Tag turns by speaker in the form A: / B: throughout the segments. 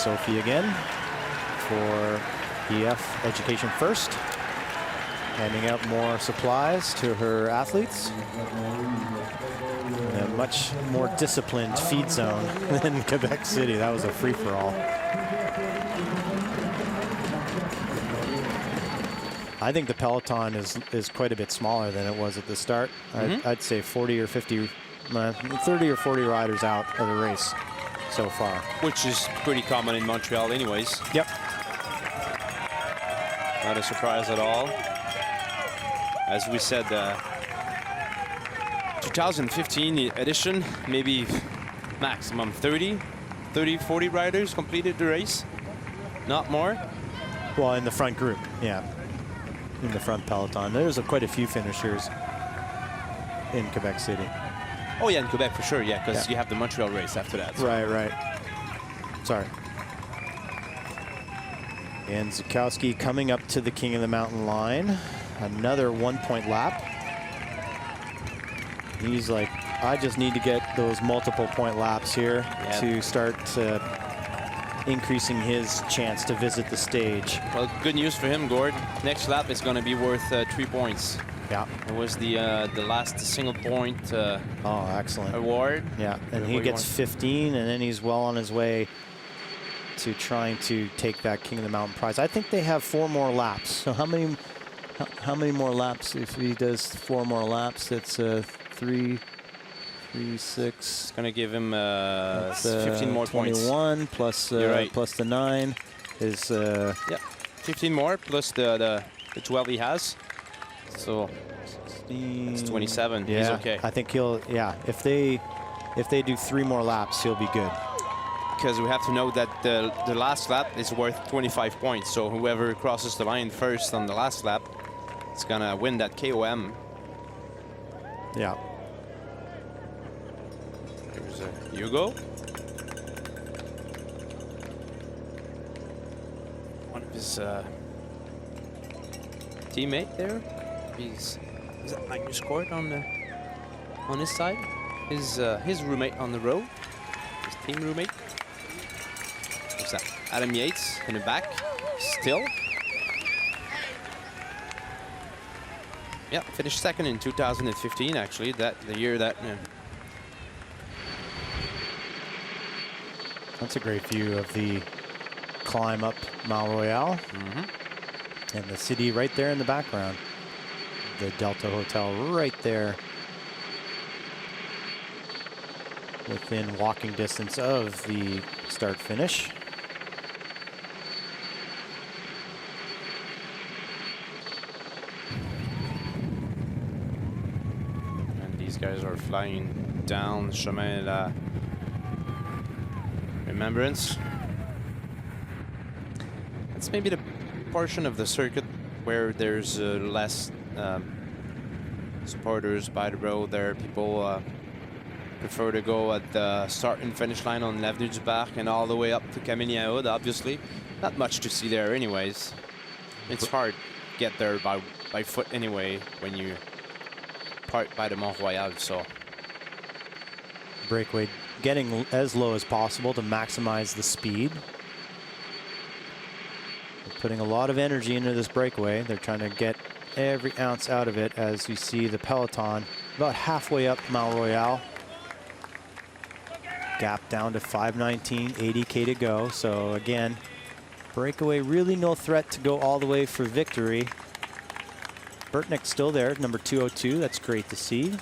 A: Sophie again for EF Education First, handing out more supplies to her athletes. In a much more disciplined feed zone than Quebec City. That was a free-for-all. I think the peloton is quite a bit smaller than it was at the start. I'd say 40 or 50, 30 or 40 riders out of the race so far.
B: Which is pretty common in Montreal anyways.
A: Yep.
B: Not a surprise at all. As we said, 2015 edition, maybe maximum 30, 40 riders completed the race. Not more.
A: Well, in the front group, yeah. In the front peloton. There's quite a few finishers in Quebec City.
B: Oh yeah, in Quebec for sure, yeah, because you have the Montreal race after that. So.
A: Right. Sorry. And Zukowski coming up to the King of the Mountain line. Another 1-point lap. He's like, I just need to get those multiple point laps here to start increasing his chance to visit the stage.
B: Well, good news for him, Gord. Next lap is going to be worth 3 points.
A: Yeah.
B: It was the last single point
A: excellent
B: award.
A: Yeah, and he gets 15, and then he's well on his way to trying to take that King of the Mountain prize. I think they have 4 more laps. So how many more laps? If he does 4 more laps, that's 3, 6.
B: It's going to give him 15 more
A: 21
B: points.
A: Plus, plus the 9 is...
B: 15 more plus the 12 he has. So
A: 16,
B: it's 27.
A: Yeah,
B: he's okay.
A: I think he'll, if they do 3 more laps, he'll be good.
B: Because we have to know that the last lap is worth 25 points. So whoever crosses the line first on the last lap is going to win that KOM.
A: Yeah.
B: Here's Hugo. One of his teammate there. Is that Magnus Court on his side? His roommate on the road. His team roommate. What's that? Adam Yates in the back. Still. Yeah, finished second in 2015 actually. The year that.
A: That's a great view of the climb up Mount Royal. And the city right there in the background. The Delta Hotel right there. Within walking distance of the start finish.
B: And these guys are flying down Chemin la Remembrance. That's maybe the portion of the circuit where there's less supporters by the road. There, people prefer to go at the start and finish line on l'Avenue du Parc and all the way up to Camille-Yaoud, obviously. Not much to see there anyways. It's hard to get there by foot anyway when you park by the Mont Royal, so.
A: Breakaway getting as low as possible to maximize the speed. They're putting a lot of energy into this breakaway. They're trying to get every ounce out of it as you see the peloton about halfway up Mount Royal. Gap down to 5:19, 80K to go. So again, breakaway really no threat to go all the way for victory. Burtnick's still there, number 202. That's great to see.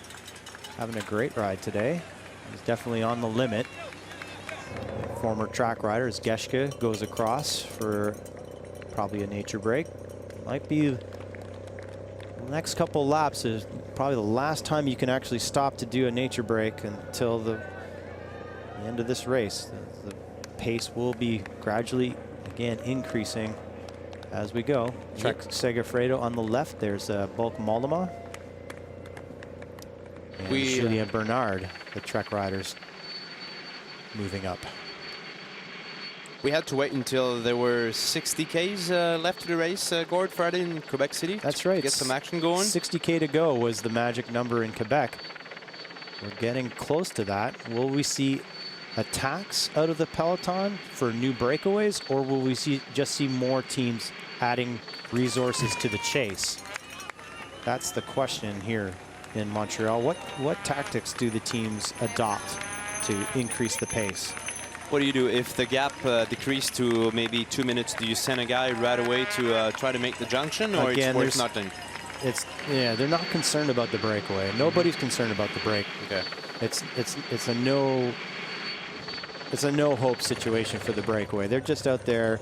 A: Having a great ride today. He's definitely on the limit. Former track rider as Geschke goes across for probably a nature break. Might be the next couple laps is probably the last time you can actually stop to do a nature break until the end of this race. The pace will be gradually again increasing as we go. Trek Segafredo on the left. There's Bulk Mollema. And Julien Bernard, the Trek riders, moving up.
B: We had to wait until there were 60 Ks left to the race, Gord, Friday in Quebec City.
A: That's right.
B: Get some action going.
A: 60K to go was the magic number in Quebec. We're getting close to that. Will we see attacks out of the peloton for new breakaways, or will we just see more teams adding resources to the chase? That's the question here in Montreal. What tactics do the teams adopt to increase the pace?
B: What do you do if the gap decreased to maybe 2 minutes? Do you send a guy right away to try to make the junction, or
A: Again,
B: it's worth nothing?
A: Yeah, they're not concerned about the breakaway. Nobody's concerned about the break.
B: Okay.
A: It's a no hope situation for the breakaway. They're just out there,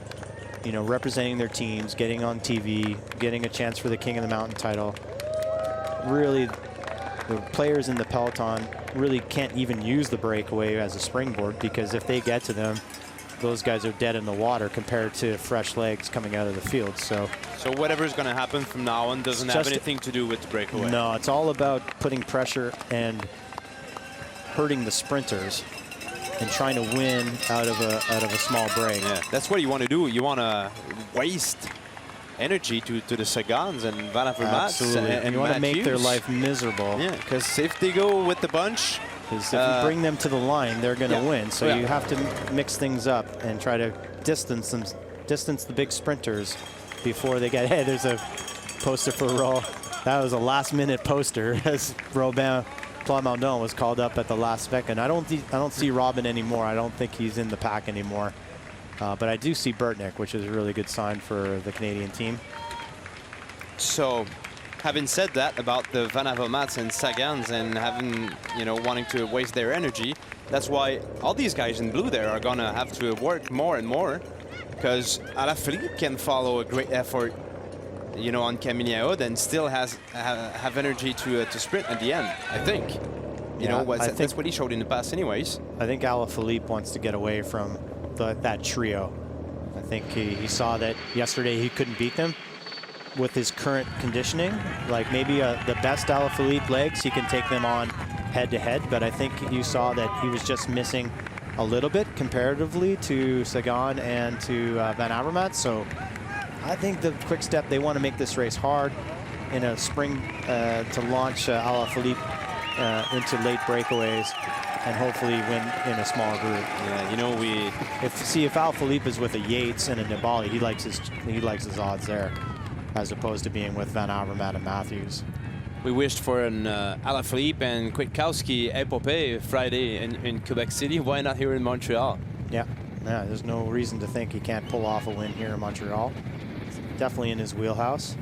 A: you know, representing their teams, getting on TV, getting a chance for the King of the Mountain title. Really, the players in the peloton really can't even use the breakaway as a springboard, because if they get to them, those guys are dead in the water compared to fresh legs coming out of the field. So
B: whatever's going to happen from now on doesn't have anything to do with the breakaway.
A: No, it's all about putting pressure and hurting the sprinters and trying to win out of a small break.
B: Yeah, that's what you want to do. You want to waste energy to the Sagans and Van Avermaets.
A: Absolutely. And you want to make their life miserable.
B: Yeah, because if they go with the bunch,
A: because if you bring them to the line, they're going to win. So you have to mix things up and try to distance the big sprinters before they get. Hey, there's a poster for Ro. That was a last-minute poster as Robin Plamondon was called up at the last second. I don't see Robin anymore. I don't think he's in the pack anymore. But I do see Burtnick, which is a really good sign for the Canadian team.
B: So, having said that about the Van Avermaets and Sagans and having, you know, wanting to waste their energy, that's why all these guys in blue there are gonna have to work more and more, because Alaphilippe can follow a great effort, you know, on Camille and still have energy to sprint at the end. I think, you know, that's what he showed in the past, anyways.
A: I think Alaphilippe wants to get away from that trio. I think he saw that yesterday he couldn't beat them with his current conditioning. Like maybe the best Alaphilippe legs, he can take them on head-to-head, but I think you saw that he was just missing a little bit comparatively to Sagan and to Van Avermaet. So I think the Quick Step, they want to make this race hard in a spring to launch Alaphilippe into late breakaways and hopefully win in a small group.
B: Yeah, you know,
A: if Alaphilippe is with a Yates and a Nibali, he likes his odds there, as opposed to being with Van Avermaet and Matthews.
B: We wished for an Alaphilippe and Kwiatkowski epopee Friday in Quebec City. Why not here in Montreal?
A: Yeah, there's no reason to think he can't pull off a win here in Montreal. It's definitely in his wheelhouse.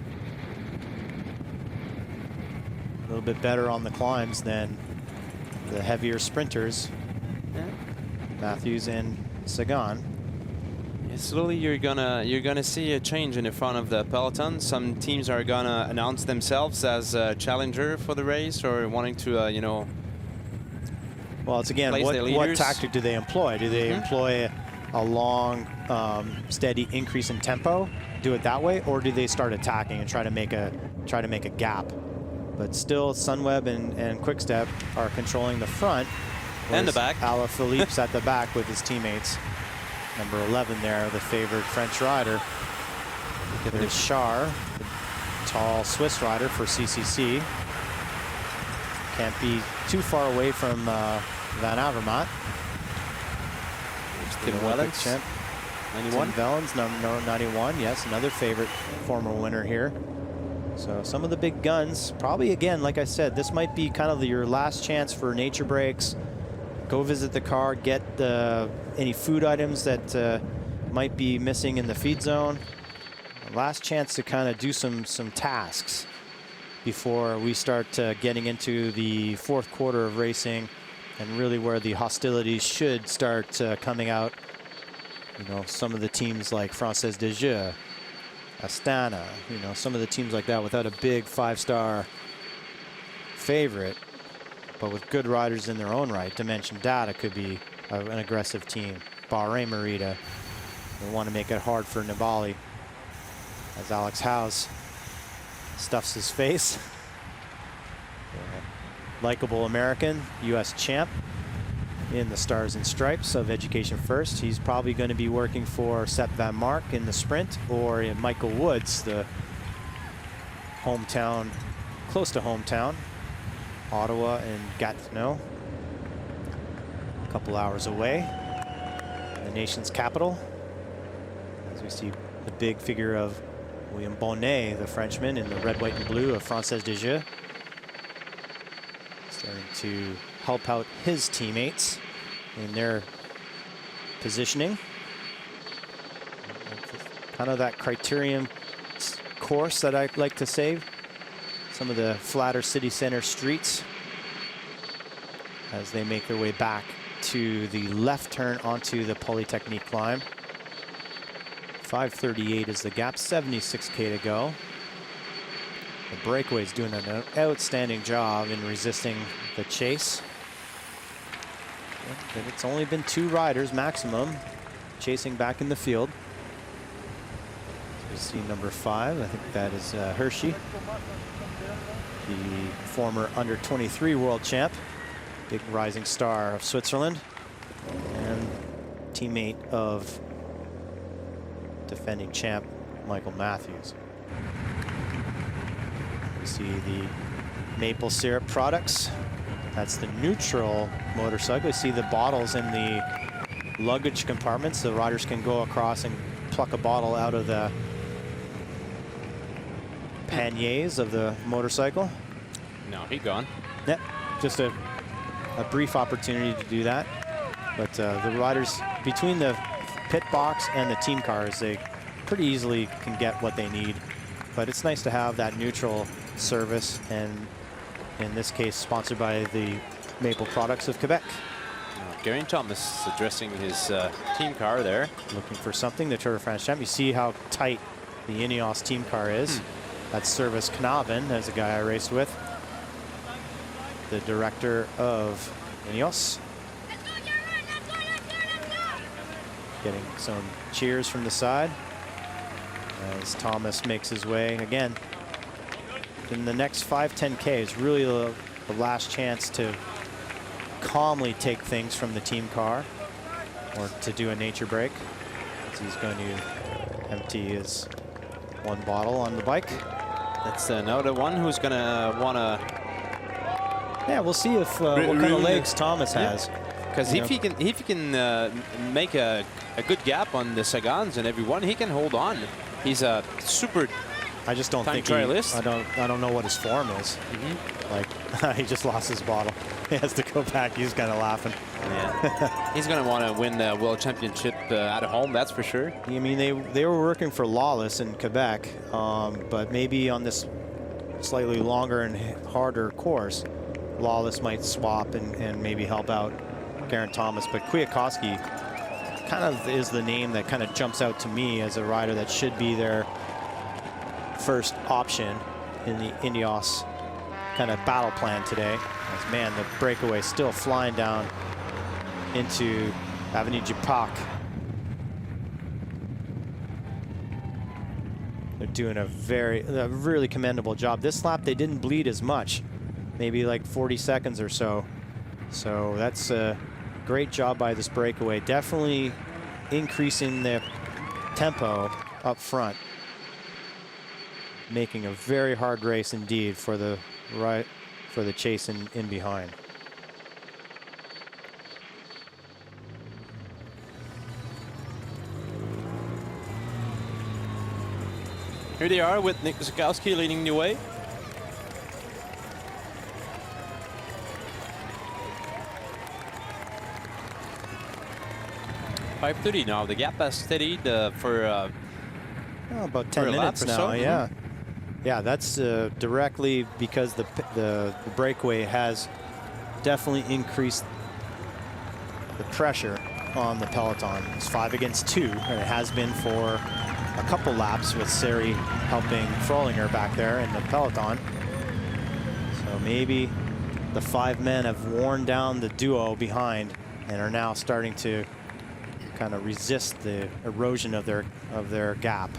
A: A little bit better on the climbs than the heavier sprinters, Matthews and Sagan.
B: Yeah, slowly you're gonna see a change in the front of the peloton. Some teams are gonna announce themselves as a challenger for the race, or wanting to you know.
A: Well, it's again, what tactic do they employ? Do they employ a long, steady increase in tempo, do it that way, or do they start attacking and try to make a gap? But still, Sunweb and Quickstep are controlling the front.
B: And the back.
A: Alaphilippe's at the back with his teammates. Number 11 there, the favored French rider. There's Char, the tall Swiss rider for CCC. Can't be too far away from Van Avermaet.
B: Tim Wellens, 91.
A: Tim Wellens, number 91. Yes, another favorite former winner here. So some of the big guns, probably again, like I said, this might be kind of your last chance for nature breaks. Go visit the car, get any food items that might be missing in the feed zone. Last chance to kind of do some tasks before we start getting into the fourth quarter of racing, and really where the hostilities should start coming out. You know, some of the teams like Française des Jeux, Astana, you know, some of the teams like that without a big 5-star favorite, but with good riders in their own right. Dimension Data could be an aggressive team. Bahrain Merida, they want to make it hard for Nibali, as Alex Howes stuffs his face. Likeable American, U.S. champ in the Stars and Stripes of Education First. He's probably going to be working for Sepp Van Mark in the sprint, or in Michael Woods, the hometown, close to hometown, Ottawa and Gatineau. couple hours away, the nation's capital, as we see the big figure of William Bonnet, the Frenchman, in the red, white, and blue of Française des Jeux, starting to help out his teammates in their positioning. Kind of that criterium course that I like to say. Some of the flatter city center streets as they make their way back to the left turn onto the Polytechnique climb. 5:38 is the gap, 76K to go. The breakaway is doing an outstanding job in resisting the chase. But it's only been 2 riders maximum chasing back in the field. So we see number 5, I think that is Hershey, the former under-23 world champ, big rising star of Switzerland, and teammate of defending champ Michael Matthews. We see the maple syrup products. That's the neutral motorcycle. You see the bottles in the luggage compartments. The riders can go across and pluck a bottle out of the panniers of the motorcycle.
B: No, he gone.
A: Yep, just a brief opportunity to do that. But the riders between the pit box and the team cars, they pretty easily can get what they need. But it's nice to have that neutral service, and in this case sponsored by the maple products of Quebec.
B: Geraint Thomas addressing his team car there.
A: Looking for something, the Tour de France champ. You see how tight the Ineos team car is. That's Service Knaven, as a guy I raced with, the director of Ineos. Getting some cheers from the side as Thomas makes his way. Again, in the next 5-10K is really the last chance to calmly take things from the team car, or to do a nature break, as he's going to empty his 1 bottle on the bike.
B: That's another one who's going to want to...
A: Yeah, we'll see if what kind of legs Thomas has.
B: Because if he can make a good gap on the Sagans and everyone, he can hold on. He's a super.
A: I just don't think I don't know what his form is. Like he just lost his bottle. He has to go back. He's kind of laughing.
B: Yeah. He's going to want to win the World Championship at home, that's for sure.
A: I mean, they were working for Lawless in Quebec, but maybe on this slightly longer and harder course, Lawless might swap and maybe help out Geraint Thomas. But Kwiatkowski kind of is the name that kind of jumps out to me as a rider that should be their first option in the Ineos kind of battle plan today. As, man, the breakaway still flying down into Avenue du Parc. They're doing a really commendable job. This lap they didn't bleed as much, maybe like 40 seconds or so. So that's a great job by this breakaway. Definitely increasing the tempo up front, making a very hard race indeed for the chase in behind.
B: Here they are with Nick Zukowski leading the way. .5:30 now. The gap has steadied for
A: about 10 minutes now. So. Yeah, yeah. That's directly because the breakaway has definitely increased the pressure on the peloton. It's 5 against 2, and it has been for a couple laps with Seri helping Frolinger back there in the peloton. So maybe the 5 men have worn down the duo behind and are now starting to kind of resist the erosion of their gap.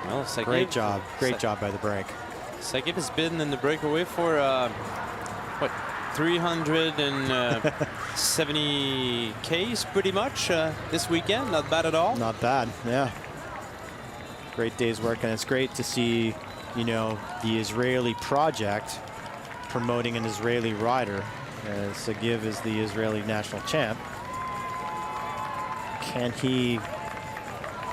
B: Well,
A: great job by the break.
B: Sagiv has been in the breakaway for what, 370 Ks pretty much this weekend. Not bad at all.
A: Not bad, yeah. Great day's work, and it's great to see, you know, the Israeli project promoting an Israeli rider as Sagiv is the Israeli national champ. Can he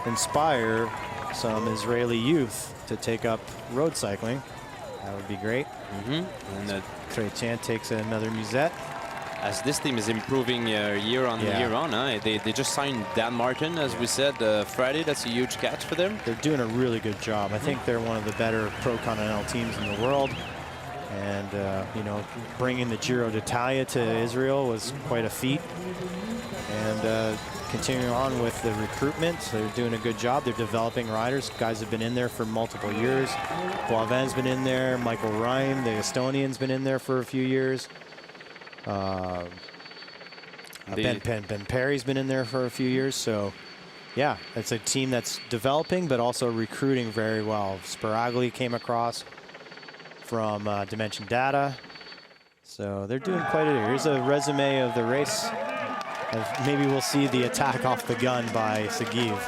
A: inspire some Israeli youth to take up road cycling? That would be great.
B: And
A: Chrétien takes another musette.
B: as this team is improving year on, huh? They just signed Dan Martin, as we said, Friday. That's a huge catch for them.
A: They're doing a really good job. I think they're one of the better pro-continental teams in the world. And, you know, bringing the Giro d'Italia to Israel was quite a feat. And continuing on with the recruitment, they're doing a good job. They're developing riders. Guys have been in there for multiple years. Boivin's been in there. Michael Rhyme, the Estonian's been in there for a few years. Ben Perry's been in there for a few years. So, yeah, it's a team that's developing, but also recruiting very well. Sparagli came across from Dimension Data. So they're doing quite a bit. Here's a resume of the race. Maybe we'll see the attack off the gun by Sagiv.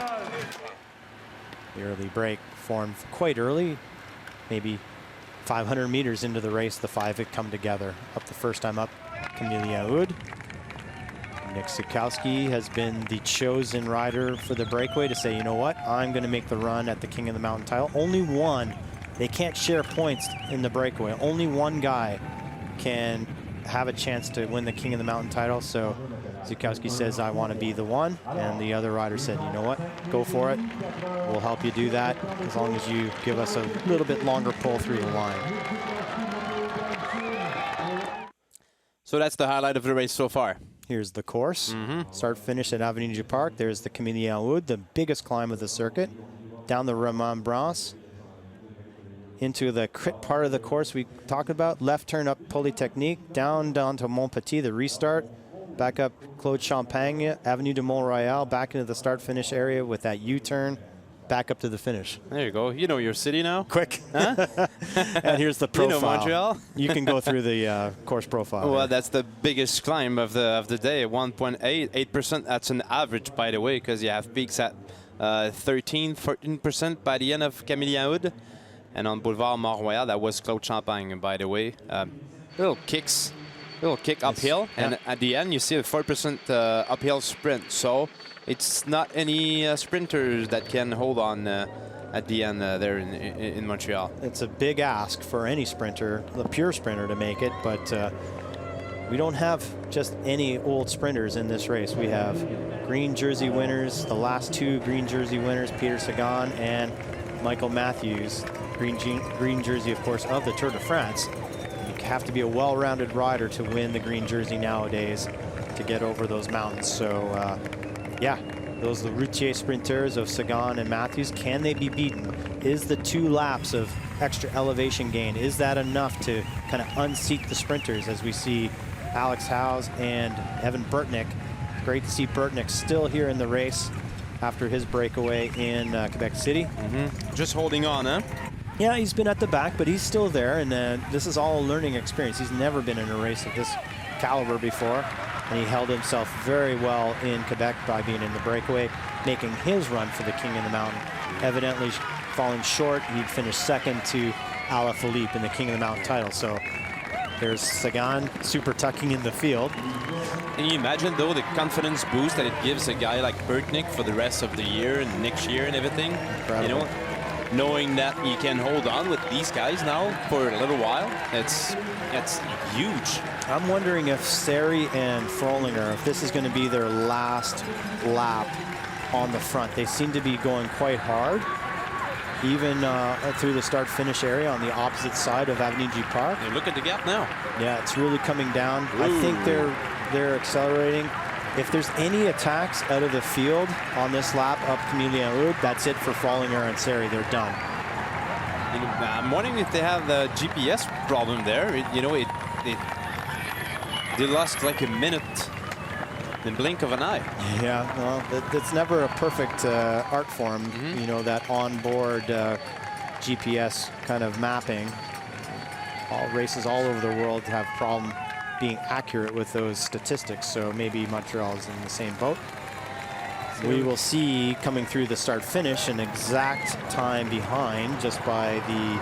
A: The early break formed quite early, maybe 500 meters into the race. The five had come together. Up the first time up, Camille Yaoud. Nick Sikowski has been the chosen rider for the breakaway to say, you know what, I'm going to make the run at the King of the Mountain title. Only one. They can't share points in the breakaway. Only one guy can have a chance to win the King of the Mountain title. So Zukowski says, I want to be the one. And the other rider said, you know what, go for it. We'll help you do that as long as you give us a little bit longer pull through the line.
B: So that's the highlight of the race so far.
A: Here's the course. Start finish at Avenue du Parc. There's the Camille Yaoud, the biggest climb of the circuit. Down the Remembrance. Into the crit part of the course we talked about. Left turn up Polytechnique, down to Montpetit, the restart. Back up Claude Champagne, Avenue de Montréal, back into the start-finish area with that U-turn, back up to the finish.
B: There you go. You know your city now.
A: Quick.
B: Huh?
A: And here's the profile.
B: You know Montreal.
A: You can go through the course profile.
B: Well, that's the biggest climb of the day, 1.8%. That's an average, by the way, because you have peaks at 14% by the end of Camille Yaoud. And on Boulevard Mont-Royal, that was Claude Champagne, by the way. Little kick uphill, and at the end you see a 4% uphill sprint. So it's not any sprinters that can hold on at the end there in Montreal.
A: It's a big ask for any sprinter, the pure sprinter, to make it, but we don't have just any old sprinters in this race. We have green jersey winners, the last two green jersey winners, Peter Sagan and Michael Matthews. Green jersey, of course, of the Tour de France. You have to be a well-rounded rider to win the green jersey nowadays to get over those mountains. So, yeah, those are the routier sprinters of Sagan and Matthews. Can they be beaten? Is the 2 laps of extra elevation gain, is that enough to kind of unseat the sprinters as we see Alex Howes and Evan Burtnick? Great to see Burtnick still here in the race after his breakaway in Quebec City.
B: Just holding on, huh?
A: Yeah, he's been at the back, but he's still there, and this is all a learning experience. He's never been in a race of this caliber before, and he held himself very well in Quebec by being in the breakaway, making his run for the King of the Mountain. Evidently falling short, he'd finished second to Alaphilippe in the King of the Mountain title. So there's Sagan super tucking in the field.
B: Can you imagine, though, the confidence boost that it gives a guy like Burtnick for the rest of the year and next year and everything?
A: Incredible.
B: You know, knowing that you can hold on with these guys now for a little while, it's huge.
A: I'm wondering if Seri and Frolinger, if this is going to be their last lap on the front. They seem to be going quite hard, even through the start-finish area on the opposite side of Avenue du Parc.
B: And look at the gap now.
A: Yeah, it's really coming down.
B: Ooh.
A: I think they're accelerating. If there's any attacks out of the field on this lap up Camille Yaoud, that's it for Frolinger and Seri. They're done.
B: I'm wondering if they have the GPS problem there. They lost like a minute in the blink of an eye.
A: Yeah, well, it's never a perfect art form, you know, that onboard GPS kind of mapping. All races all over the world have problem being accurate with those statistics, so maybe Montreal is in the same boat. We will see coming through the start-finish an exact time behind just by the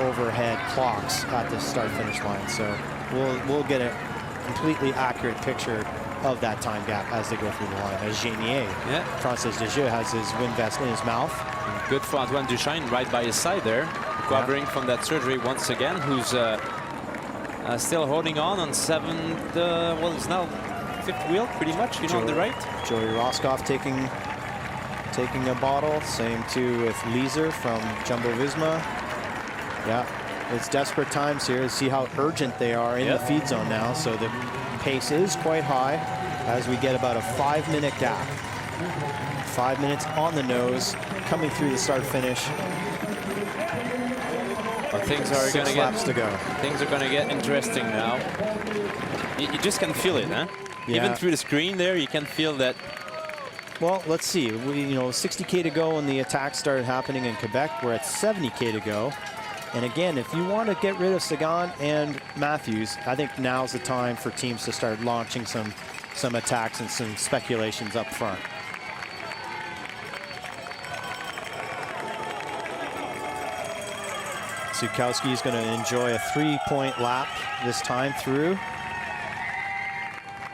A: overhead clocks at the start-finish line. So we'll get completely accurate picture of that time gap as they go through the line. As Génier, Francis Desjeux has his wind vest in his mouth.
B: And good for Antoine Duchesne right by his side there, recovering from that surgery once again, who's still holding on seventh, well, it's now fifth wheel pretty much, you know, on the right.
A: Joey Roscoff taking a bottle. Same too with Leeser from Jumbo-Visma. Yeah, it's desperate times here. See how urgent they are in the feed zone now. So the pace is quite high as we get about a 5-minute gap. 5 minutes on the nose, coming through the start-finish.
B: Well, things are going to get
A: laps to go.
B: Things are going to get interesting now. You just can feel it, huh?
A: Yeah.
B: Even through the screen there, you can feel that.
A: Well, let's see. You know, 60K to go when the attacks started happening in Quebec. We're at 70K to go. And again, if you want to get rid of Sagan and Matthews, I think now's the time for teams to start launching some attacks and some speculations up front. Zukowski is going to enjoy a 3-point lap this time through.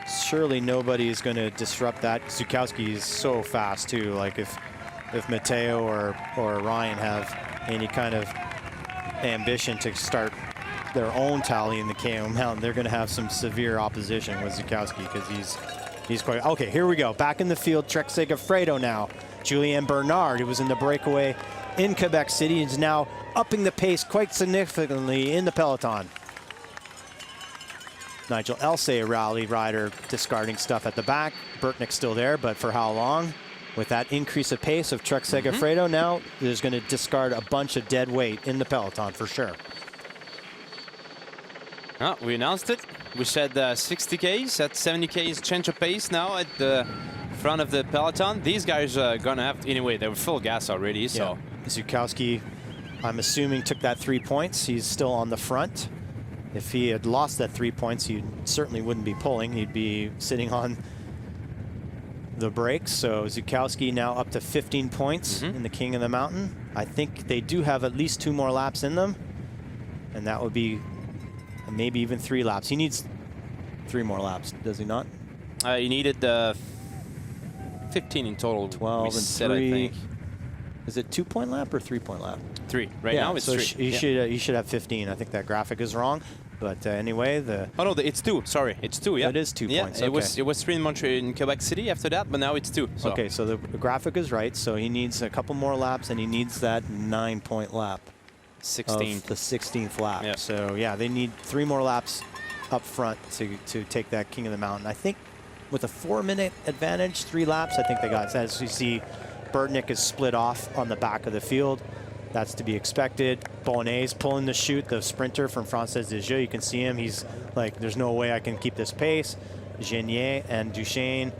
A: Surely nobody is going to disrupt that. Zukowski is so fast too. Like if Matteo or Ryan have any kind of ambition to start their own tally in the KO Mountain, they're going to have some severe opposition with Zukowski because he's quite. Okay, here we go. Back in the field, Trek Segafredo now. Julien Bernard, who was in the breakaway in Quebec City, is now upping the pace quite significantly in the peloton. Nigel Elsay, a rally rider, discarding stuff at the back. Burtnick still there, but for how long? With that increase of pace of Trek Segafredo, now there's going to discard a bunch of dead weight in the peloton for sure.
B: Oh, we announced it. We said 60Ks at 70Ks change of pace now at the front of the peloton. These guys are going to have to, anyway, they were full gas already. So
A: Zukowski, I'm assuming, took that 3 points. He's still on the front. If he had lost that 3 points, he certainly wouldn't be pulling. He'd be sitting on the brakes. So Zukowski now up to 15 points in the King of the Mountain. I think they do have at least 2 more laps in them. And that would be maybe even 3 laps. He needs 3 more laps, does he not?
B: He needed 15 in total.
A: 12 and 3. Is it 2-point lap or 3-point lap?
B: 3. Right now it's 3.
A: He should have 15. I think that graphic is wrong. But anyway,
B: oh no, it's 2. Sorry, it's 2. Yeah,
A: it is 2 points.
B: It
A: okay.
B: was 3 in Montreal, in Quebec City after that, but now it's 2. So.
A: Okay, so the graphic is right. So he needs a couple more laps, and he needs that 9-point lap.
B: 16th.
A: The 16th lap.
B: Yeah.
A: So yeah, they need 3 more laps up front to take that King of the Mountain. I think with a 4-minute advantage, 3 laps, I think they got it. As you see, Burtnick is split off on the back of the field. That's to be expected. Bonnet's pulling the chute, the sprinter from Francis Desjeux. You can see him. He's like, there's no way I can keep this pace. Génier and Duchesne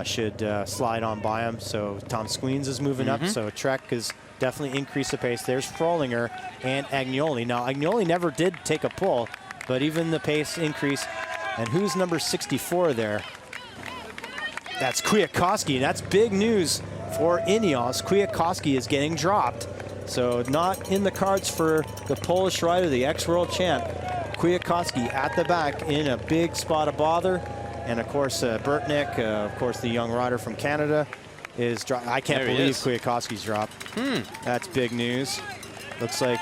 A: should slide on by him. So Tom Squeens is moving up. So Trek is definitely increased the pace. There's Frolinger and Agnoli. Now, Agnoli never did take a pull, but even the pace increase. And who's number 64 there? That's Kwiatkowski. That's big news for Ineos. Kwiatkowski is getting dropped. So not in the cards for the Polish rider, the ex-world champ. Kwiatkowski at the back in a big spot of bother. And of course, Burtnick, of course, the young rider from Canada, is dropped. I can't believe Kwiatkowski's dropped. That's big news. Looks like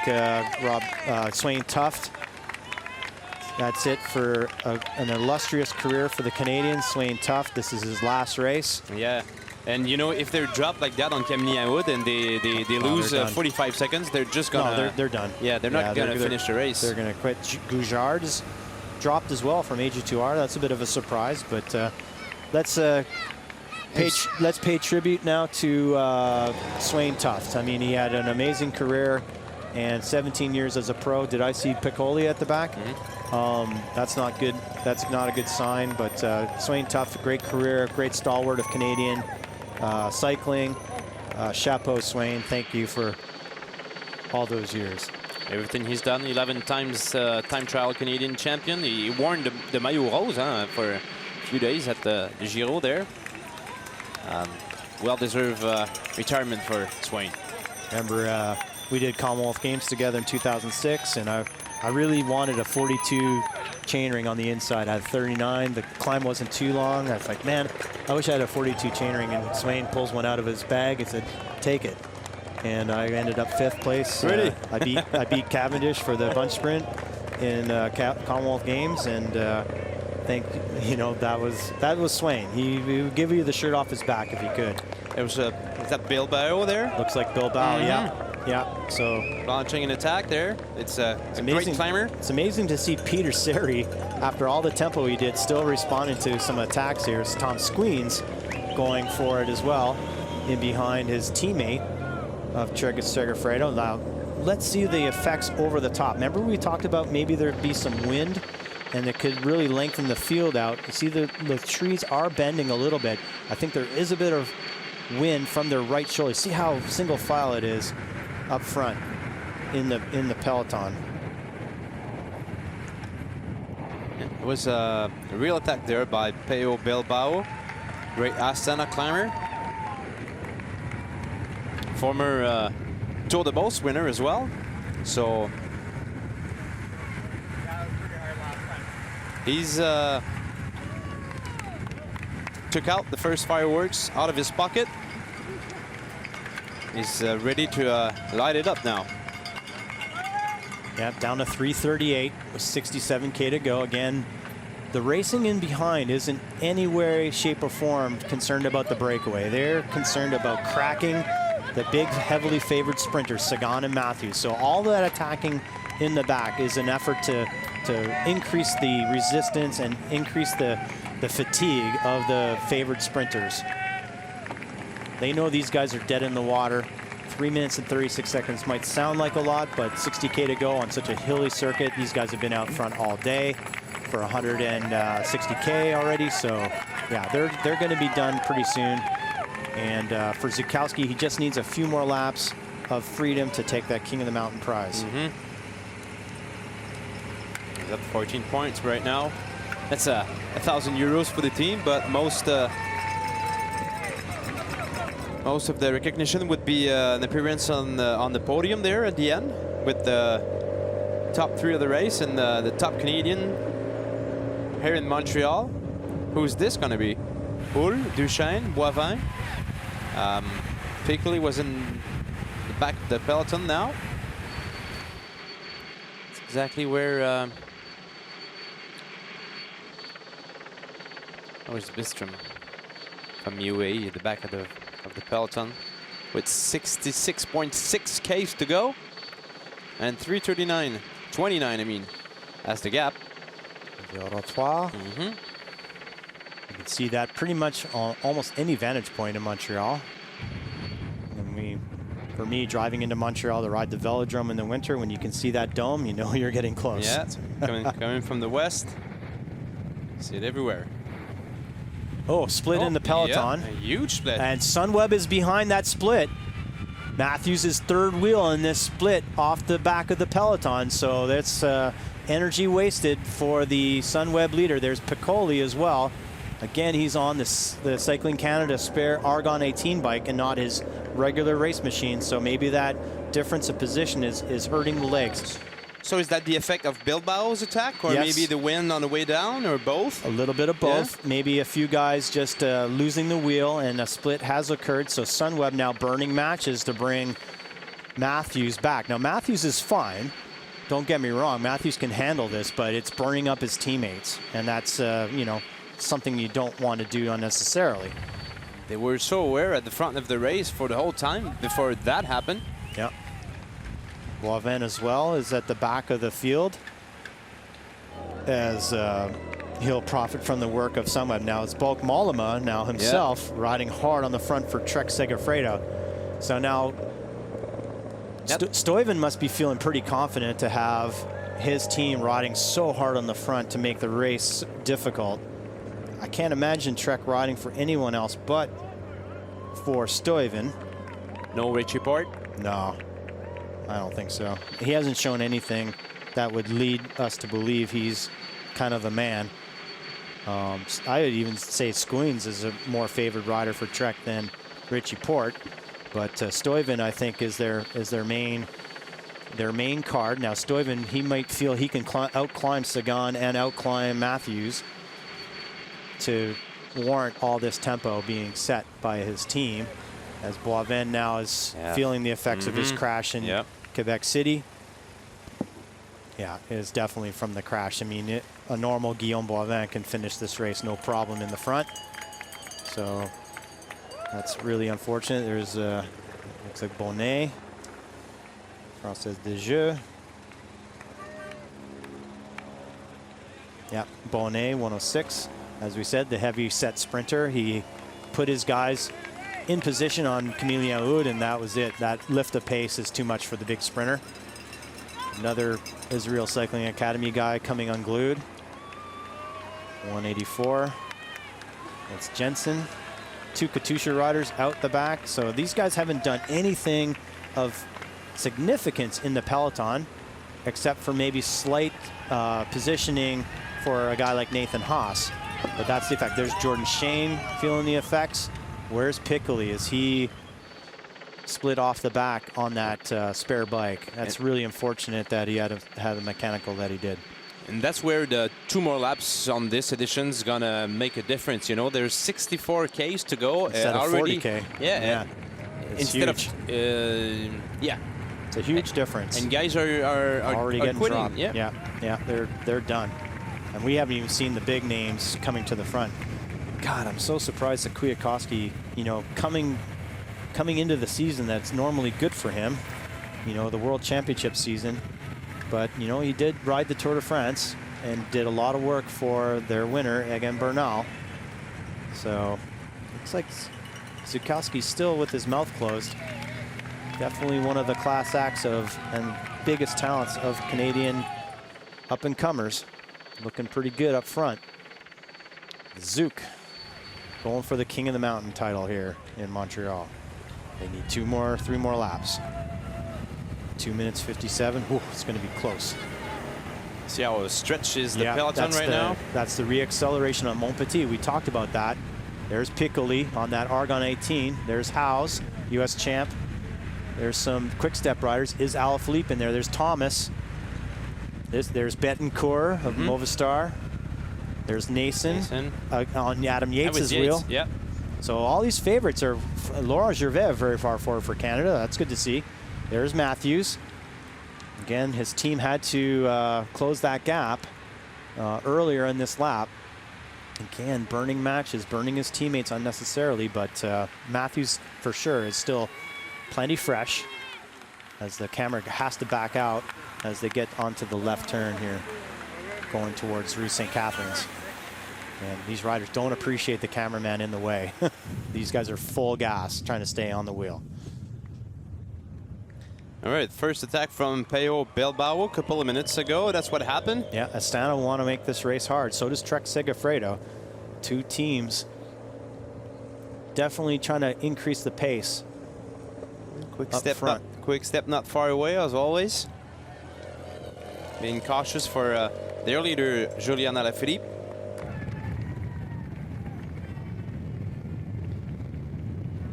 A: Swain Tuft. That's it for an illustrious career for the Canadian, Swain Tuft. This is his last race.
B: Yeah. And you know, if they're dropped like that on Camille-Haoud and they lose 45 seconds, they're just gonna.
A: No, they're done.
B: Yeah, they're not gonna finish the race.
A: They're gonna quit. Goujard is dropped as well from AG2R. That's a bit of a surprise, but let's pay tribute now to Swain Tuft. I mean, he had an amazing career and 17 years as a pro. Did I see Piccoli at the back? That's not good. That's not a good sign. But Swain Tuft, great career, great stalwart of Canadian cycling. Chapeau, Swain. Thank you for all those years.
B: Everything he's done, 11 times time trial Canadian champion. He worn the maillot rose for a few days at the Giro there. Well-deserved retirement for Swain.
A: Remember, we did Commonwealth Games together in 2006, and I really wanted a 42 chainring on the inside. I had 39. The climb wasn't too long. I was like, man, I wish I had a 42 chainring. And Swain pulls one out of his bag and said, take it. And I ended up 5th place.
B: Really?
A: I beat Cavendish for the bunch sprint in Commonwealth Games, and that was Swain. He would give you the shirt off his back if he could.
B: It was is that Bilbao there?
A: Looks like Bilbao, yeah. So
B: launching an attack there. It's a great climber.
A: It's amazing to see Peter Seri, after all the tempo he did, still responding to some attacks here. It's Tom Squeens going for it as well, in behind his teammate of Trek Segafredo. Now, let's see the effects over the top. Remember we talked about maybe there'd be some wind and it could really lengthen the field out. You see the trees are bending a little bit. I think there is a bit of wind from their right shoulder. See how single file it is up front in the peloton.
B: It was a real attack there by Peo Bilbao. Great Astana climber. Former Tour de Beauce winner as well. So he's took out the first fireworks out of his pocket. He's ready to light it up now.
A: Yeah, down to 3:38 with 67K to go. Again, the racing in behind isn't any way, shape, or form concerned about the breakaway. They're concerned about cracking the big, heavily favored sprinters, Sagan and Matthews. So all that attacking in the back is an effort to increase the resistance and increase the fatigue of the favored sprinters. They know these guys are dead in the water. 3 minutes and 36 seconds might sound like a lot, but 60K to go on such a hilly circuit. These guys have been out front all day for 160K already. So yeah, they're going to be done pretty soon. And for Zukowski, he just needs a few more laps of freedom to take that King of the Mountain prize.
B: He's up 14 points right now. That's 1,000 euros for the team, but most of the recognition would be an appearance on the podium there at the end with the top 3 of the race and the top Canadian here in Montreal. Who's this going to be? Hull, Duchesne, Boivin. Piccoli was in the back of the peloton now. It's exactly where. Where's Bistrom from UAE at the back of the peloton with 66.6 Ks to go and 3:39.29. I mean, that's the gap.
A: You can see that pretty much on almost any vantage point in Montreal. And for me, driving into Montreal to ride the velodrome in the winter, when you can see that dome, you know you're getting close.
B: Yeah, it's coming from the west. See it everywhere.
A: Oh, split in the peloton.
B: Yeah, a huge split.
A: And Sunweb is behind that split. Matthews is third wheel in this split off the back of the peloton. So that's energy wasted for the Sunweb leader. There's Piccoli as well. Again, he's on the Cycling Canada spare Argon 18 bike and not his regular race machine. So maybe that difference of position is hurting the legs.
B: So is that the effect of Bilbao's attack, or maybe the wind on the way down, or both?
A: A little bit of both. Yeah. Maybe a few guys just losing the wheel, and a split has occurred. So Sunweb now burning matches to bring Matthews back. Now Matthews is fine. Don't get me wrong. Matthews can handle this, but it's burning up his teammates, and that's something you don't want to do unnecessarily.
B: They were so aware at the front of the race for the whole time before that happened.
A: Yeah. Boivin as well is at the back of the field as he'll profit from the work of Sunweb. Now it's Bulk Mollema now himself riding hard on the front for Trek Segafredo. So now Stuyven must be feeling pretty confident to have his team riding so hard on the front to make the race difficult. I can't imagine Trek riding for anyone else but for Stuyven.
B: No Richie Port?
A: No. I don't think so. He hasn't shown anything that would lead us to believe he's kind of the man. I would even say Squeens is a more favored rider for Trek than Richie Port, but Stuyven I think is their main their main card. Now Stuyven, he might feel he can outclimb Sagan and outclimb Matthews to warrant all this tempo being set by his team, as Boivin now is feeling the effects of his crash in Quebec City. Yeah, it is definitely from the crash. I mean, a normal Guillaume Boivin can finish this race no problem in the front. So that's really unfortunate. There's looks like Bonnet, Française des Jeux. Yeah, Bonnet, 106. As we said, the heavy set sprinter. He put his guys in position on Camillien Hood, and that was it. That lift of pace is too much for the big sprinter. Another Israel Cycling Academy guy coming unglued. 184. That's Jensen. 2 Katusha riders out the back. So these guys haven't done anything of significance in the peloton, except for maybe slight positioning for a guy like Nathan Haas. But that's the effect. There's Jordan Shane feeling the effects. Where's Piccoli? Is he split off the back on that spare bike? That's really unfortunate that he had a mechanical that he did.
B: And that's where the 2 more laps on this edition is gonna make a difference. You know, there's 64 Ks to go.
A: Instead of
B: already,
A: 40K.
B: Yeah. Instead
A: huge.
B: of
A: it's a huge difference.
B: And guys are
A: already getting
B: quitting.
A: dropped. Yeah, they're done. And we haven't even seen the big names coming to the front. God, I'm so surprised that Kwiatkowski, you know, coming into the season that's normally good for him, you know, the World Championship season. But, you know, he did ride the Tour de France and did a lot of work for their winner, Egan Bernal. So, looks like Zukowski's still with his mouth closed. Definitely one of the class acts of and biggest talents of Canadian up-and-comers. Looking pretty good up front. Zouk going for the King of the Mountain title here in Montreal. They need 3 more laps. 2 minutes 57. Ooh, it's going to be close.
B: See how it stretches the peloton right now?
A: That's the reacceleration on Montpetit. We talked about that. There's Piccoli on that Argon 18. There's Howes, U.S. champ. There's some quick step riders. Is Alaphilippe in there? There's Thomas. There's Betancourt of Movistar. There's Nason on Adam Yates' wheel.
B: Yeah.
A: So all these favorites are Laurent Gervais very far forward for Canada. That's good to see. There's Matthews. Again, his team had to close that gap earlier in this lap. Again, burning matches, burning his teammates unnecessarily, but Matthews for sure is still plenty fresh as the camera has to back out as they get onto the left turn here, going towards Rue St. Catharines. And these riders don't appreciate the cameraman in the way. These guys are full gas trying to stay on the wheel.
B: All right, first attack from Peyo Bilbao a couple of minutes ago. That's what happened.
A: Yeah, Astana want to make this race hard. So does Trek Segafredo. 2 teams definitely trying to increase the pace.
B: Quick step not far away, as always. Being cautious for their leader, Julian Alaphilippe.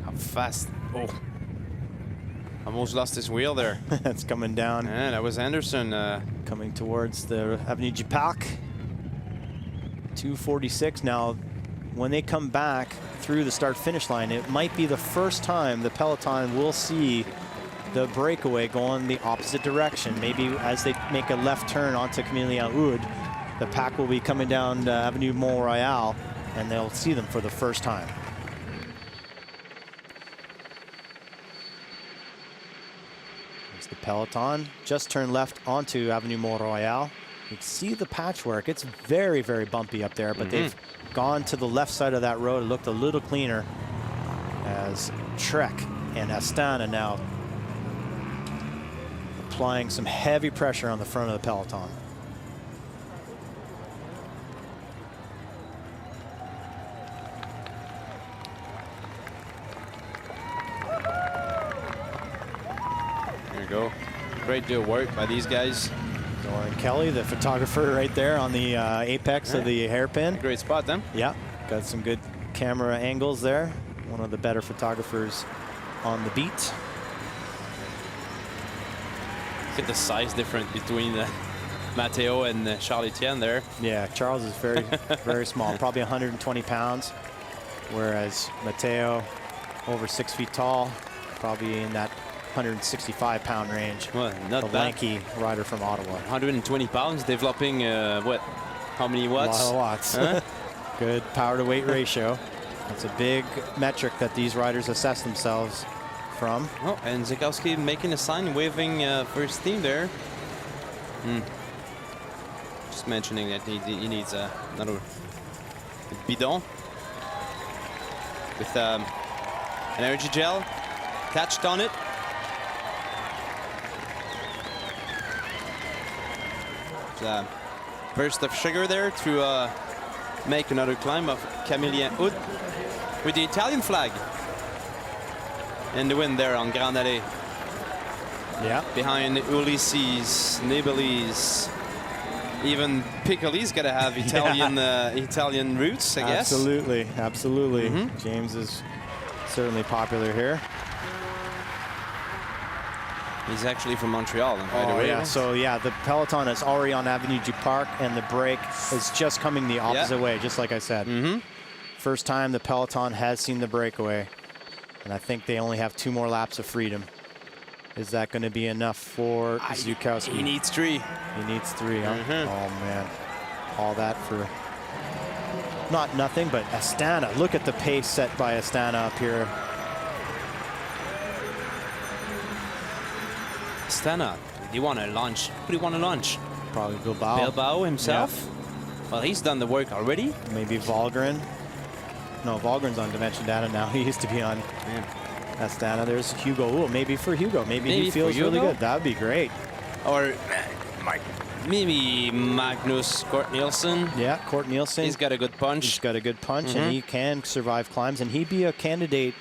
B: How fast? Oh. Almost lost his wheel there.
A: That's coming down.
B: Yeah, that was Anderson.
A: Coming towards the Avenue du Parc. 2:46. Now, when they come back through the start-finish line, it might be the first time the peloton will see the breakaway going the opposite direction. Maybe as they make a left turn onto Camillien Hood, the pack will be coming down Avenue Mont-Royal, and they'll see them for the first time. There's the peloton. Just turned left onto Avenue Mont-Royal. You can see the patchwork. It's very, very bumpy up there, but they've gone to the left side of that road. It looked a little cleaner as Trek and Astana now applying some heavy pressure on the front of the peloton.
B: There you go. Great deal of work by these guys.
A: Doran Kelly, the photographer right there on the apex of the hairpin.
B: Great spot then.
A: Yeah, got some good camera angles there. One of the better photographers on the beat.
B: Look at the size difference between Matteo and Charles Etienne there.
A: Yeah, Charles is very, very small, probably 120 pounds, whereas Matteo, over 6 feet tall, probably in that 165-pound range.
B: Well, not
A: a
B: bad.
A: lanky rider from Ottawa.
B: 120 pounds, developing what? How many watts?
A: A lot of watts.
B: Huh?
A: Good power to weight ratio. That's a big metric that these riders assess themselves from.
B: Oh, and Zykowski making a sign, waving for his team there. Just mentioning that he needs another bidon with an energy gel attached on it. Burst of sugar there to make another climb of Camillien Hood with the Italian flag in the wind there on Grande Allée.
A: Yeah.
B: Behind Ulysses, Nibali's, even Piccoli's got to have Italian Italian roots, I guess.
A: Absolutely, absolutely. James is certainly popular here.
B: He's actually from Montreal, by the way.
A: Yeah. So yeah, the peloton is already on Avenue du Parc, and the break is just coming the opposite way, just like I said. First time the peloton has seen the breakaway, and I think they only have 2 more laps of freedom. Is that going to be enough for Zykowski?
B: He needs 3.
A: He needs 3, huh? Oh man, all that for not nothing, but Astana. Look at the pace set by Astana up here.
B: Astana, do you want to launch? Who do you want to launch?
A: Probably Bilbao.
B: Bilbao himself?
A: Yeah.
B: Well, he's done the work already.
A: Maybe Valgren. No, Valgren's on Dimension Data now. He used to be on Astana. There's Hugo. Ooh, maybe for Hugo. Maybe he feels really good. That would be great.
B: Or maybe Magnus Kort Nielsen.
A: Yeah, Kort Nielsen.
B: He's got a good punch.
A: He's got a good punch, and he can survive climbs. And he'd be a candidate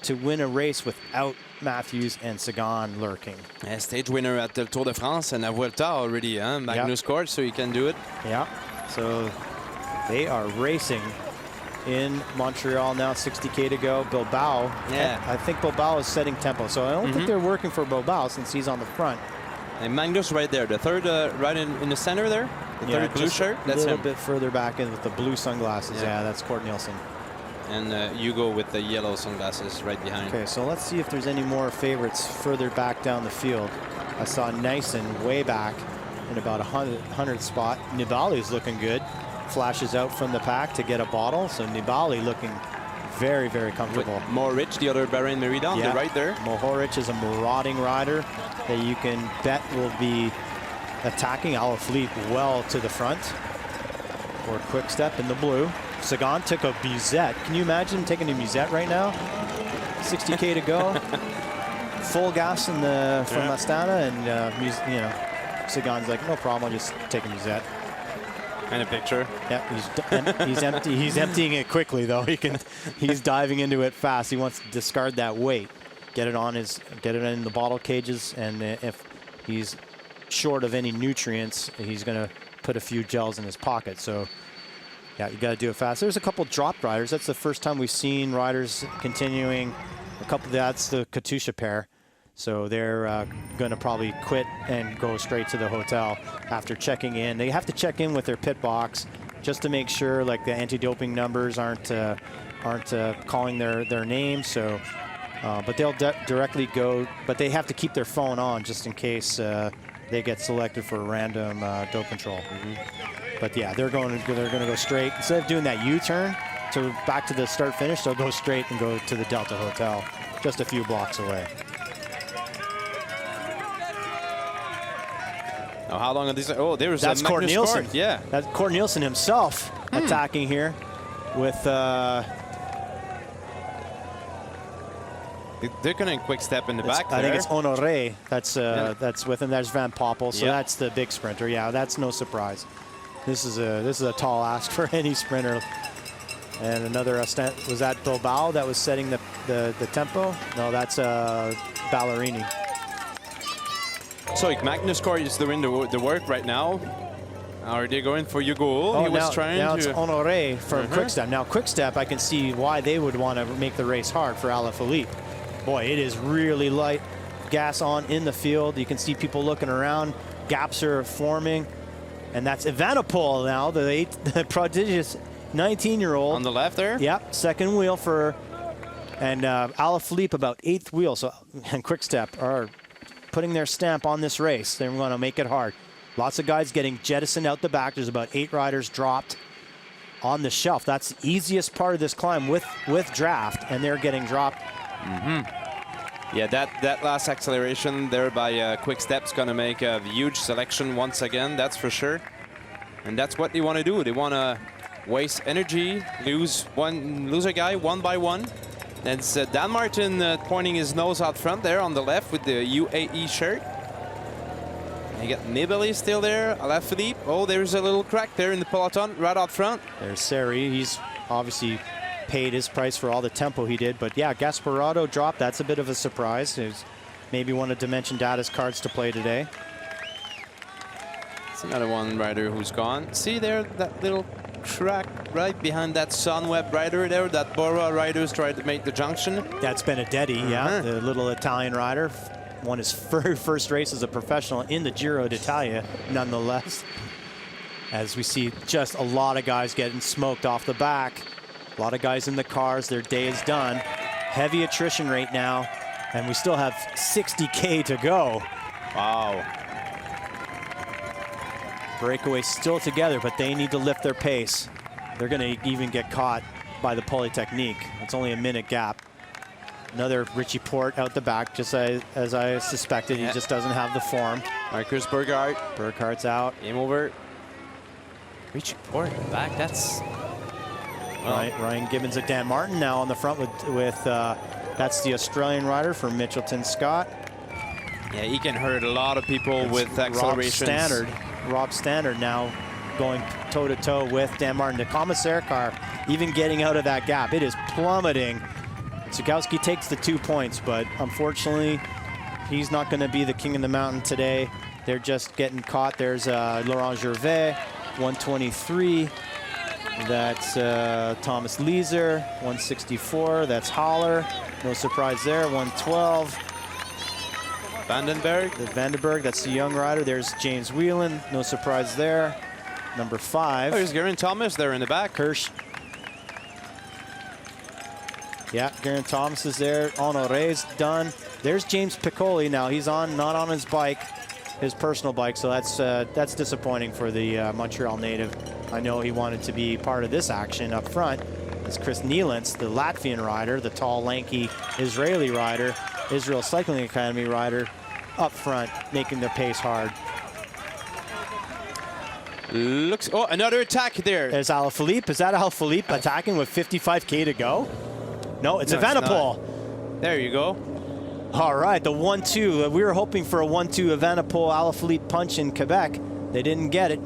A: to win a race without Matthews and Sagan lurking.
B: A stage winner at the Tour de France and a Vuelta already, huh? Magnus Kort, so he can do it.
A: Yeah, so they are racing in Montreal now, 60K to go. Bilbao, I think Bilbao is setting tempo, so I don't think they're working for Bilbao since he's on the front.
B: And Magnus right there, the third right in the center there, the third blue shirt, that's
A: him. A
B: him.
A: little bit further back in with the blue sunglasses, yeah that's Kort Nielsen.
B: And Hugo with the yellow sunglasses right behind.
A: Okay, so let's see if there's any more favorites further back down the field. I saw Nyssen way back in about 100 spot. Nibali's looking good. Flashes out from the pack to get a bottle. So Nibali looking very, very comfortable.
B: With Mohoric, the other Bahrain Merida on the right there.
A: Mohoric is a marauding rider that you can bet will be attacking Alaphilippe well to the front. For a quick step in the blue. Sagan took a Bizet. Can you imagine taking a Bizet right now? 60K to go. Full gas in the from Astana, and you know, Sagan's like, no problem, I'll just take a Bizet.
B: And a picture.
A: Yeah, he's empty. He's emptying it quickly though. He's diving into it fast. He wants to discard that weight, get it in the bottle cages, and if he's short of any nutrients, he's going to put a few gels in his pocket. So. Yeah, you got to do it fast. There's a couple dropped riders. That's the first time we've seen riders continuing. A couple. That's the Katusha pair. So they're going to probably quit and go straight to the hotel after checking in. They have to check in with their pit box just to make sure, like, the anti-doping numbers aren't calling their name. So, but they'll directly go. But they have to keep their phone on just in case they get selected for a random dope control. But yeah, they're going to go straight. Instead of doing that U-turn to back to the start finish, they'll go straight and go to the Delta Hotel, just a few blocks away.
B: Now, how long are these? Oh, there's
A: that's Kort Nielsen.
B: Yeah,
A: that's Kort Nielsen himself attacking here with.
B: They're going to quick step in the back.
A: I think it's Honoré that's with him. There's Van Poppel, so that's the big sprinter. Yeah, that's no surprise. This is a tall ask for any sprinter. And another was that Bilbao that was setting the tempo? No, that's Ballerini.
B: So Magnus Kort is doing the work right now. Are they going for Hugo?
A: Oh,
B: he was trying
A: now
B: to.
A: It's Honoré from Quickstep. Now Quickstep, I can see why they would want to make the race hard for Alaphilippe. Boy, it is really light gas on in the field. You can see people looking around. Gaps are forming. And that's Evenepoel now, the prodigious 19-year-old.
B: On the left there?
A: Yep, second wheel for, and Alaphilippe about 8th wheel. So, and Quick-Step are putting their stamp on this race. They're going to make it hard. Lots of guys getting jettisoned out the back. There's about 8 riders dropped on the shelf. That's the easiest part of this climb with draft, and they're getting dropped.
B: Yeah, that last acceleration there by Quick-Step's going to make a huge selection once again, that's for sure. And that's what they want to do. They want to waste energy, lose a guy one by one. And it's Dan Martin pointing his nose out front there on the left with the UAE shirt. And you got Nibali still there, Alaphilippe. Oh, there's a little crack there in the peloton right out front.
A: There's Seri. He's obviously paid his price for all the tempo he did. But yeah, Gasparotto dropped. That's a bit of a surprise. There's maybe one of Dimension Data's cards to play today.
B: It's another one rider who's gone. See there, that little track right behind that Sunweb rider there, that Bora riders tried to make the junction.
A: That's Benedetti, yeah, the little Italian rider. Won his first race as a professional in the Giro d'Italia, nonetheless. As we see just a lot of guys getting smoked off the back. A lot of guys in the cars, their day is done. Heavy attrition rate now, and we still have 60K to go.
B: Wow.
A: Breakaway still together, but they need to lift their pace. They're going to even get caught by the Polytechnique. It's only a minute gap. Another Richie Porte out the back, just as I suspected. He just doesn't have the form.
B: Marcus Burghardt.
A: Burghardt's out.
B: Game over. Richie Porte back, that's...
A: Ryan Gibbons at Dan Martin now on the front with that's the Australian rider for Mitchelton Scott.
B: Yeah, he can hurt a lot of people with accelerations.
A: Rob Standard now going toe-to-toe with Dan Martin. The commissaire car even getting out of that gap. It is plummeting. Zukowski takes the 2 points, but unfortunately, he's not going to be the king of the mountain today. They're just getting caught. There's Laurent Gervais, 123. That's Thomas Leeser, 164. That's Haller. No surprise there, 112. Vandenberg, that's the young rider. There's James Whelan, no surprise there. Number 5.
B: Oh, there's Geraint Thomas there in the back.
A: Kirsch. Yeah, Geraint Thomas is there. Honoré's done. There's James Piccoli now. He's not on his bike, his personal bike, so that's disappointing for the Montreal native. I know he wanted to be part of this action up front. It's Chris Nielens, the Latvian rider, the tall, lanky Israeli rider, Israel Cycling Academy rider, up front, making the pace hard.
B: Oh, another attack there.
A: There's Alaphilippe. Is that Alaphilippe attacking with 55K to go? No, it's Evenepoel.
B: There you go.
A: All right, the 1-2. We were hoping for a 1-2 Evenepoel Alaphilippe punch in Quebec. They didn't get it.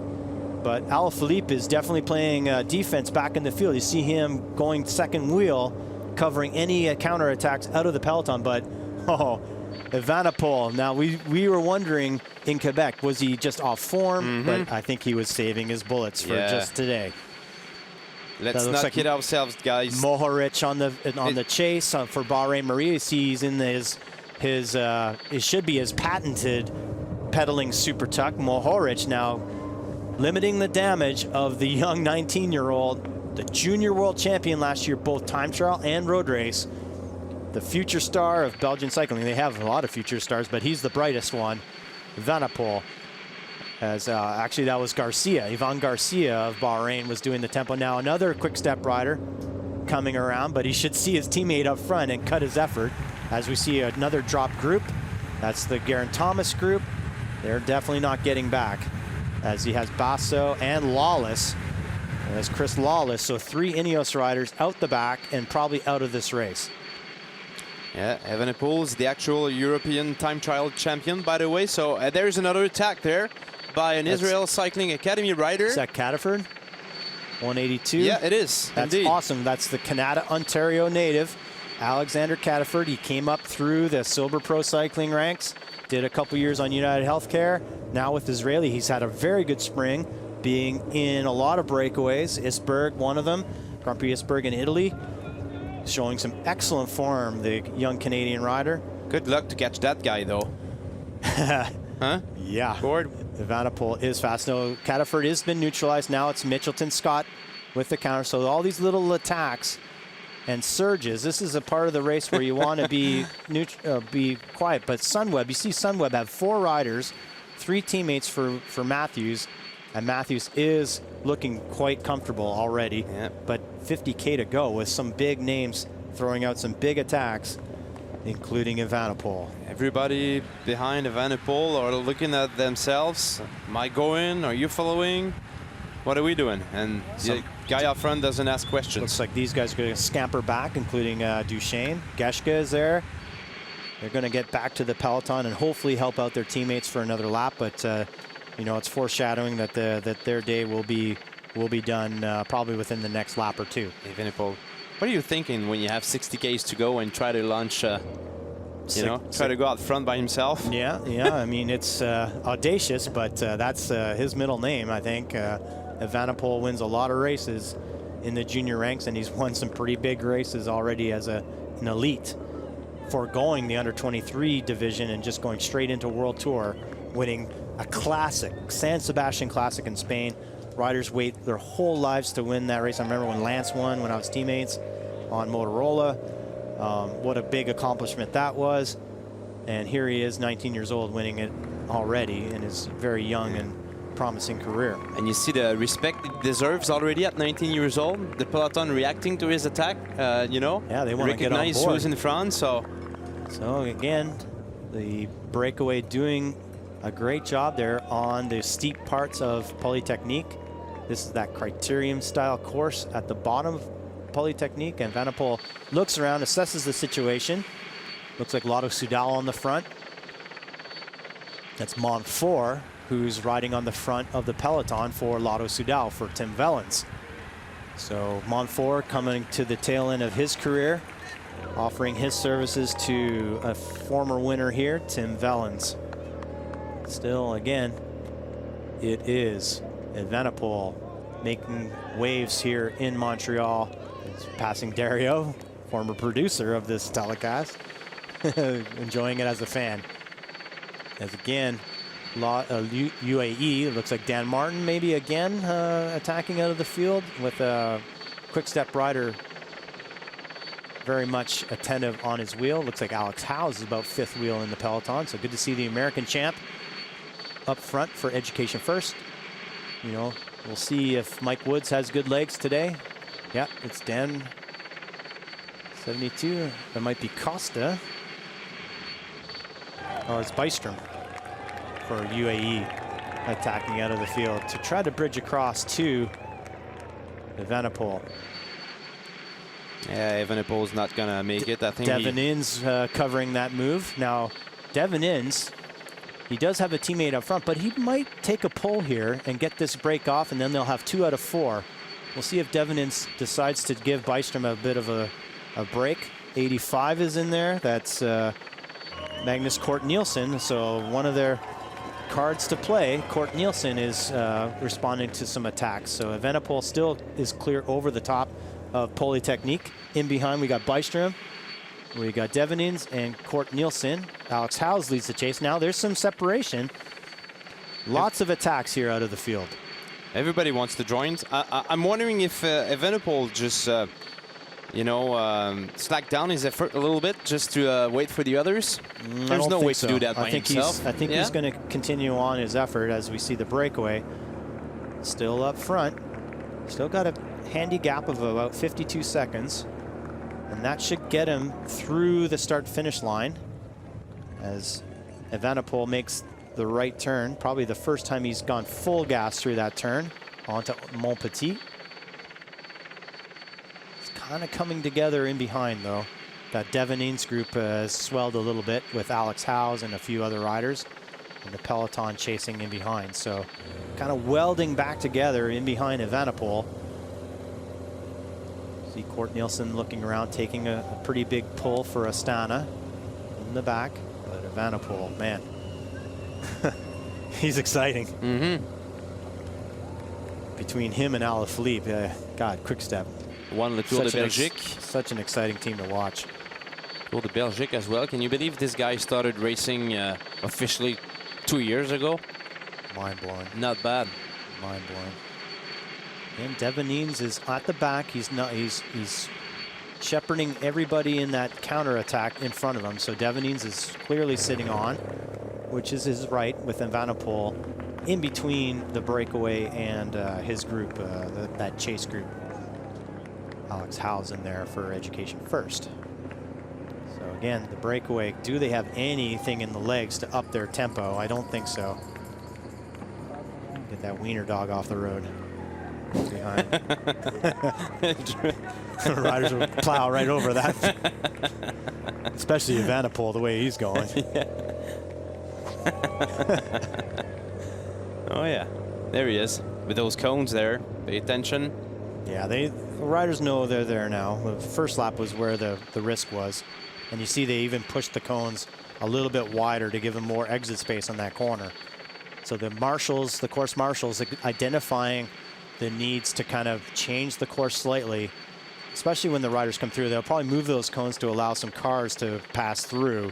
A: But Alaphilippe is definitely playing defense back in the field. You see him going second wheel, covering any counterattacks out of the peloton. But, Evenepoel. Now, we were wondering in Quebec, was he just off form? But I think he was saving his bullets for just today.
B: Let's not kid ourselves, guys.
A: Mohoric on the chase for Bahrain Maria. He's in it should be his patented pedaling super tuck. Mohoric now limiting the damage of the young 19-year-old, the junior world champion last year, both time trial and road race. The future star of Belgian cycling. They have a lot of future stars, but he's the brightest one. Evenepoel. As actually that was Garcia. Ivan Garcia of Bahrain was doing the tempo. Now another Quick-Step rider coming around, but he should see his teammate up front and cut his effort. As we see another drop group. That's the Geraint Thomas group. They're definitely not getting back. As he has Basso and Lawless. And there's Chris Lawless. So 3 Ineos riders out the back and probably out of this race.
B: Yeah, Evenepoel is the actual European time trial champion, by the way. So there's another attack there by an Israel Cycling Academy rider.
A: Is that Cataford? 182?
B: Yeah, it is.
A: That's
B: indeed.
A: Awesome. That's the Canada, Ontario native, Alexander Cataford. He came up through the Silver Pro Cycling ranks, did a couple years on United Healthcare. Now with Israeli, he's had a very good spring, being in a lot of breakaways. Isberg, one of them, Grand Prix Isberg in Italy. showing some excellent form, the young Canadian rider.
B: Good luck to catch that guy, though. Huh?
A: Yeah.
B: Gord.
A: Evenepoel is fast. No, Cataford has been neutralized. Now it's Mitchelton Scott with the counter. So all these little attacks and surges. This is a part of the race where you want to be quiet. But Sunweb, you see Sunweb have 4 riders, 3 teammates for Matthews, and Matthews is looking quite comfortable already.
B: Yeah.
A: But 50K to go with some big names throwing out some big attacks, including Evenepoel.
B: Everybody behind Evenepoel are looking at themselves. Am I going? Are you following? What are we doing? And the guy up front doesn't ask questions.
A: Looks like these guys are going to scamper back, including Duchesne. Geschke is there. They're going to get back to the peloton and hopefully help out their teammates for another lap. But you know, it's foreshadowing that their day will be done probably within the next lap or two.
B: Evenepoel, what are you thinking when you have 60 Ks to go and try to launch? Try to go out front by himself.
A: Yeah. I mean, it's audacious, but that's his middle name, I think. Evenepoel wins a lot of races in the junior ranks, and he's won some pretty big races already as an elite, foregoing the under-23 division and just going straight into World Tour, winning a classic, San Sebastian Classic in Spain. Riders wait their whole lives to win that race. I remember when Lance won when I was teammates on Motorola. What a big accomplishment that was. And here he is, 19 years old, winning it already in his very young and promising career.
B: And you see the respect he deserves already at 19 years old. The peloton reacting to his attack, Yeah,
A: they want to get on
B: recognize
A: board.
B: who's in front, so
A: again, the breakaway doing a great job there on the steep parts of Polytechnique. This is that criterium style course at the bottom of Polytechnique, and Evenepoel looks around, assesses the situation. Looks like Lotto Soudal on the front. That's Montfort, who's riding on the front of the peloton for Lotto Soudal, for Tim Vellens. So Montfort coming to the tail end of his career, offering his services to a former winner here, Tim Vellens. Still, again, it is Evenepoel making waves here in Montreal. It's passing Dario, former producer of this telecast, enjoying it as a fan. As again, UAE, it looks like Dan Martin maybe again attacking out of the field with a quick step rider very much attentive on his wheel. Looks like Alex Howes is about 5th wheel in the peloton, so good to see the American champ up front for Education First. You know, we'll see if Mike Woods has good legs today. Yeah, it's Dan 72. That might be Costa. Oh, it's Bystrom for UAE attacking out of the field to try to bridge across to Evenepoel.
B: yeah, Evenepoel's not gonna make it. I think
A: Devin Inns covering that move. Now, Devin Inns, he does have a teammate up front, but he might take a pull here and get this break off, and then they'll have 2 out of 4. We'll see if Devin Inns decides to give Bystrom a bit of a break. 85 is in there. That's Magnus Kort Nielsen. So one of their cards to play, Kort Nielsen, is responding to some attacks. So Evenepoel still is clear over the top of Polytechnique. In behind, we got Bystrom. We got Devin Inns and Kort Nielsen. Alex Howes leads the chase. Now there's some separation. Lots of attacks here out of the field.
B: everybody wants to join. I'm wondering if Evenepoel just, slack down his effort a little bit just to wait for the others. There's no way to do that by himself.
A: I think he's going to continue on his effort as we see the breakaway. Still up front. Still got a handy gap of about 52 seconds. And that should get him through the start-finish line as Evenepoel makes the right turn. Probably the first time he's gone full gas through that turn onto Montpetit. It's kind of coming together in behind, though. That Devin Inns group has swelled a little bit with Alex Howes and a few other riders, and the peloton chasing in behind. So kind of welding back together in behind Evenepoel. See Kort Nielsen looking around, taking a pretty big pull for Astana in the back. But Evenepoel, man, he's exciting.
B: Mm-hmm.
A: Between him and Alaphilippe, God, quick step.
B: won the Tour de Belgique.
A: Such an exciting team to watch.
B: Tour de Belgique as well. Can you believe this guy started racing officially 2 years ago?
A: Mind-blowing.
B: Not bad.
A: Mind-blowing. And Devanines is at the back. He's shepherding everybody in that counterattack in front of him. So Devanines is clearly sitting on, which is his right, with Evenepoel in between the breakaway and his group, that chase group. Alex Howes in there for education first. So again, the breakaway, do they have anything in the legs to up their tempo? I don't think so. Get that wiener dog off the road. Behind. Riders will plow right over that. Especially Evenepoel, the way he's going.
B: Oh yeah, there he is with those cones there. Pay attention.
A: Yeah, the riders know they're there now. The first lap was where the risk was, and you see they even pushed the cones a little bit wider to give them more exit space on that corner. So the marshals, the course marshals, identifying the needs to kind of change the course slightly, especially when the riders come through. They'll probably move those cones to allow some cars to pass through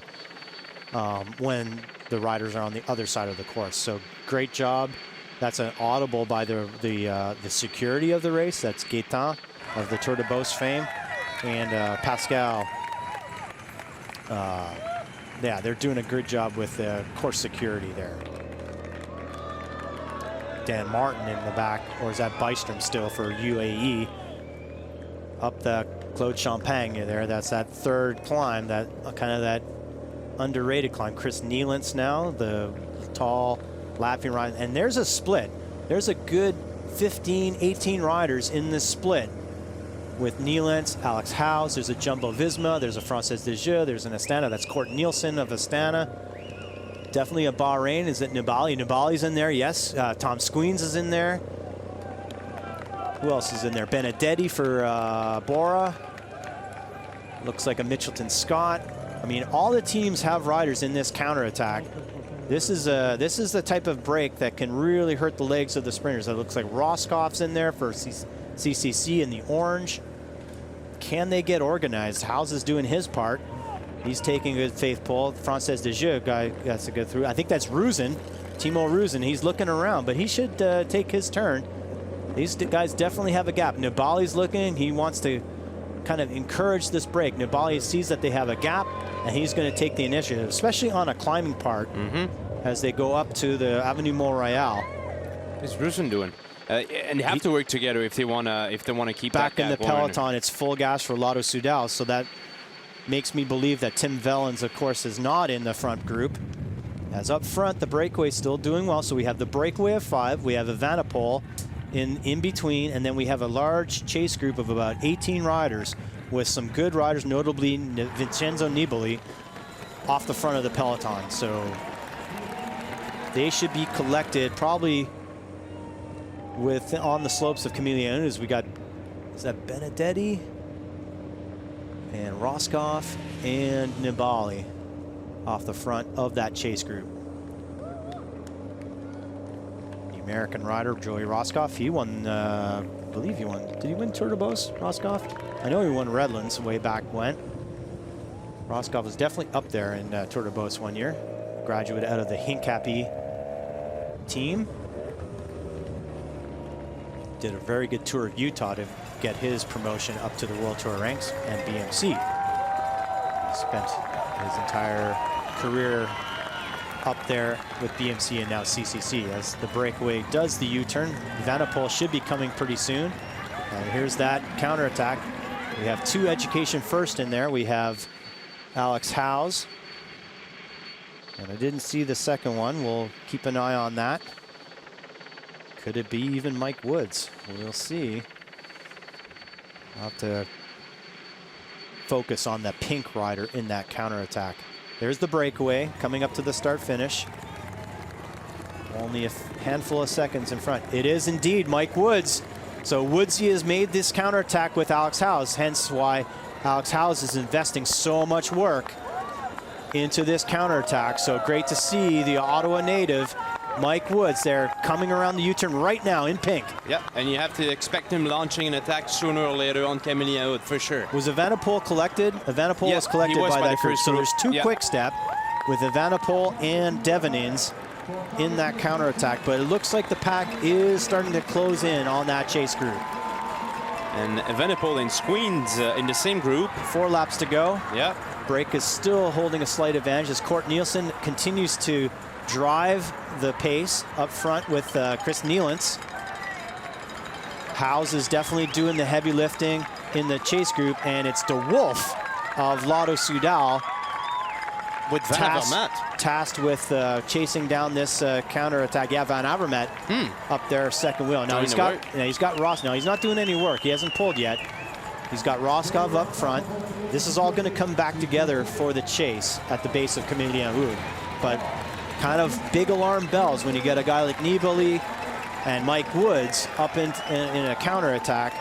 A: when the riders are on the other side of the course. So great job. That's an audible by the security of the race. That's Gaetan of the Tour de Beauce fame, and Pascal. Yeah, they're doing a good job with the course security there. Dan Martin in the back, or is that Bystrom still for UAE? Up the Claude Champagne there. That's that third climb, that kind of that underrated climb. Chris Nielantz now, the tall Latvian rider. And there's a split. There's a good 15, 18 riders in this split with Nielantz, Alex Howes. There's a Jumbo Visma. There's a Française des Jeux. There's an Astana. That's Kort Nielsen of Astana. Definitely a Bahrain. Is it Nibali? Nibali's in there, yes. Tom Squeens is in there. Who else is in there? Benedetti for Bora. Looks like a Mitchelton Scott. I mean, all the teams have riders in this counterattack. This is the type of break that can really hurt the legs of the sprinters. It looks like Roscoff's in there for CCC in the orange. Can they get organized? Howes is doing his part. He's taking a good faith pull. Française des Jeux guy has to go through. I think that's Rusin, Timo Rusin. He's looking around, but he should take his turn. These guys definitely have a gap. Nibali's looking. He wants to kind of encourage this break. Nibali sees that they have a gap, and he's going to take the initiative, especially on a climbing part as they go up to the Avenue Mont Royal.
B: What's Rusin doing? And they have to work together if they want to keep
A: back
B: that
A: in the
B: going.
A: peloton. It's full gas for Lotto Soudal, so that makes me believe that Tim Vellens, of course, is not in the front group. As up front, the breakaway still doing well. So we have the breakaway of 5. We have Evenepoel in between, and then we have a large chase group of about 18 riders with some good riders, notably Vincenzo Nibali, off the front of the peloton. So they should be collected probably on the slopes of Camilleones. We got, is that Benedetti? And Roscoff and Nibali off the front of that chase group. The American rider, Joey Roscoff, he won, I believe he won. Did he win Tour de Beauce, Roscoff? I know he won Redlands way back when. Roscoff was definitely up there in Tour de Beauce one year. Graduate out of the Hincapie team. Did a very good tour of Utah to get his promotion up to the World Tour ranks and BMC. He spent his entire career up there with BMC and now CCC as the breakaway does the U-turn. Evenepoel should be coming pretty soon. And here's that counterattack. We have 2 education first in there. We have Alex Howes. And I didn't see the second one. We'll keep an eye on that. Could it be even Mike Woods? We'll see. I'll have to focus on the pink rider in that counterattack. There's the breakaway coming up to the start-finish. Only a handful of seconds in front. It is indeed Mike Woods. So Woodsy has made this counterattack with Alex Howes, hence why Alex Howes is investing so much work into this counterattack. So great to see the Ottawa native Mike Woods there coming around the U-turn right now in pink.
B: Yeah, and you have to expect him launching an attack sooner or later on Camille Haoud, for sure.
A: Was Evenepoel collected? Evenepoel
B: Yes,
A: was collected
B: he was
A: by
B: by
A: that
B: the
A: group.
B: first
A: So
B: group.
A: there's two
B: Yeah.
A: quick step with Evenepoel and Devenins in that counterattack. But it looks like the pack is starting to close in on that chase group.
B: And Evenepoel and Squeens in the same group.
A: 4 laps to go.
B: Yeah.
A: Break is still holding a slight advantage as Kort Nielsen continues to drive the pace up front with Chris Nielens. Howes is definitely doing the heavy lifting in the chase group, and it's De Wolf of Lotto Soudal
B: With Van Avermaet.
A: tasked with chasing down this counterattack. Yeah, Van Avermaet up there, second wheel. Now he's got Ross. Now he's not doing any work. He hasn't pulled yet. He's got Roscoe up front. This is all going to come back together for the chase at the base of Camille Haoud. But kind of big alarm bells when you get a guy like Nibali and Mike Woods up in a counterattack.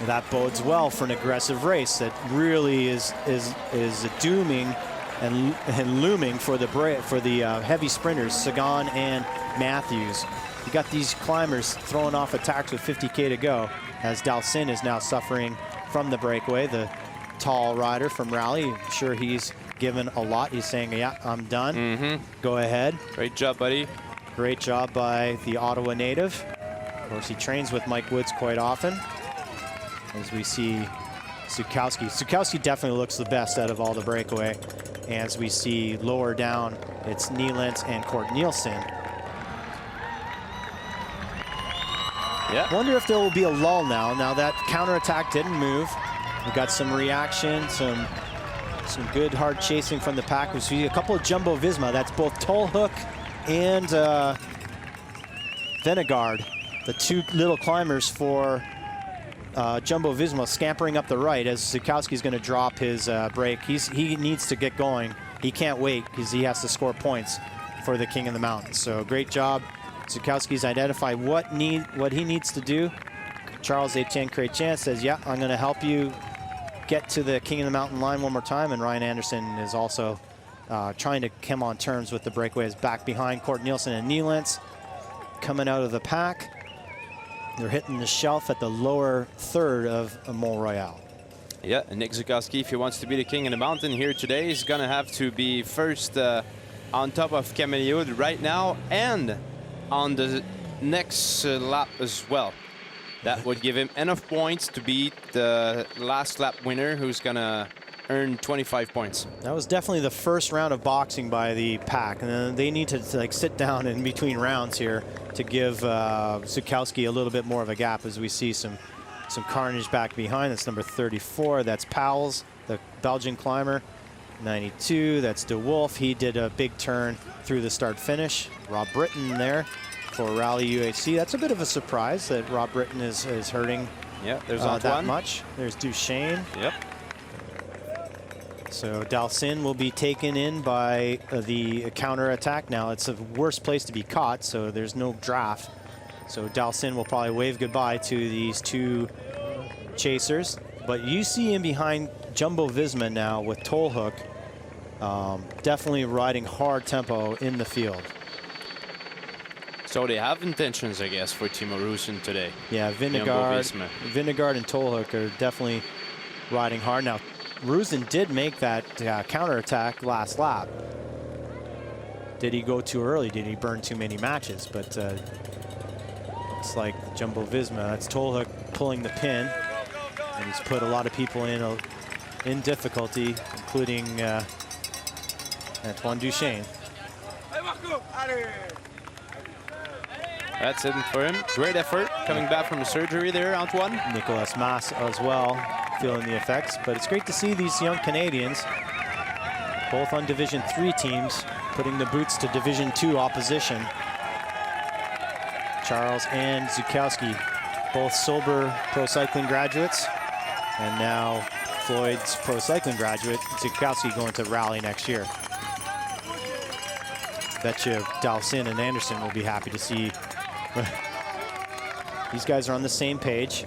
A: That bodes well for an aggressive race that really is dooming and looming for the heavy sprinters, Sagan and Matthews. You got these climbers throwing off attacks with 50K to go, as Dalsin is now suffering from the breakaway. The tall rider from Rally, I'm sure he's given a lot. He's saying, yeah, I'm done. Go ahead.
B: Great job, buddy.
A: Great job by the Ottawa native. Of course, he trains with Mike Woods quite often. As we see Zukowski. Zukowski definitely looks the best out of all the breakaway. As we see lower down, it's Nielens and Kort Nielsen.
B: Yeah.
A: Wonder if there will be a lull now. Now that counterattack didn't move. We got some reaction, some good hard chasing from the pack. We see a couple of Jumbo Visma. That's both Tolhoek and Venegard, the two little climbers for Jumbo Visma, scampering up the right as Zukowski's going to drop his break. He needs to get going. He can't wait because he has to score points for the King of the Mountains. So great job. Zukowski's identified what he needs to do. Charles Etienne Chrétien says, yeah, I'm going to help you get to the King of the Mountain line one more time. And Ryan Anderson is also trying to come on terms with the breakaways back behind Kort Nielsen and Nielens coming out of the pack. They're hitting the shelf at the lower third of Mont Royal.
B: Yeah, and Nick Zukowski, if he wants to be the King of the Mountain here today, he's going to have to be first on top of Camille Haoud right now and on the next lap as well. That would give him enough points to beat the last lap winner, who's going to earn 25 points.
A: That was definitely the first round of boxing by the pack, and then they need to like sit down in between rounds here to give Zukowski a little bit more of a gap as we see some carnage back behind. That's number 34. That's Powell's, the Belgian climber. 92. That's De Wolf. He did a big turn through the start finish. Rob Britton there for Rally UHC. That's a bit of a surprise that Rob Britton is hurting.
B: Yeah, there's
A: that much. There's Duchesne.
B: Yep.
A: So Dalsin will be taken in by the counter attack. Now it's a worse place to be caught, so there's no draft. So Dalsin will probably wave goodbye to these two chasers. But you see him behind Jumbo Visma now with Tolhoek, definitely riding hard tempo in the field.
B: So they have intentions, I guess, for Timo Roos today.
A: Yeah, Vingegaard and Tolhoek are definitely riding hard. Now, Rusin did make that counterattack last lap. Did he go too early? Did he burn too many matches? But it's like Jumbo Visma. That's Tolhoek pulling the pin. And he's put a lot of people in difficulty, including Antoine Duchesne.
B: That's it for him. Great effort coming back from the surgery there, Antoine.
A: Nicolas Mas as well, feeling the effects. But it's great to see these young Canadians, both on Division 3 teams, putting the boots to Division 2 opposition. Charles and Zukowski, both sober pro cycling graduates. And now Floyd's pro cycling graduate, Zukowski, going to Rally next year. Bet you Dalsin and Anderson will be happy to see. These guys are on the same page.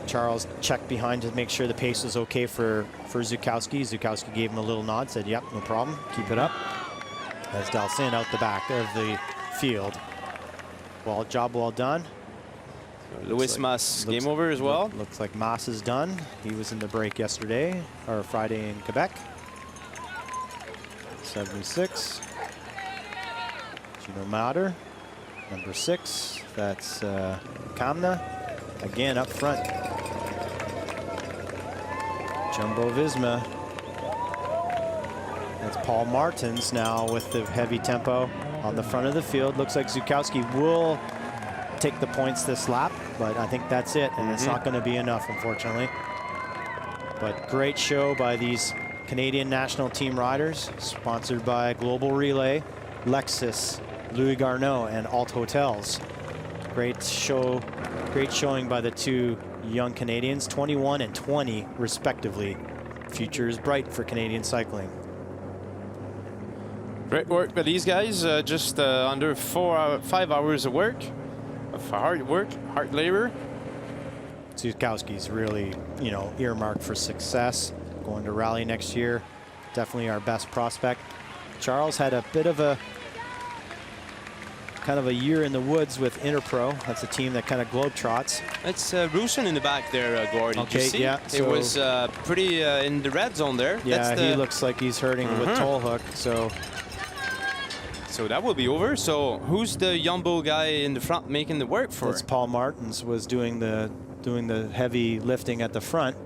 A: Charles checked behind to make sure the pace was okay for Zukowski. Zukowski gave him a little nod, said, yep, no problem, keep it up. as Dalsin out the back of the field. Well, job well done.
B: Louis Mas game over as well.
A: Looks like Mas is done. He was in the break yesterday, or Friday in Quebec. 76. Gino Mater, number 6. That's Kamna. Again up front. Jumbo Visma. That's Paul Martins now with the heavy tempo on the front of the field. Looks like Zukowski will take the points this lap, but I think that's it, and it's not going to be enough, unfortunately. But great show by these Canadian national team riders, sponsored by Global Relay, Lexus, Louis Garneau, and Alt Hotels. Great show, great showing by the two young Canadians, 21 and 20 respectively. Future is bright for Canadian cycling.
B: Great work by these guys. Just under 5 hours of work, of hard work, hard labor.
A: Zukowski's really, you know, earmarked for success. Going to rally next year, definitely our best prospect. Charles had a bit of a kind of a year in the woods with Interpro. That's a team that kind of globetrots.
B: It's Rusin in the back there, Gord. Did you see?
A: Yeah.
B: It was pretty in the red zone there.
A: Yeah, he looks like he's hurting with toll hook.
B: So that will be over. So who's the Jumbo guy in the front making the work for?
A: It's Paul Martins was doing the heavy lifting at the front.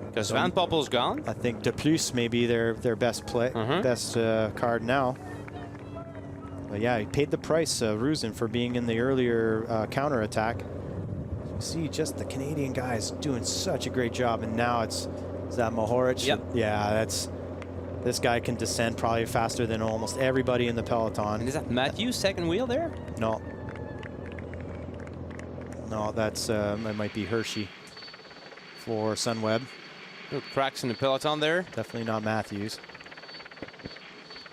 B: Because Van Poppel's gone.
A: I think De Plus may be their best play, best card now. But yeah, he paid the price, Rusin, for being in the earlier counterattack. You see, just the Canadian guys doing such a great job, and now is that Mohoric?
B: Yep.
A: Yeah, this guy can descend probably faster than almost everybody in the peloton.
B: And is that Matthew's second wheel there?
A: No. No, that's that might be Hershey for Sunweb.
B: Little cracks in the peloton there.
A: Definitely not Matthews.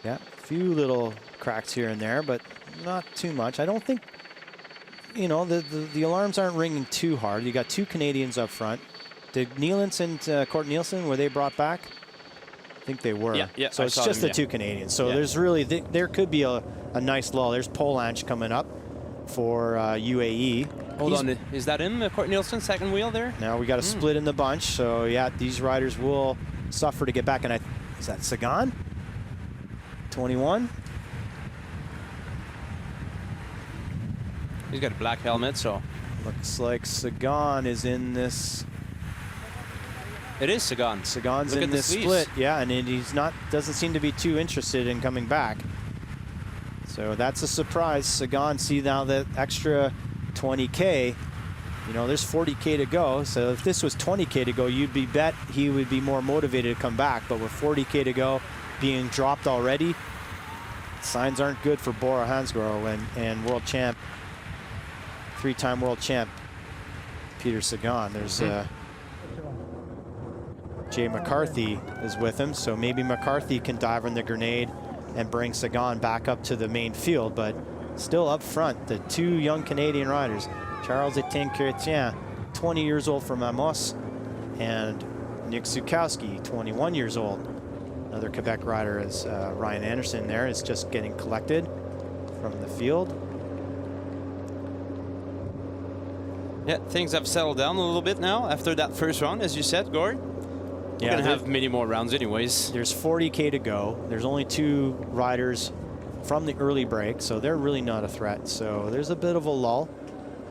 A: Yeah, a few little cracks here and there, but not too much. I don't think, you know, the alarms aren't ringing too hard. You got two Canadians up front. Did Nealance and Court Nielsen, were they brought back? I think they were.
B: Yeah.
A: So it's just the two Canadians. So there's really, there could be a nice lull. There's Polansch coming up for UAE.
B: Hold on, is that him, Court Nielsen, second wheel there?
A: Now we got a split in the bunch. So yeah, these riders will suffer to get back. And is that Sagan? 21.
B: He's got a black helmet, so.
A: Looks like Sagan is in this.
B: It is Sagan.
A: Sagan's in this split, yeah, and he's doesn't seem to be too interested in coming back. So that's a surprise. Sagan, see now that extra 20K, you know, there's 40K to go. So if this was 20K to go, you'd be bet he would be more motivated to come back. But with 40K to go, being dropped already, signs aren't good for Bora Hansgrohe and world champ, 3-time world champ Peter Sagan. There's Jay McCarthy is with him, so maybe McCarthy can dive on the grenade and bring Sagan back up to the main field. But still up front, the two young Canadian riders, Charles Etienne Chrétien, 20 years old from Amos, and Nick Zukowski, 21 years old. Another Quebec rider is Ryan Anderson there, is just getting collected from the field.
B: Yeah, things have settled down a little bit now after that first round, as you said, Gord. We're going to have many more rounds anyways.
A: There's 40K to go. There's only two riders from the early break, so they're really not a threat. So there's a bit of a lull.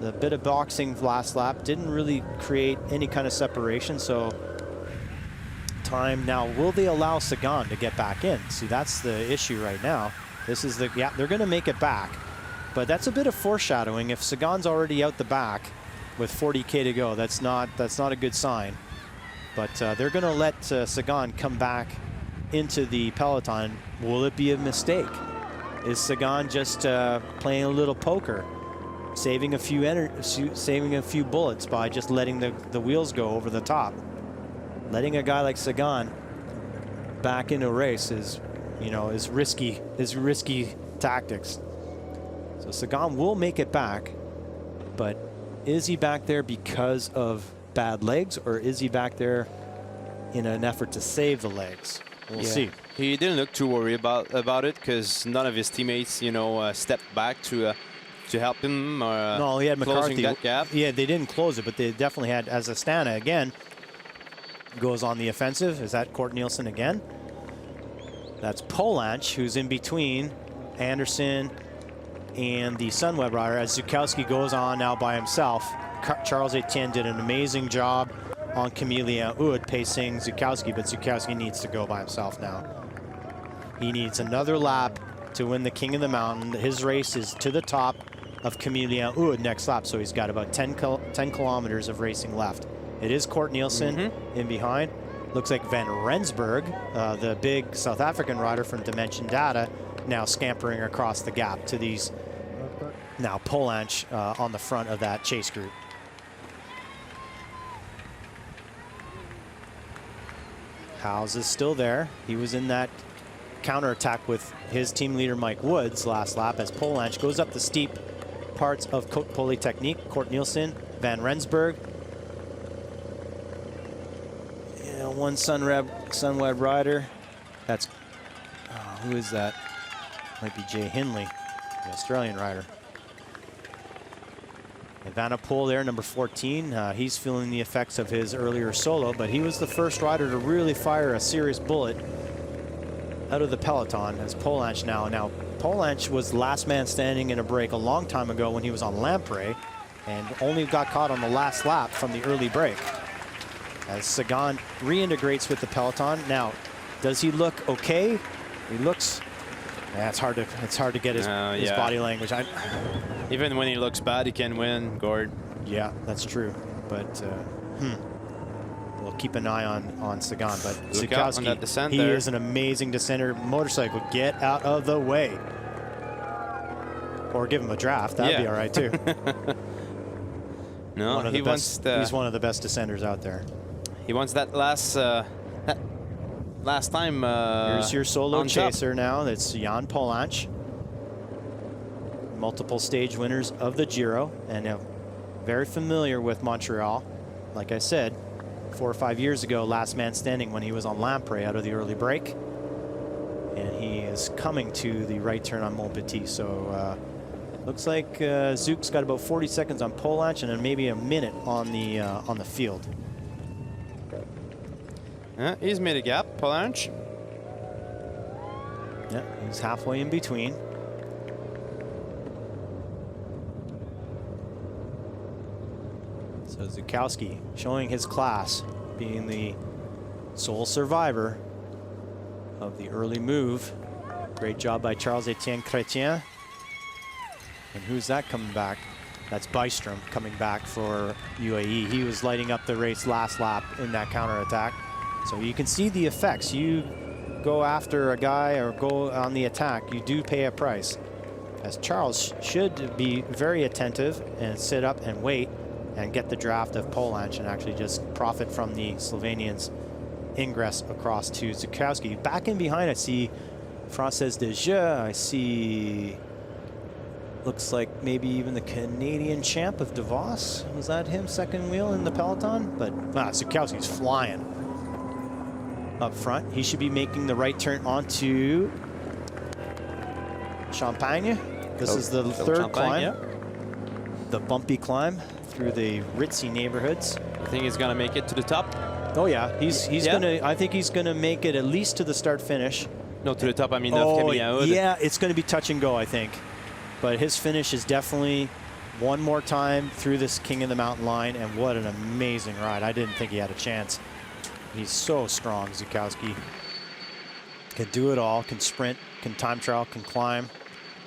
A: The bit of boxing last lap didn't really create any kind of separation, so time now. Will they allow Sagan to get back in? See, that's the issue right now. This is the, yeah, they're going to make it back, but that's a bit of foreshadowing. If Sagan's already out the back with 40K to go, that's not a good sign. But they're going to let Sagan come back into the peloton. Will it be a mistake? Is Sagan just playing a little poker, saving a few bullets by just letting the wheels go over the top? Letting a guy like Sagan back into a race is, you know, is risky tactics. So Sagan will make it back, but is he back there because of bad legs, or is he back there in an effort to save the legs? We'll see.
B: He didn't look too worried about it because none of his teammates, you know, stepped back to help him.
A: No, he had
B: closing
A: McCarthy.
B: that gap.
A: Yeah, they didn't close it, but they definitely had. As Astana again goes on the offensive. Is that Court Nielsen again? That's Polanch, who's in between Anderson and the Sunweb rider, as Zukowski goes on now by himself. Charles Etienne did an amazing job on Camillien Oud pacing Zukowski, but Zukowski needs to go by himself now. He needs another lap to win the King of the Mountain. His race is to the top of Camillien Oud next lap, so he's got about 10 kilometers of racing left. It is Court Nielsen in behind. Looks like Van Rensburg, the big South African rider from Dimension Data, now scampering across the gap to these, now Polanch on the front of that chase group. Howes is still there. He was in that counterattack with his team leader Mike Woods last lap as Polanch goes up the steep parts of Côte Polytechnique. Court Nielsen, Van Rensburg. Yeah, one Sunweb rider. That's, who is that? Might be Jay Hindley, the Australian rider. Evenepoel there, number 14. He's feeling the effects of his earlier solo, but he was the first rider to really fire a serious bullet out of the peloton as Polanch now. Now, Polanch was last man standing in a break a long time ago when he was on Lamprey and only got caught on the last lap from the early break. As Sagan reintegrates with the peloton. Now, does he look okay? He looks, yeah, it's hard to get his body language.
B: Even when he looks bad, he can win, Gord.
A: Yeah, that's true. But we'll keep an eye on Sagan. But Zukowski, he is an amazing descender. Motorcycle, get out of the way. Or give him a draft. That'd be all right, too.
B: No,
A: he's one of the best descenders out there.
B: He wants that last time.
A: Here's your solo chaser now. That's Jan Polanch. Multiple stage winners of the Giro and very familiar with Montreal. Like I said, 4 or 5 years ago, last man standing when he was on Lamprey out of the early break. And he is coming to the right turn on Montpetit. So looks like Zook's got about 40 seconds on Polanch and then maybe a minute on the field.
B: Yeah, he's made a gap, Polanch.
A: Yeah, he's halfway in between. So Zukowski showing his class, being the sole survivor of the early move. Great job by Charles-Etienne Chrétien. And who's that coming back? That's Bystrom coming back for UAE. He was lighting up the race last lap in that counterattack. So you can see the effects. You go after a guy or go on the attack, you do pay a price. As Charles should be very attentive and sit up and wait and get the draft of Polanch and actually just profit from the Slovenians' ingress across to Zukowski. Back in behind, I see Française de Jeu. I see, looks like maybe even the Canadian champ of Davos. Was that him, second wheel in the peloton? But Zukowski's flying up front. He should be making the right turn onto Champagne. This is the third climb.
B: Yeah.
A: The bumpy climb through the ritzy neighborhoods.
B: I think he's gonna make it to the top.
A: Oh yeah, he's gonna. I think he's gonna make it at least to the start finish.
B: No, to the top. I mean, of Camillien Oud.
A: Yeah, it's gonna be touch and go, I think. But his finish is definitely one more time through this King of the Mountain line, and what an amazing ride! I didn't think he had a chance. He's so strong, Zukowski. Can do it all. Can sprint. Can time trial. Can climb.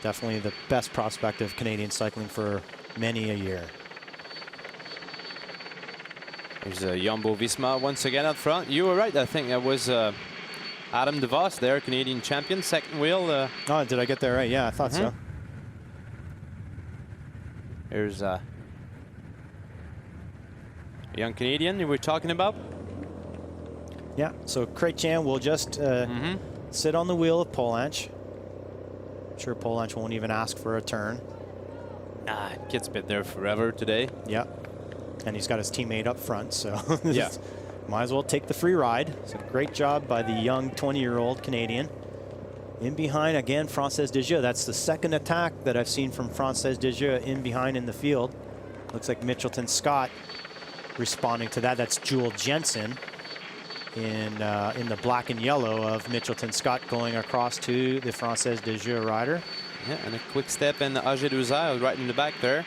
A: Definitely the best prospect of Canadian cycling for many a year.
B: There's Jumbo Visma once again up front. You were right. I think that was Adam De Vos there, Canadian champion, second wheel.
A: Oh, did I get that right? Yeah, I thought so.
B: There's a young Canadian you were talking about.
A: Yeah, so Chrétien will just sit on the wheel of Polanch. I'm sure Polanch won't even ask for a turn.
B: Gets bit there forever today.
A: Yeah, and he's got his teammate up front, so
B: yeah,
A: Might as well take the free ride. So great job by the young 20-year-old Canadian. In behind again, Française des Jeux. That's the second attack that I've seen from Française des Jeux in behind in the field. Looks like Mitchelton Scott responding to that. That's Jewel Jensen in the black and yellow of Mitchelton Scott going across to the Française des Jeux rider.
B: Yeah, and a quick step in AG2R right in the back there.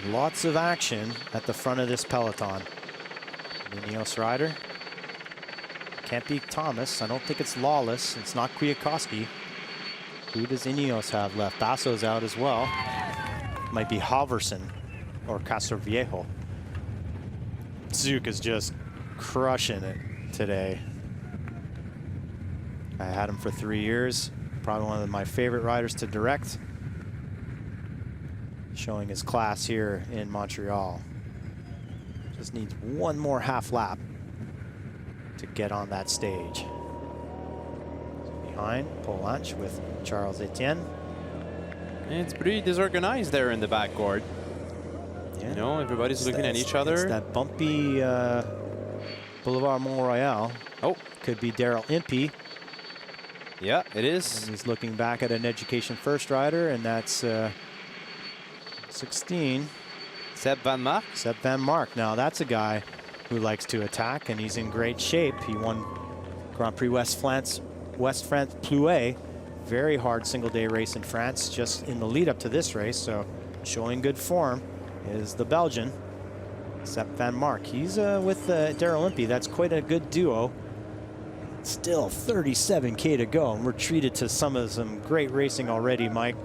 A: Lots of action at the front of this peloton. Ineos rider. Can't be Thomas. I don't think it's Lawless. It's not Kwiatkowski. Who does Ineos have left? Basso's out as well. Might be Halverson or Castroviejo. Zook is just crushing it today. I had him for 3 years. Probably one of my favorite riders to direct. Showing his class here in Montreal. Just needs one more half lap to get on that stage. Behind, Polanch with Charles Etienne.
B: It's pretty disorganized there in the backcourt. Yeah. You know, everybody's looking at each other.
A: It's that bumpy Boulevard Mont-Royal.
B: Oh,
A: could be Daryl Impey.
B: Yeah, it is.
A: And he's looking back at an Education First rider, and that's 16.
B: Seb Van Mark.
A: Seb Van Mark. Now that's a guy who likes to attack, and he's in great shape. He won Grand Prix West France Plouay. Very hard single-day race in France just in the lead up to this race, so showing good form is the Belgian, Seb Van Mark. He's with Daryl Impey. That's quite a good duo. Still 37K to go, and we're treated to some great racing already, Mike.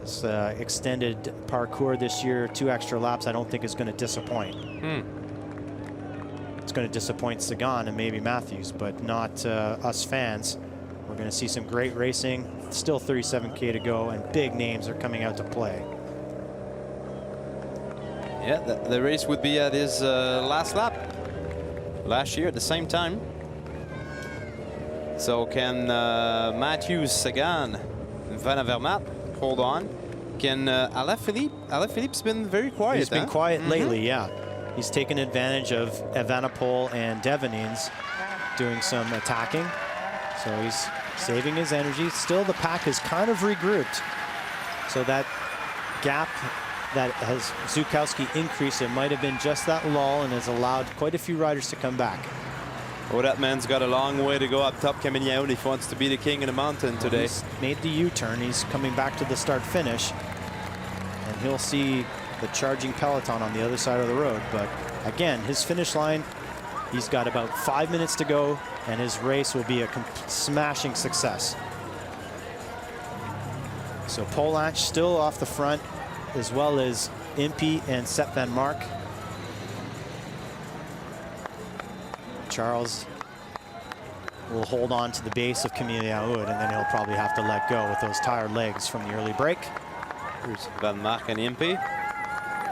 A: This extended parcours this year, 2 extra laps, I don't think is going to disappoint. It's going to disappoint Sagan and maybe Matthews, but not us fans. We're going to see some great racing. Still 37K to go, and big names are coming out to play.
B: Yeah, the race would be at his last lap last year at the same time. So can Matthews, Sagan, Van Avermaet hold on? Can Alaphilippe's been very quiet.
A: He's been quiet lately, yeah. He's taken advantage of Evenepoel and Devenines doing some attacking. So he's saving his energy. Still, the pack is kind of regrouped. So that gap that has Zukowski increased, it might have been just that lull and has allowed quite a few riders to come back.
B: Oh, that man's got a long way to go up top coming out if he wants to be the king of the mountain today.
A: He's made the U-turn. He's coming back to the start-finish. And he'll see the charging peloton on the other side of the road. But again, his finish line, he's got about 5 minutes to go, and his race will be a smashing success. So Polanch still off the front, as well as Impey and Sep Van Mark. Charles will hold on to the base of Camille Yaoud, and then he'll probably have to let go with those tired legs from the early break.
B: Here's Van Mark and Impey.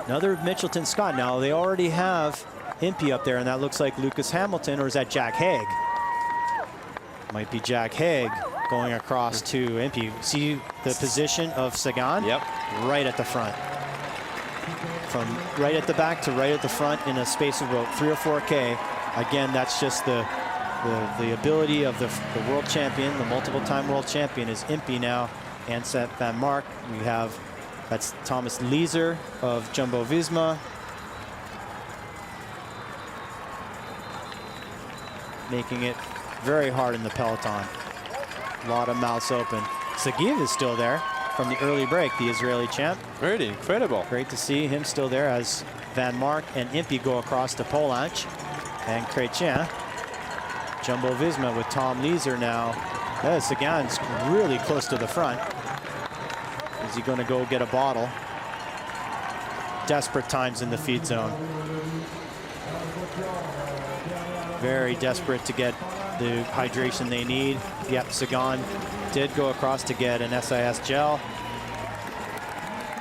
A: Another Mitchelton Scott. Now they already have Impey up there, and that looks like Lucas Hamilton, or is that Jack Haig? Might be Jack Haig going across to Impey. See the position of Sagan?
B: Yep.
A: Right at the front. From right at the back to right at the front in a space of about 3 or 4K. Again, that's just the ability of the world champion, the multiple-time world champion is Impey now, and Sep Van Mark. We have, that's Thomas Leeser of Jumbo-Visma. Making it very hard in the peloton. A lot of mouths open. Sagiv is still there from the early break, the Israeli champ.
B: Really incredible.
A: Great to see him still there as Van Mark and Impey go across to Polanch and Chrétien. Jumbo-Visma with Tom Leeser now. Sagan's really close to the front. Is he going to go get a bottle? Desperate times in the feed zone. Very desperate to get the hydration they need. Yep, Sagan did go across to get an SIS gel.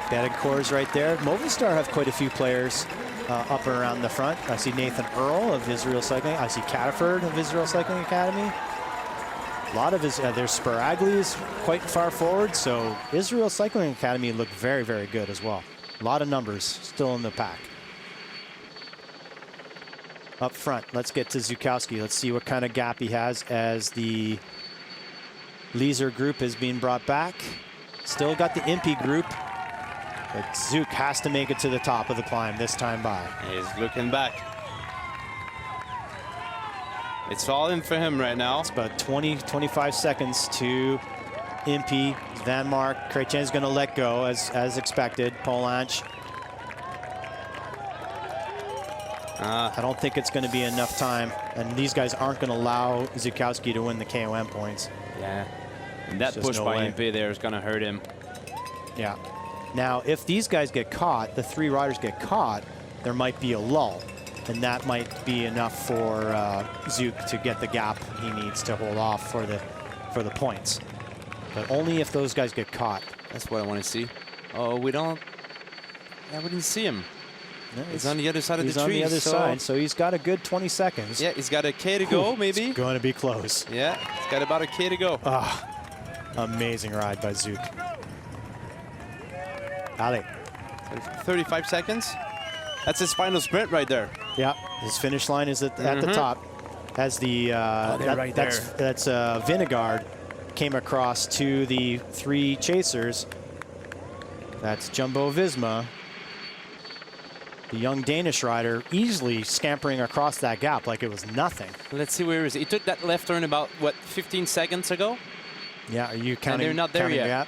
A: Betancourt's right there. Movistar have quite a few players up and around the front. I see Nathan Earl of Israel Cycling. I see Cataford of Israel Cycling Academy. A lot of his, there's Sparagli is quite far forward, so Israel Cycling Academy looked very, very good as well. A lot of numbers still in the pack. up front. Let's get to Zukowski. Let's see what kind of gap he has as the Leeser group is being brought back. Still got the Impey group, but Zook has to make it to the top of the climb this time by.
B: He's looking back. It's all in for him right now.
A: It's about 20, 25 seconds to Impey. Van Mark, Chrétien's going to let go as expected. Polanche. I don't think it's going to be enough time, and these guys aren't going to allow Zukowski to win the KOM points.
B: Yeah, and that push by Impey there is going to hurt him.
A: Yeah. Now, if these guys get caught, the 3 riders get caught, there might be a lull, and that might be enough for Zook to get the gap he needs to hold off for the points. But only if those guys get caught.
B: That's what I want to see. Oh, we don't. Yeah, we didn't see him.
A: No,
B: he's on the other side of the tree.
A: He's on the other side, so he's got a good 20 seconds.
B: Yeah, he's got a K to go, maybe.
A: It's going to be close.
B: Yeah, he's got about a K to go.
A: Amazing ride by Zook. Allez.
B: 35 seconds. That's his final sprint right there.
A: Yeah, his finish line is at the top. As the
B: right there.
A: That's Vingegaard came across to the 3 chasers. That's Jumbo Visma. The young Danish rider easily scampering across that gap like it was nothing.
B: Let's see where is he. He took that left turn about, what, 15 seconds ago?
A: Yeah, are you counting?
B: And they're not there yet.
A: Gap?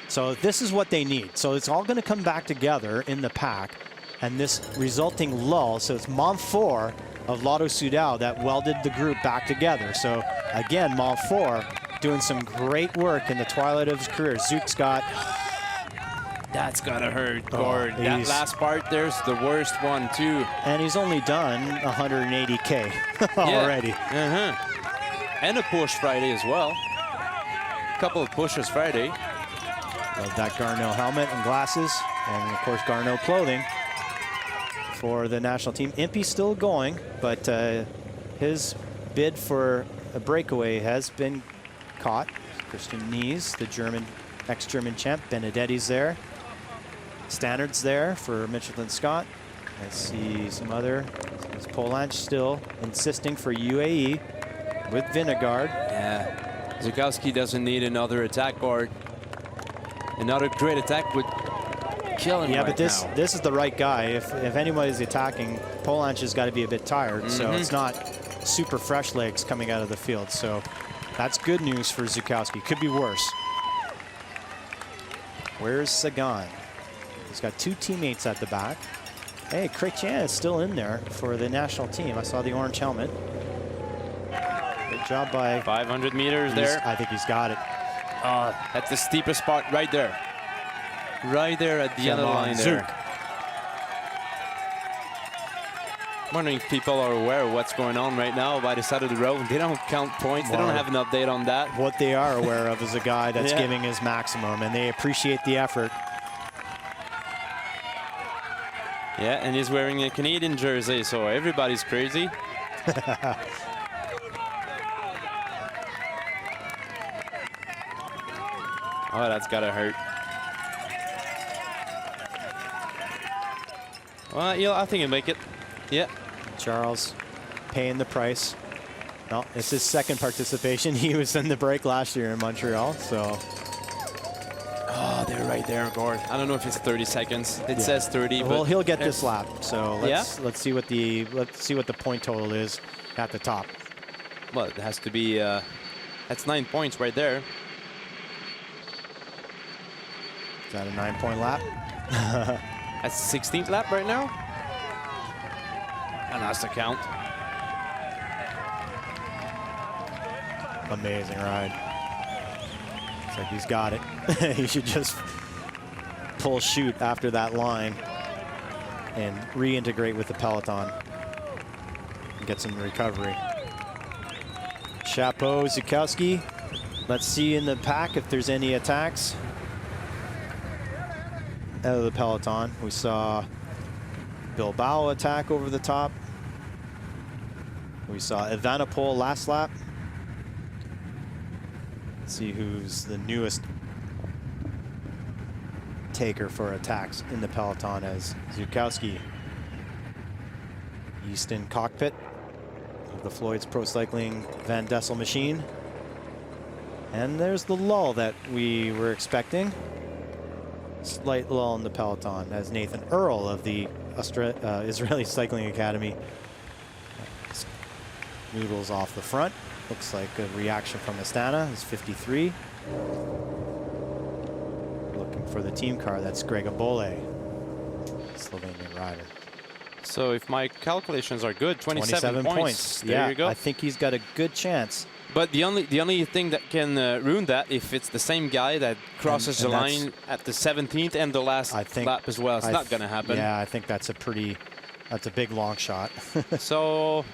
A: So this is what they need. So it's all going to come back together in the pack. And this resulting lull, so it's Montfort of Lotto Soudal that welded the group back together. So again, Montfort doing some great work in the twilight of his career. Zook's got...
B: That's gotta hurt, Gord. That last part there's the worst one, too.
A: And he's only done 180K already.
B: And a push Friday as well. A couple of pushes Friday.
A: Love that Garneau helmet and glasses. And, of course, Garneau clothing for the national team. Impey's still going, but his bid for a breakaway has been caught. Christian Nies, the German, ex-German champ. Benedetti's there. Standards there for Michelin Scott. I see some other. It's Polanche still insisting for UAE with Vingegaard.
B: Yeah, Zukowski doesn't need another attack, Gord. Another great attack would kill him.
A: Yeah,
B: right
A: but this
B: now.
A: This is the right guy. If anybody's attacking, Polanche has got to be a bit tired, so it's not super fresh legs coming out of the field. So that's good news for Zukowski. Could be worse. Where's Sagan? He's got 2 teammates at the back. Hey, Chrétien is still in there for the national team. I saw the orange helmet. Good job by...
B: 500 meters there.
A: I think he's got it.
B: That's the steepest spot right there. Right there at the end of the line there. I'm wondering if people are aware of what's going on right now by the side of the road. They don't count points. They don't have an update on that.
A: What they are aware of is a guy that's giving his maximum, and they appreciate the effort.
B: Yeah, and he's wearing a Canadian jersey, so everybody's crazy. Oh, that's gotta hurt. Well, yeah, I think he'll make it. Yeah.
A: Charles paying the price. No, it's his second participation. He was in the break last year in Montreal, so...
B: Oh, they're right there, Gord. I don't know if it's 30 seconds. It says 30.
A: Well,
B: but
A: he'll get this lap. So let's see what the point total is at the top.
B: Well, it has to be. That's 9 points right there.
A: Is that a 9-point lap?
B: That's the 16th lap right now. And that's the count.
A: Amazing ride. Looks like he's got it. He should just pull shoot after that line and reintegrate with the peloton and get some recovery. Chapeau, Zukowski. Let's see in the pack if there's any attacks out of the peloton. We saw Bilbao attack over the top. We saw Evenepoel last lap. Let's see who's the newest taker for attacks in the peloton as Zukowski. Easton Cockpit of the Floyd's Pro Cycling Van Dessel machine. And there's the lull that we were expecting. Slight lull in the peloton as Nathan Earl of the Israeli Cycling Academy noodles off the front. Looks like a reaction from Astana. Is 53. Looking for the team car. That's Greg Abole, Slovenian rider.
B: So if my calculations are good, 27 points. There
A: yeah,
B: you go.
A: I think he's got a good chance.
B: But the only thing that can ruin that, if it's the same guy that crosses the line at the 17th and the last lap as well, it's not going to happen.
A: Yeah, I think that's a big long shot.
B: So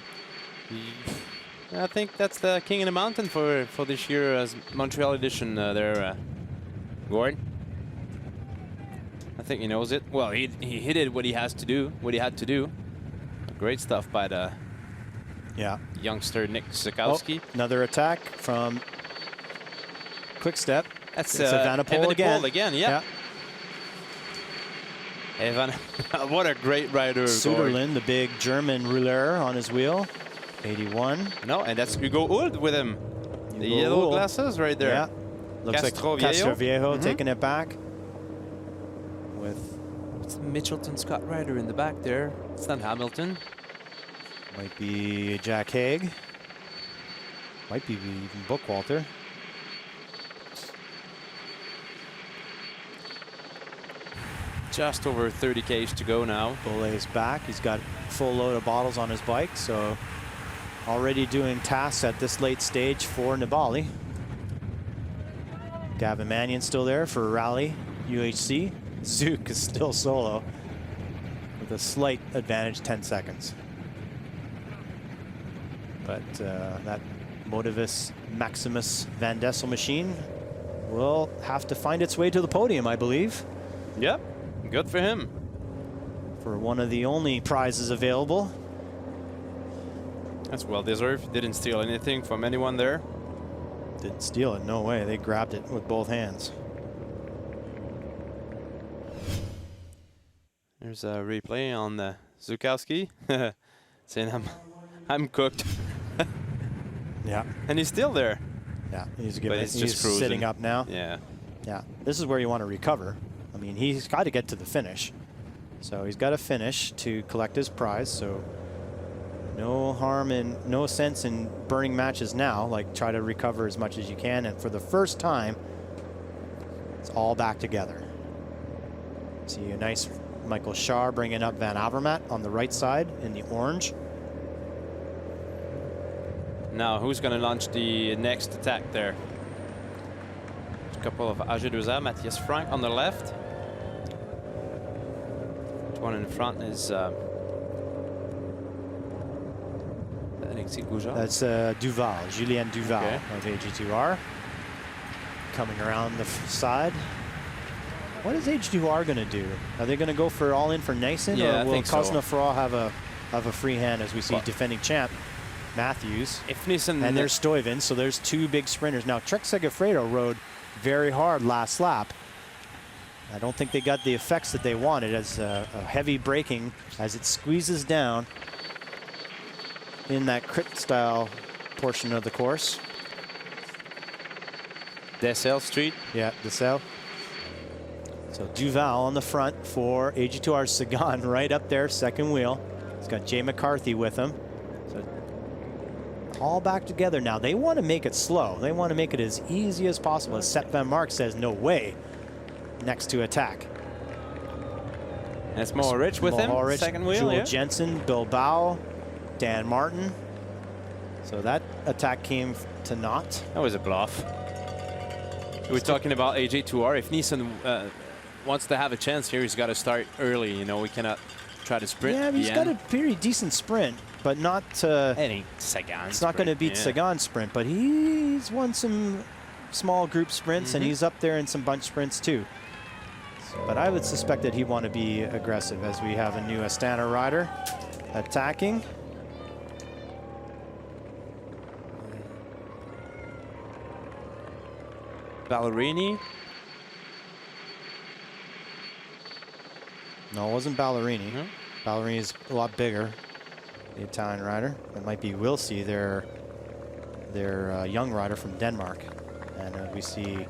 B: I think that's the king of the mountain for this year's Montreal edition there, Gordon. I think he knows it. Well, he did what he has to do, what he had to do. Great stuff by the youngster Nick Zukowski.
A: Oh, another attack from Quick Step.
B: That's
A: Evenepoel
B: again. Yeah. Evan, what a great rider.
A: Suderlin, the big German rouleur on his wheel. 81.
B: No, and that's Hugo Oud with him. The yellow glasses right there.
A: Yeah. Looks like Castroviejo taking it back.
B: It's Mitchelton Scott rider in the back there. It's not Hamilton.
A: Might be Jack Haig. Might be even Bookwalter.
B: Just over 30 Ks to go now.
A: Bole's back. He's got full load of bottles on his bike, so already doing tasks at this late stage for Nibali. Gavin Mannion still there for Rally UHC. Zook is still solo with a slight advantage, 10 seconds. But that Motivis Maximus Van Dessel machine will have to find its way to the podium, I believe.
B: Yep, good for him.
A: For one of the only prizes available.
B: That's well deserved. Didn't steal anything from anyone there.
A: Didn't steal it, no way. They grabbed it with both hands.
B: There's a replay on the Zukowski saying I'm cooked.
A: Yeah.
B: And he's still there.
A: Yeah, he's
B: just
A: sitting up now.
B: Yeah.
A: Yeah, this is where you want to recover. I mean, he's got to get to the finish. So he's got to finish to collect his prize. So no harm and no sense in burning matches now. Like, try to recover as much as you can. And for the first time, it's all back together. See a nice Michael Schar bringing up Van Avermaet on the right side in the orange.
B: Now, who's going to launch the next attack there? A couple of AG2R, Matthias Frank on the left. The one in front is Alexis Goujard.
A: That's Duval, Julien Duval of AG2R. Coming around the side. What is AG2R going to do? Are they going to go for all in for Nyssen, or will Cosnefroy have a free hand as we see defending champ Matthews?
B: If Nyssen
A: and there's Stuyven, so there's two big sprinters. Now Trek Segafredo rode very hard last lap. I don't think they got the effects that they wanted as a heavy braking as it squeezes down in that crit style portion of the course.
B: Dessel Street.
A: Yeah, Dessel. So Duval on the front for AG2R. Sagan right up there, second wheel. He's got Jay McCarthy with him. So all back together now. They want to make it slow. They want to make it as easy as possible. As Sepp Van Mark says, no way. Next to attack.
B: That's Mohoric with him, second wheel.
A: Joel Jensen, Bilbao, Dan Martin. So that attack came to naught.
B: That was a bluff. We're talking about AG2R. If Nyssen wants to have a chance here, he's got to start early. You know, we cannot try to sprint.
A: Yeah, he's got a pretty decent sprint, but not.
B: Any Sagan.
A: It's not going to beat Sagan's sprint, but he's won some small group sprints, and he's up there in some bunch sprints too. But I would suspect that he'd want to be aggressive as we have a new Astana rider attacking.
B: Ballerini.
A: No, it wasn't Ballerini. Ballerini's a lot bigger. the Italian rider. That might be Wilsey, their young rider from Denmark. And we see,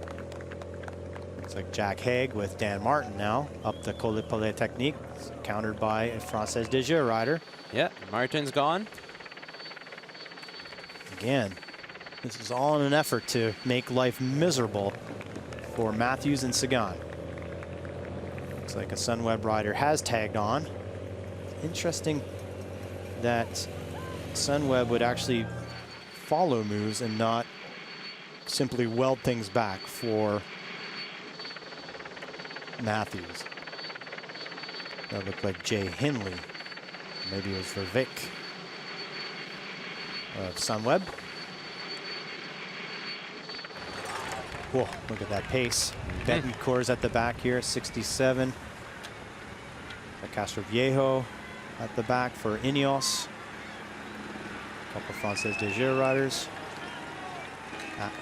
A: looks like Jack Haig with Dan Martin now up the Col de Polytechnique, countered by a Française de Jeux rider.
B: Yeah, Martin's gone.
A: Again, this is all in an effort to make life miserable for Matthews and Sagan. Looks like a Sunweb rider has tagged on. Interesting that Sunweb would actually follow moves and not simply weld things back for Matthews. That looked like Jay Hindley. Maybe it was Vervick of Sunweb. Whoa, look at that pace. Betancourt's at the back here, 67. Castro Viejo at the back for Ineos. A couple Française de Jeux riders.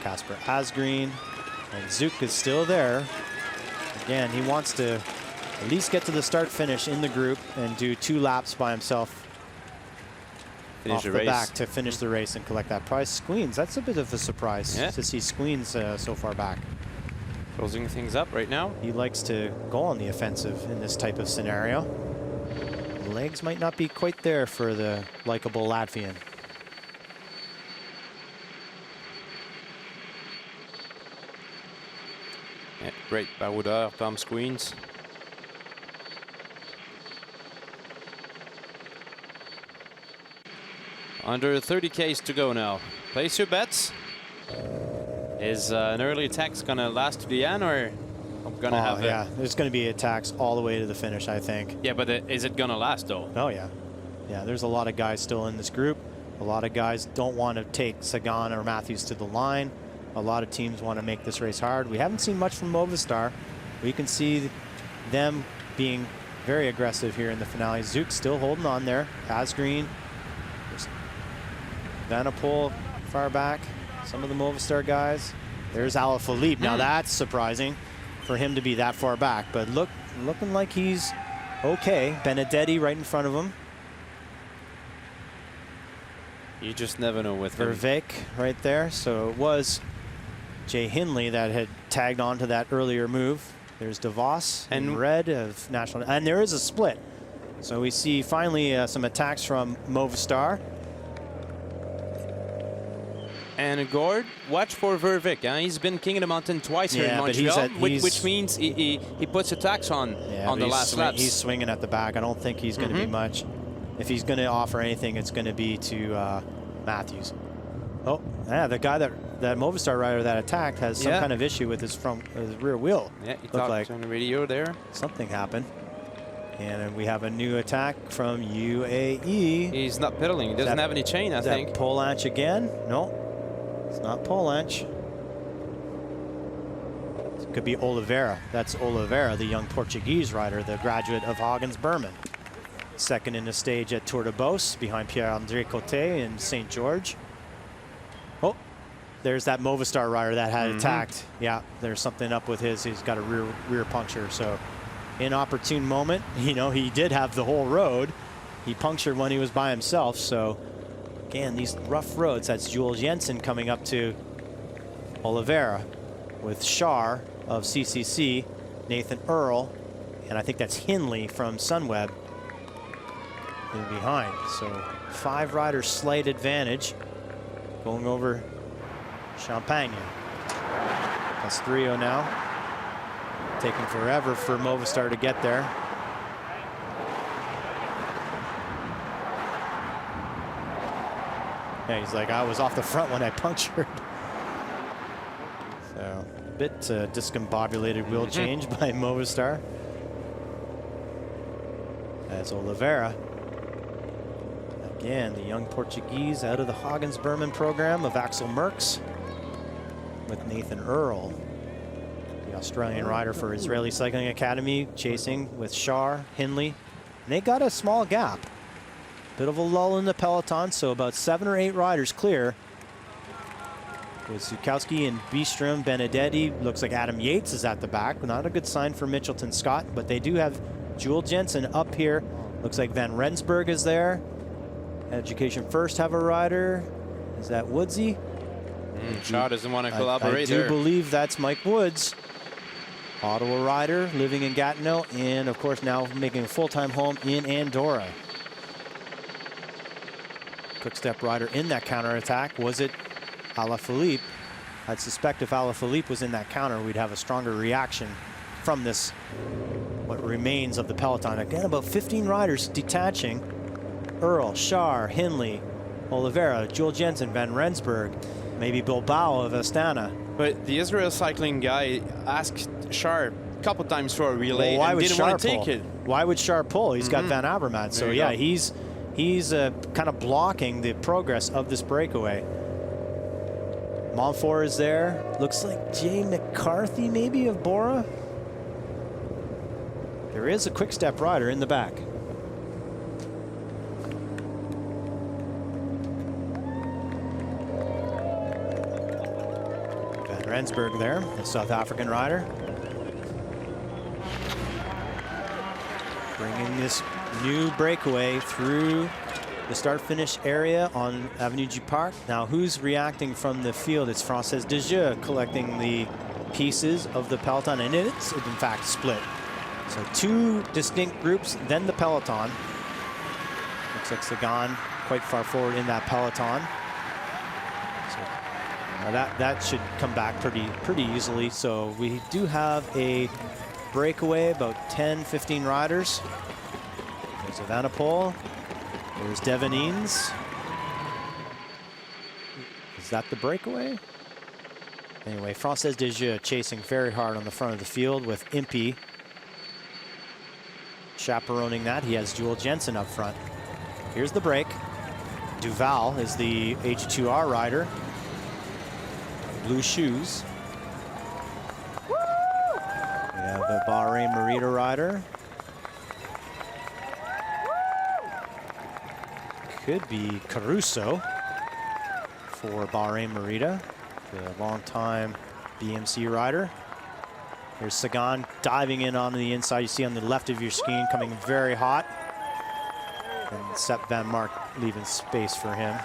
A: Casper Asgreen. And Zook is still there. Again, he wants to at least get to the start finish in the group and do 2 laps by himself off the back to finish the race and collect that prize. Squeens, that's a bit of a surprise to see Squeens so far back.
B: Closing things up right now.
A: He likes to go on the offensive in this type of scenario. Legs might not be quite there for the likable Latvian.
B: Yeah, great baroudeur, Tom Squeens. Under 30 Ks to go now. Place your bets. Is an early attack gonna last to the end, or I'm gonna have
A: yeah, there's gonna be attacks all the way to the finish, I think.
B: Yeah, but is it gonna last though?
A: Oh yeah. Yeah, there's a lot of guys still in this group. A lot of guys don't want to take Sagan or Matthews to the line. A lot of teams want to make this race hard. We haven't seen much from Movistar. We can see them being very aggressive here in the finale. Zook still holding on there. Asgreen. Van Poel far back. Some of the Movistar guys. There's Alaphilippe. Now that's surprising for him to be that far back, but looking like he's okay. Benedetti right in front of him.
B: You just never know with
A: Vervick right there. So it was Jay Hindley that had tagged on to that earlier move. There's DeVos in red of National, and there is a split. So we see finally some attacks from Movistar.
B: And Gord, watch for Vervick. He's been king of the mountain twice here in Montreal, which means he puts attacks on the last laps.
A: He's swinging at the back. I don't think he's going to be much. If he's going to offer anything, it's going to be to Matthews. Oh, yeah, the guy that Movistar rider that attacked has some kind of issue with his rear wheel.
B: Yeah, he talked like on the radio there.
A: Something happened. And then we have a new attack from UAE.
B: He's not pedaling. He doesn't have any chain, I think.
A: Polanc again? No. It's not Polanc. It could be Oliveira. That's Oliveira, the young Portuguese rider, the graduate of Hagens Berman. Second in the stage at Tour de Beauce, behind Pierre-André Coté in St. George. Oh, there's that Movistar rider that had attacked. Yeah, there's something up with his. He's got a rear puncture. So, inopportune moment. You know, he did have the whole road. He punctured when he was by himself. So, again, these rough roads. That's Jules Jensen coming up to Oliveira with Shar of CCC, Nathan Earl, and I think that's Hindley from Sunweb in behind. So 5 riders slight advantage going over Champagne. Castrillo now. Taking forever for Movistar to get there. Yeah, he's like, I was off the front when I punctured. So a bit discombobulated wheel change by Movistar. That's Oliveira. Again, the young Portuguese out of the Hagens Berman program of Axel Merckx with Nathan Earl, the Australian rider for Israeli Cycling Academy, chasing with Shar, Hindley. And they got a small gap. Bit of a lull in the peloton, so about 7 or 8 riders clear. With Zukowski and Bistrom, Benedetti. Looks like Adam Yates is at the back. Not a good sign for Mitchelton Scott, but they do have Jules Jensen up here. Looks like Van Rensburg is there Education First have a rider. Is that Woodsy?
B: Shaw doesn't want to collaborate
A: I
B: there.
A: do believe that's Mike Woods. Ottawa rider living in Gatineau, and of course now making a full-time home in Andorra. Quick step rider in that counterattack. Was it Alaphilippe? I'd suspect if Alaphilippe was in that counter, we'd have a stronger reaction from this, what remains of the peloton. Again, about 15 riders detaching. Earl, Schär, Hindley, Oliveira, Jules Jensen, Van Rensburg, maybe Bilbao of Astana.
B: But the Israel cycling guy asked Schär a couple times for a relay
A: Well,
B: and didn't want to take it.
A: Why would Schär pull? He's got Van Avermaet. So yeah, he's kind of blocking the progress of this breakaway. Montfort is there. Looks like Jay McCarthy maybe of Bora. There is a quick step rider in the back. Van Rensburg there, the South African rider. Bringing this new breakaway through the start-finish area on Avenue du Parc. Now, who's reacting from the field? It's Frances Desjeux collecting the pieces of the peloton, and it's in fact split. So two distinct groups, then the peloton. Looks like Sagan quite far forward in that peloton. So that should come back pretty easily. So we do have a breakaway, about 10-15 riders. There's Evenepoel. There's Devon Eanes. Is that the breakaway? Anyway, Frances Desjeux chasing very hard on the front of the field with Impey chaperoning that. He has Jules Jensen up front. Here's the break. Duval is the H2R rider. Blue shoes. We have the Bahrain Merida rider. Could be Caruso for Bahrain Merida, the longtime BMC rider. Here's Sagan diving in on the inside. You see on the left of your screen, coming very hot. And Sepp Van Mark leaving space for him.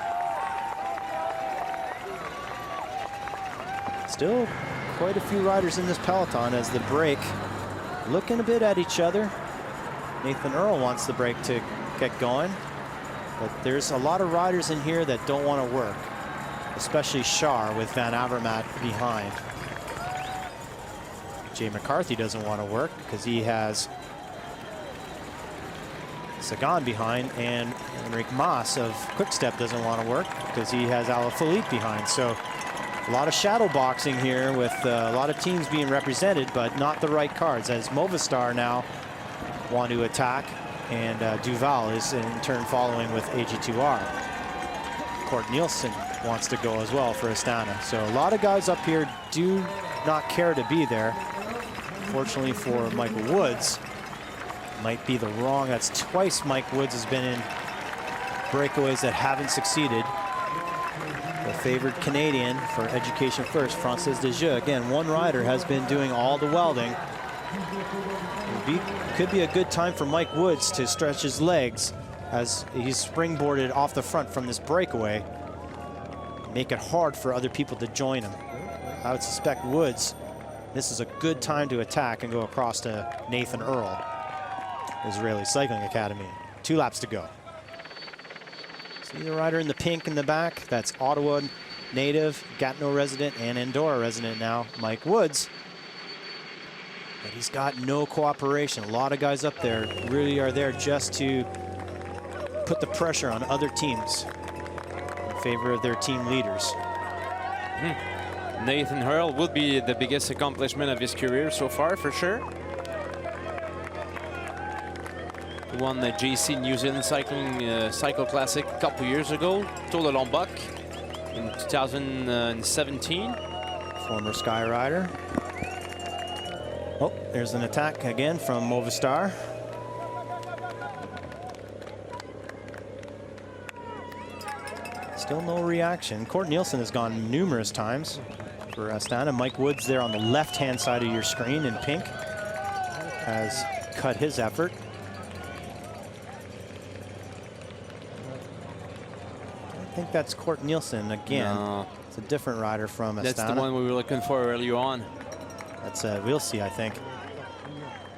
A: Still quite a few riders in this peloton as the break looking a bit at each other. Nathan Earl wants the break to get going. But there's a lot of riders in here that don't want to work, especially Schär with Van Avermaet behind. Jay McCarthy doesn't want to work because he has Sagan behind, and Enric Mas of Quickstep doesn't want to work because he has Alaphilippe behind. So a lot of shadow boxing here with a lot of teams being represented, but not the right cards, as Movistar now want to attack. And Duval is in turn following with AG2R. Kort Nielsen wants to go as well for Astana. So a lot of guys up here do not care to be there. Fortunately for Michael Woods, might be the wrong. That's twice Mike Woods has been in breakaways that haven't succeeded. The favored Canadian for Education First, Frances Desjeux. Again, one rider has been doing all the welding. Could be a good time for Mike Woods to stretch his legs as he's springboarded off the front from this breakaway. Make it hard for other people to join him. I would suspect Woods, this is a good time to attack and go across to Nathan Earl, Israeli Cycling Academy. 2 laps to go. See the rider in the pink in the back? That's Ottawa native, Gatineau resident, and Andorra resident now, Mike Woods. But he's got no cooperation. A lot of guys up there really are there just to put the pressure on other teams in favor of their team leaders.
B: Nathan Earl would be the biggest accomplishment of his career so far, for sure. He won the JC New Zealand Cycling Cycle Classic a couple years ago, Tour de Lombok in 2017.
A: Former Sky rider. Oh, there's an attack again from Movistar. Still no reaction. Kort Nielsen has gone numerous times for Astana. Mike Woods there on the left-hand side of your screen in pink has cut his effort. think that's Kort Nielsen again.
B: No.
A: It's a different rider from Astana.
B: That's the one we were looking for earlier on.
A: That's Wilsey, I think.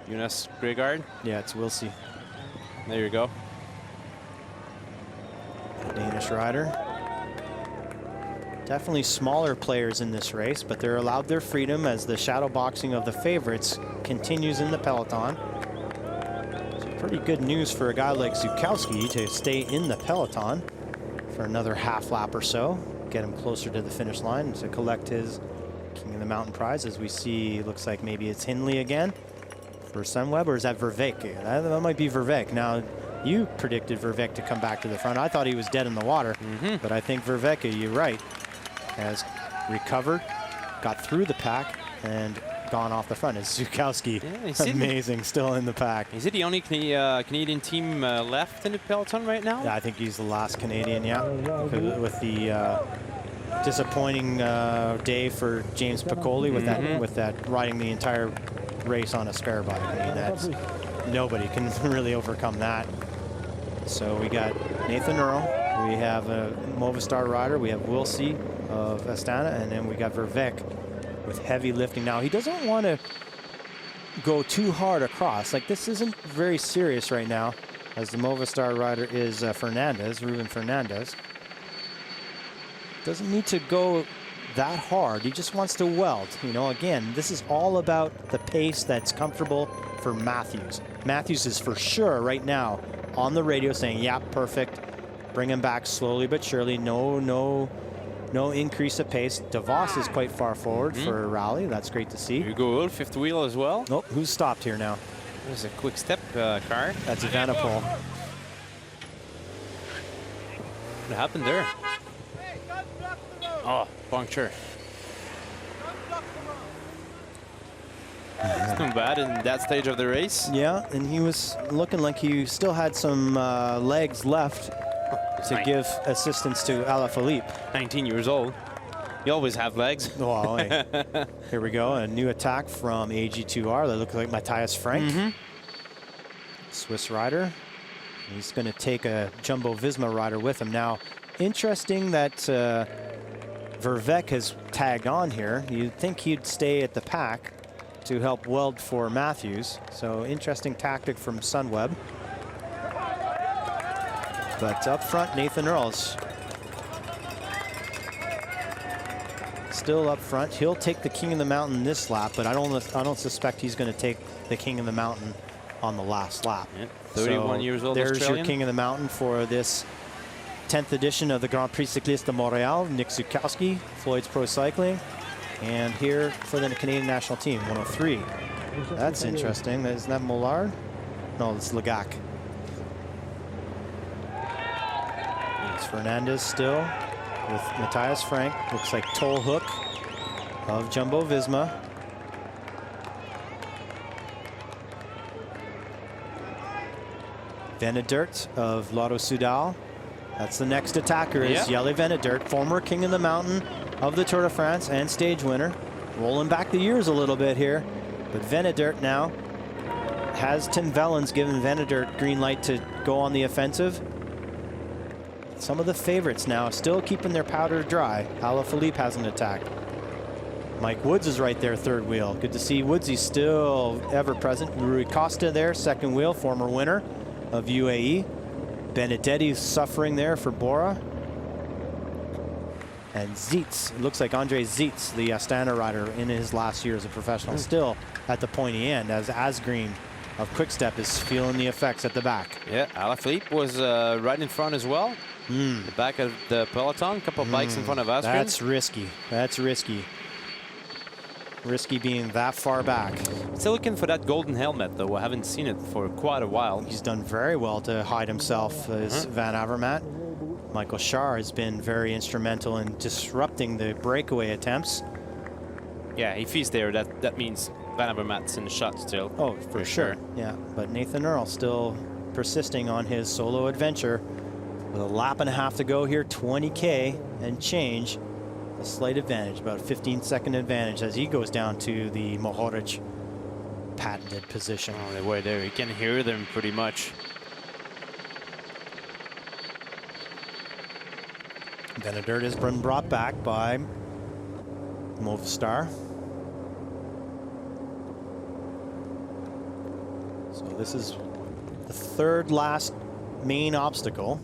B: Jonas Grigard.
A: Yeah, it's Wilsey.
B: There you go.
A: Danish rider. Definitely smaller players in this race, but they're allowed their freedom as the shadow boxing of the favorites continues in the peloton. So pretty good news for a guy like Zukowski to stay in the peloton for another half lap or so, get him closer to the finish line to collect his King of the Mountain prize. As we see, looks like maybe it's Hindley again for Sunweb, or is that Verbeek? That might be Verbeek. Now, you predicted Verbeek to come back to the front. I thought he was dead in the water, but I think Verbeek, you're right, has recovered, got through the pack, and gone off the front. It's Zukowski, amazing, still in the pack.
B: Is it the only Canadian team left in the peloton right now?
A: Yeah, I think he's the last Canadian, yeah. With the disappointing day for James Piccoli with that riding the entire race on a spare bike. I mean, that's nobody can really overcome that. So we got Nathan Earl, we have a Movistar rider, we have Wilsey of Astana, and then we got Verbeek with heavy lifting. Now he doesn't want to go too hard across. Like, this isn't very serious right now, as the Movistar rider is Ruben Fernandez. Doesn't need to go that hard. He just wants to weld. You know, again, this is all about the pace that's comfortable for Matthews. Matthews is for sure right now on the radio saying, yeah, perfect. Bring him back slowly but surely. No increase of pace. DeVos is quite far forward for a rally. That's great to see.
B: Here you go, fifth wheel as well.
A: Nope, who's stopped here now?
B: There's a quick step car.
A: That's Evenepoel.
B: What happened there? Oh, puncture. It's not bad in that stage of the race.
A: Yeah, and he was looking like he still had some legs left to give assistance to Alaphilippe.
B: 19 years old. You always have legs.
A: Well, hey. Here we go, a new attack from AG2R. That looks like Matthias Frank. Swiss rider. He's going to take a Jumbo Visma rider with him. Now, interesting that Verbeek has tagged on here. You'd think he'd stay at the pack to help weld for Matthews. So interesting tactic from Sunweb. But up front, Nathan Earls still up front. He'll take the King of the Mountain this lap, but I don't suspect he's going to take the King of the Mountain on the last lap.
B: 31 years old.
A: There's
B: Australian.
A: your King of the Mountain for this 10th edition of the Grand Prix Cycliste de Montréal. Nick Zukowski, Floyd's Pro Cycling. And here for the Canadian national team, 103. That's interesting. Isn't that Mollard? No, it's Lagac. It's Fernandez still with Matthias Frank. Looks like Toll Hook of Jumbo Visma. Venedert of Lotto Soudal. That's the next attacker, is Jelle Venedert, former King of the Mountain of the Tour de France and stage winner. Rolling back the years a little bit here, but Venedert now has Tim Vellens given Venedert green light to go on the offensive. Some of the favorites now still keeping their powder dry. Alaphilippe hasn't attacked. Mike Woods is right there, third wheel. Good to see Woodsy still ever present. Rui Costa there, second wheel, former winner of UAE. Benedetti's suffering there for Bora. And Zietz, it looks like Andre Zietz, the Astana rider in his last year as a professional, still at the pointy end, as Asgreen of Quickstep is feeling the effects at the back.
B: Yeah, Alaphilippe was right in front as well. The back of the peloton, a couple of bikes in front of Asgreen.
A: That's risky. That's risky. Risky being that far back.
B: Still looking for that golden helmet, though. I haven't seen it for quite a while.
A: He's done very well to hide himself as Van Avermaet. Michael Schar has been very instrumental in disrupting the breakaway attempts.
B: Yeah, if he's there, that means Van Avermaet's in the shot still.
A: Oh, for sure. Yeah, but Nathan Earl still persisting on his solo adventure. With a lap and a half to go here, 20K and change. A slight advantage, about a 15-second advantage as he goes down to the Mohoric patented position.
B: Oh, they were there. You can hear them pretty much.
A: Benedirt has been brought back by Movistar. So this is the third last main obstacle.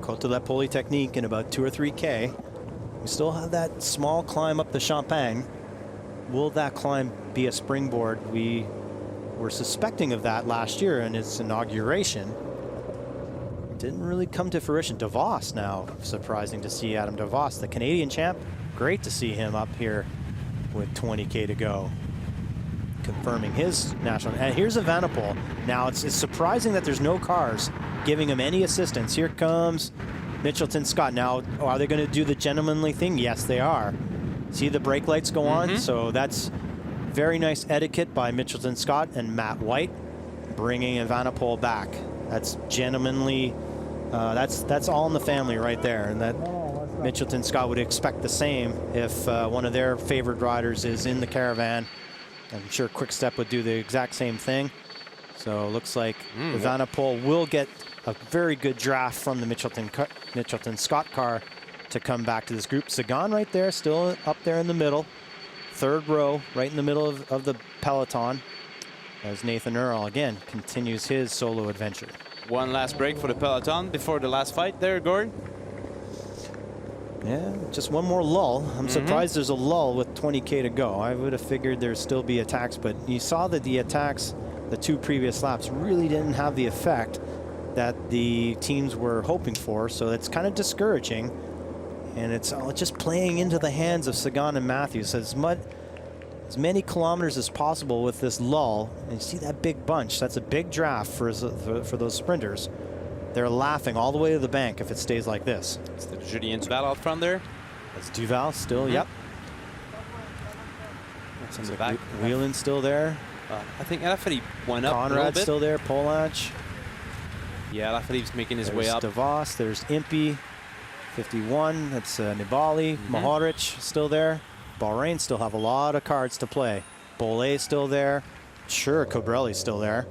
A: Côte de la Polytechnique in about 2 or 3K. We still have that small climb up the Champagne. Will that climb be a springboard? We were suspecting of that last year in its inauguration. Didn't really come to fruition. DeVos now, surprising to see Adam DeVos, the Canadian champ. Great to see him up here with 20K to go, confirming his national. And here's Evenepoel. Now it's surprising that there's no cars giving him any assistance. Here comes Mitchelton Scott. Now, are they going to do the gentlemanly thing? Yes, they are. See the brake lights go on? So that's very nice etiquette by Mitchelton Scott and Matt White, bringing Evenepoel back. That's gentlemanly. That's all in the family right there, and that Mitchelton Scott would expect the same if one of their favorite riders is in the caravan. I'm sure Quick-Step would do the exact same thing. So it looks like Evenepoel will get a very good draft from the Mitchelton Scott car to come back to this group. Sagan right there, still up there in the middle. Third row, right in the middle of the peloton, as Nathan Earl again continues his solo adventure.
B: One last break for the peloton before the last fight there, Gord.
A: Yeah, just one more lull. I'm surprised there's a lull with 20K to go. I would have figured there'd still be attacks, but you saw that the attacks, the 2 previous laps, really didn't have the effect that the teams were hoping for, so it's kind of discouraging. And it's just playing into the hands of Sagan and Matthews. As many kilometers as possible with this lull. And you see that big bunch. That's a big draft for those sprinters. They're laughing all the way to the bank if it stays like this.
B: It's the Julien Duval out front there.
A: That's Duval still, yep.
B: That's in the back.
A: Whelan's still there.
B: I think Alaphilippe went up a little
A: Conrad's
B: bit.
A: still there, Polach.
B: Yeah, Alaphilippe's making his way up.
A: DeVos, there's Impey, 51, that's Nibali. Mohoric still there. Bahrain still have a lot of cards to play. Bollé still there. Sure, Cobrelli's still there.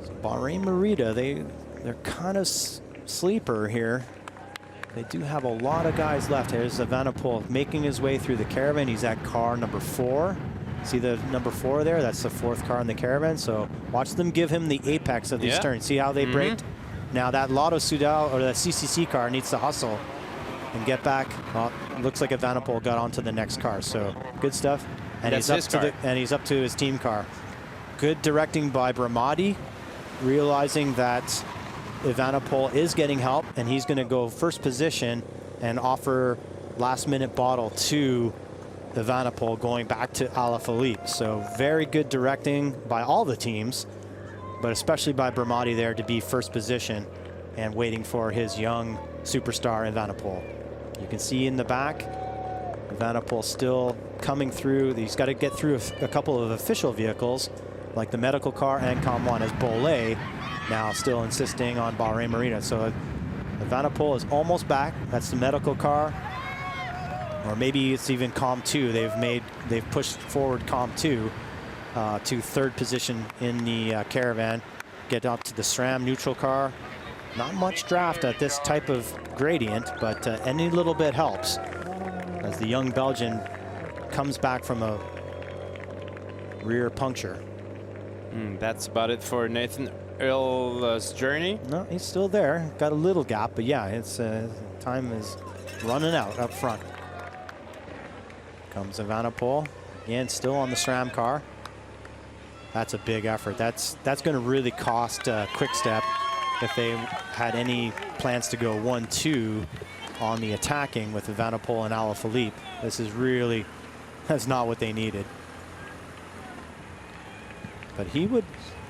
A: So Bahrain Merida, they're kind of sleeper here. They do have a lot of guys left. Here's Evenepoel making his way through the caravan. He's at car number 4. See the number 4 there? That's the 4th car in the caravan. So watch them give him the apex of these turns. See how they braked? Now that Lotto Soudal or the CCC car needs to hustle and get back. Well, looks like Evenepoel got onto the next car. So good stuff. And he's up to his team car. Good directing by Bramati, realizing that Evenepoel is getting help, and he's going to go first position and offer last-minute bottle to Evenepoel going back to Alaphilippe. So very good directing by all the teams, but especially by Bramati there to be first position and waiting for his young superstar Evenepoel. You can see in the back, Evenepoel still coming through. He's got to get through a couple of official vehicles like the medical car and Com1, as Bollé now still insisting on Bahrain Merida. So Evenepoel is almost back. That's the medical car. Or maybe it's even Com2. They've pushed forward Com2 to 3rd position in the caravan. Get up to the SRAM neutral car. Not much draft at this type of gradient, but any little bit helps as the young Belgian comes back from a rear puncture.
B: That's about it for Nathan Earl's journey.
A: No, he's still there. Got a little gap, but yeah, it's time is running out up front. Comes Evenepoel, again still on the SRAM car. That's a big effort. That's going to really cost Quick-Step if they had any plans to go 1-2 on the attacking with Evenepoel and Alaphilippe. That's not what they needed. But he would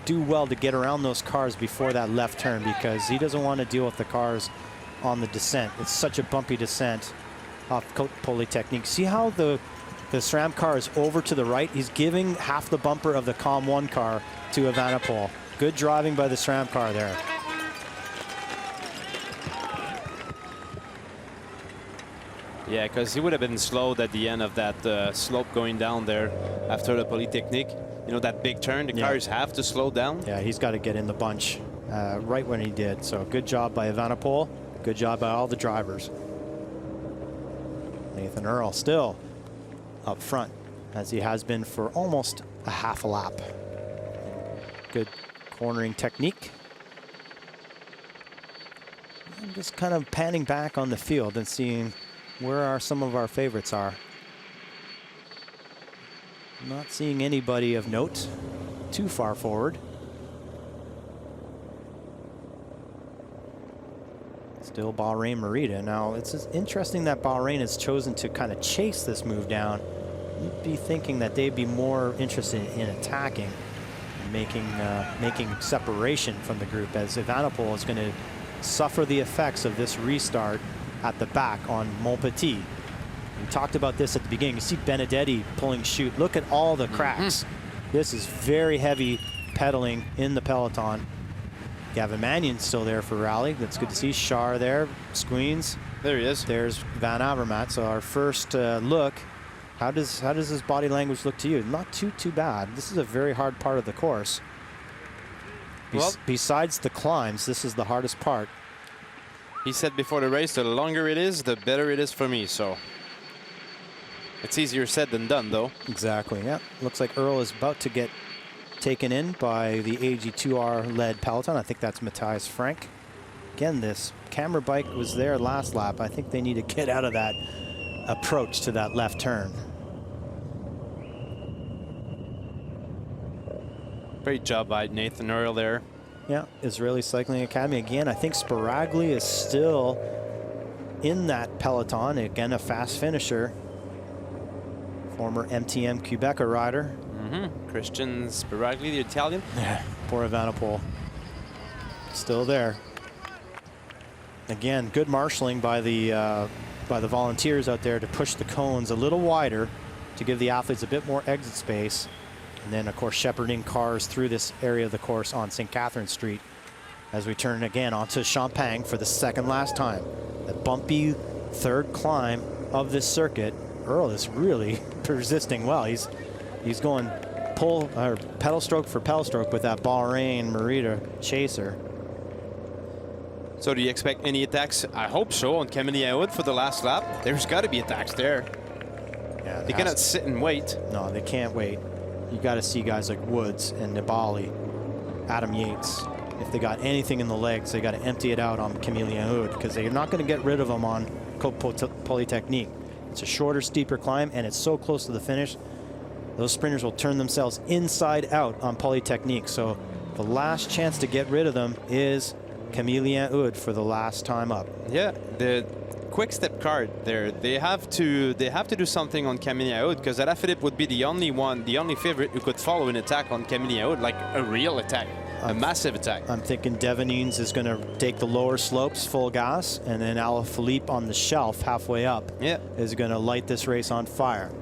A: do well to get around those cars before that left turn, because he doesn't want to deal with the cars on the descent. It's such a bumpy descent off Côte Polytechnique. See how the SRAM car is over to the right? He's giving half the bumper of the Com1 car to Evenepoel. Good driving by the SRAM car there.
B: Yeah, because he would have been slowed at the end of that slope going down there after the Polytechnique. You know, that big turn, the cars have to slow down.
A: Yeah, he's got to get in the bunch right when he did. So good job by Evenepoel. Good job by all the drivers. Nathan Earl still up front, as he has been for almost a half a lap. Good cornering technique. I'm just kind of panning back on the field and seeing where some of our favorites are. Not seeing anybody of note too far forward. Still Bahrain Merida. Now, it's just interesting that Bahrain has chosen to kind of chase this move down. You'd be thinking that they'd be more interested in attacking and making separation from the group, as Evenepoel is going to suffer the effects of this restart at the back on Montpetit. We talked about this at the beginning. You see Benedetti pulling chute. Look at all the cracks. This is very heavy pedaling in the peloton. Gavin Magnion's still there for rally. That's good to see. Char there, Squeens.
B: There he is.
A: There's Van Avermaet. So our first look. How does his body language look to you? Not too bad. This is a very hard part of the course. Besides the climbs, this is the hardest part.
B: He said before the race, the longer it is, the better it is for me. So it's easier said than done, though.
A: Exactly. Yeah. Looks like Earl is about to get taken in by the AG2R-led peloton. I think that's Matthias Frank. Again, this camera bike was there last lap. I think they need to get out of that approach to that left turn.
B: Great job by Nathan Earl there.
A: Yeah, Israeli Cycling Academy. Again, I think Sparagli is still in that peloton. Again, a fast finisher. Former MTM Quebecer rider.
B: Christian Sparagli, the Italian.
A: Poor Evenepoel. Still there. Again, good marshalling by the volunteers out there to push the cones a little wider to give the athletes a bit more exit space. And then, of course, shepherding cars through this area of the course on St. Catherine Street as we turn again onto Champagne for the second last time. The bumpy third climb of this circuit. Earl is really persisting well. He's going pedal stroke for pedal stroke with that Bahrain Merida chaser.
B: So do you expect any attacks? I hope so on Camille for the last lap. There's got to be attacks there.
A: Yeah,
B: they cannot sit and wait.
A: No, they can't wait. You got to see guys like Woods and Nibali, Adam Yates. If they got anything in the legs, they got to empty it out on Camille Hood, because they're not going to get rid of them on Côte Polytechnique. It's a shorter, steeper climb, and it's so close to the finish. Those sprinters will turn themselves inside out on Polytechnique. So the last chance to get rid of them is Camille Hood for the last time up.
B: Yeah, the quick step card there. They have to do something on Camille Hood, because Alaphilippe would be the only favorite who could follow an attack on Camille Hood, like a real attack. A massive attack.
A: I'm thinking Devanines is going to take the lower slopes full gas, and then Alaphilippe on the shelf halfway up is going to light this race on fire.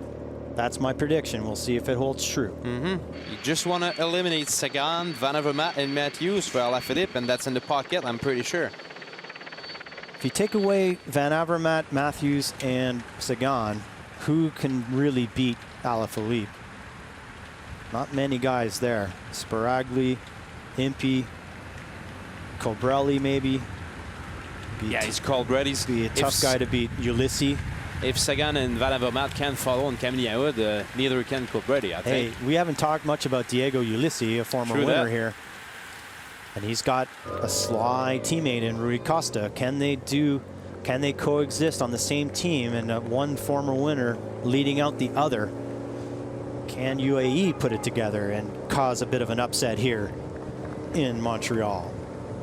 A: That's my prediction. We'll see if it holds true.
B: You just want to eliminate Sagan, Van Avermaet, and Matthews for Alaphilippe, and that's in the pocket, I'm pretty sure.
A: If you take away Van Avermaet, Matthews, and Sagan, who can really beat Alaphilippe? Not many guys there. Sparagli, Impey, Colbrelli maybe.
B: Yeah, he's Colbrelli.
A: He's be a tough guy to beat. Ulysses.
B: If Sagan and Van Avermaet can't follow on Camille Hood, neither can Colbrelli, I think.
A: Hey, we haven't talked much about Diego Ulysses, a former winner here. And he's got a sly teammate in Rui Costa. Can they coexist on the same team and one former winner leading out the other? Can UAE put it together and cause a bit of an upset here in Montreal?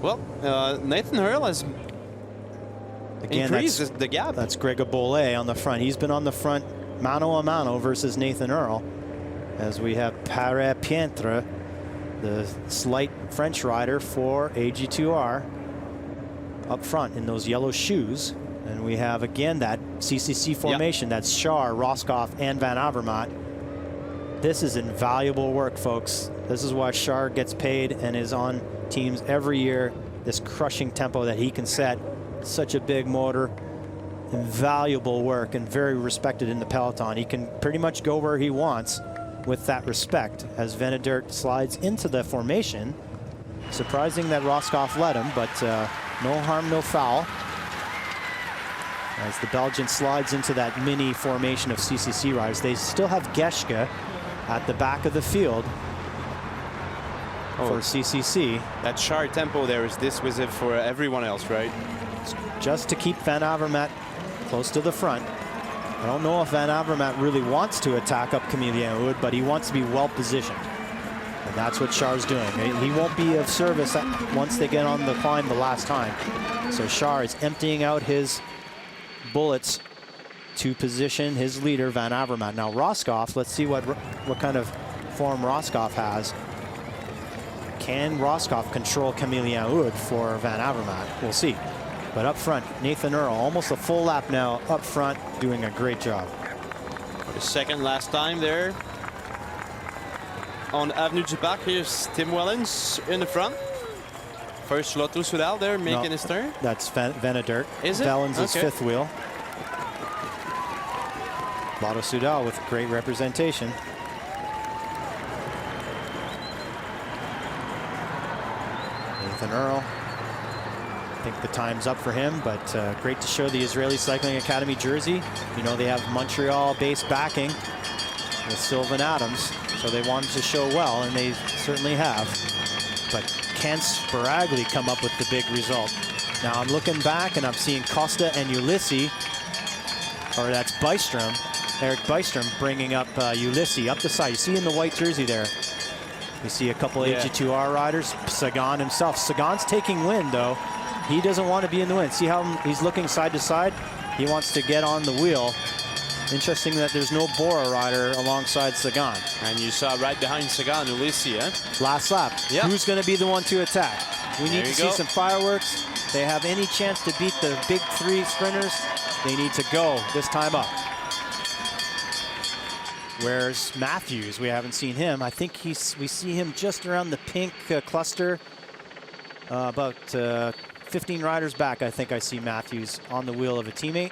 B: Well, Nathan Earl has increased the gap.
A: That's Gregor Bollet on the front. He's been on the front mano a mano versus Nathan Earl, as we have Paré Pientre, the slight French rider for AG2R, up front in those yellow shoes. And we have again that CCC formation. That's Char, Roscoff, and Van Avermaet. This is invaluable work, folks. This is why Char gets paid and is on teams every year. This crushing tempo that he can set. Such a big motor. Invaluable work and very respected in the peloton. He can pretty much go where he wants with that respect as Venedert slides into the formation. Surprising that Roscoff let him, but no harm, no foul. As the Belgian slides into that mini formation of CCC riders, they still have Geschke at the back of the field for CCC.
B: That sharp tempo there is dissuasive for everyone else, right?
A: Just to keep Van Avermaet close to the front. I don't know if Van Avermaet really wants to attack up Camillien Hood, but he wants to be well positioned. And that's what Char's doing. He won't be of service once they get on the climb the last time. So Char is emptying out his bullets to position his leader, Van Avermaet. Now Roscoff, let's see what kind of form Roscoff has. Can Roscoff control Camillien Hood for Van Avermaet? We'll see. But up front, Nathan Earl, almost a full lap now up front, doing a great job.
B: The second last time there. On Avenue du Parc, here's Tim Wellens in the front. First Lotto Soudal there making his turn.
A: That's Venedert.
B: Is it?
A: Wellens is fifth wheel. Lotto Soudal with great representation. Nathan Earl. I think the time's up for him, but great to show the Israeli Cycling Academy jersey. You know, they have Montreal-based backing with Sylvan Adams, so they wanted to show well, and they certainly have. But can Sparagli come up with the big result? Now I'm looking back, and I'm seeing Costa and Ulysses, or that's Bystrom, Eric Bystrom bringing up Ulysses up the side. You see in the white jersey there, you see a couple AG2R riders, Sagan himself. Sagan's taking wind, though. He doesn't want to be in the wind. See how he's looking side to side? He wants to get on the wheel. Interesting that there's no Bora rider alongside Sagan.
B: And you saw right behind Sagan, Ulysses, eh?
A: Last lap.
B: Yep.
A: Who's going to be the one to attack? We need to see
B: go.
A: some fireworks. They have any chance to beat the big three sprinters, they need to go this time up. Where's Matthews? We haven't seen him. I think we see him just around the pink cluster. About 15 riders back, I think I see Matthews on the wheel of a teammate.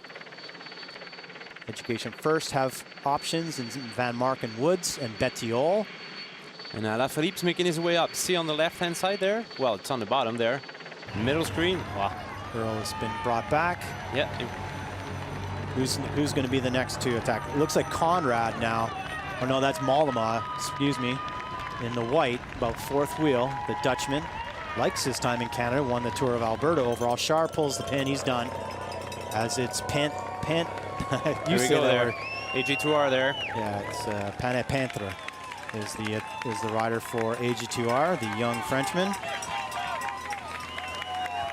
A: Education First have options in Van Mark and Woods and Bettiol.
B: And Alaphilippe's making his way up. See on the left-hand side there? Well, it's on the bottom there. Middle screen. Wow.
A: Earl has been brought back.
B: Yeah.
A: Who's going to be the next to attack? It looks like Conrad now. Oh no, that's Mollema, excuse me, in the white, about fourth wheel. The Dutchman likes his time in Canada, won the Tour of Alberta overall. Char pulls the pin, he's done. As it's you say
B: there. AG2R there.
A: Yeah, it's Panepantre is the rider for AG2R, the young Frenchman.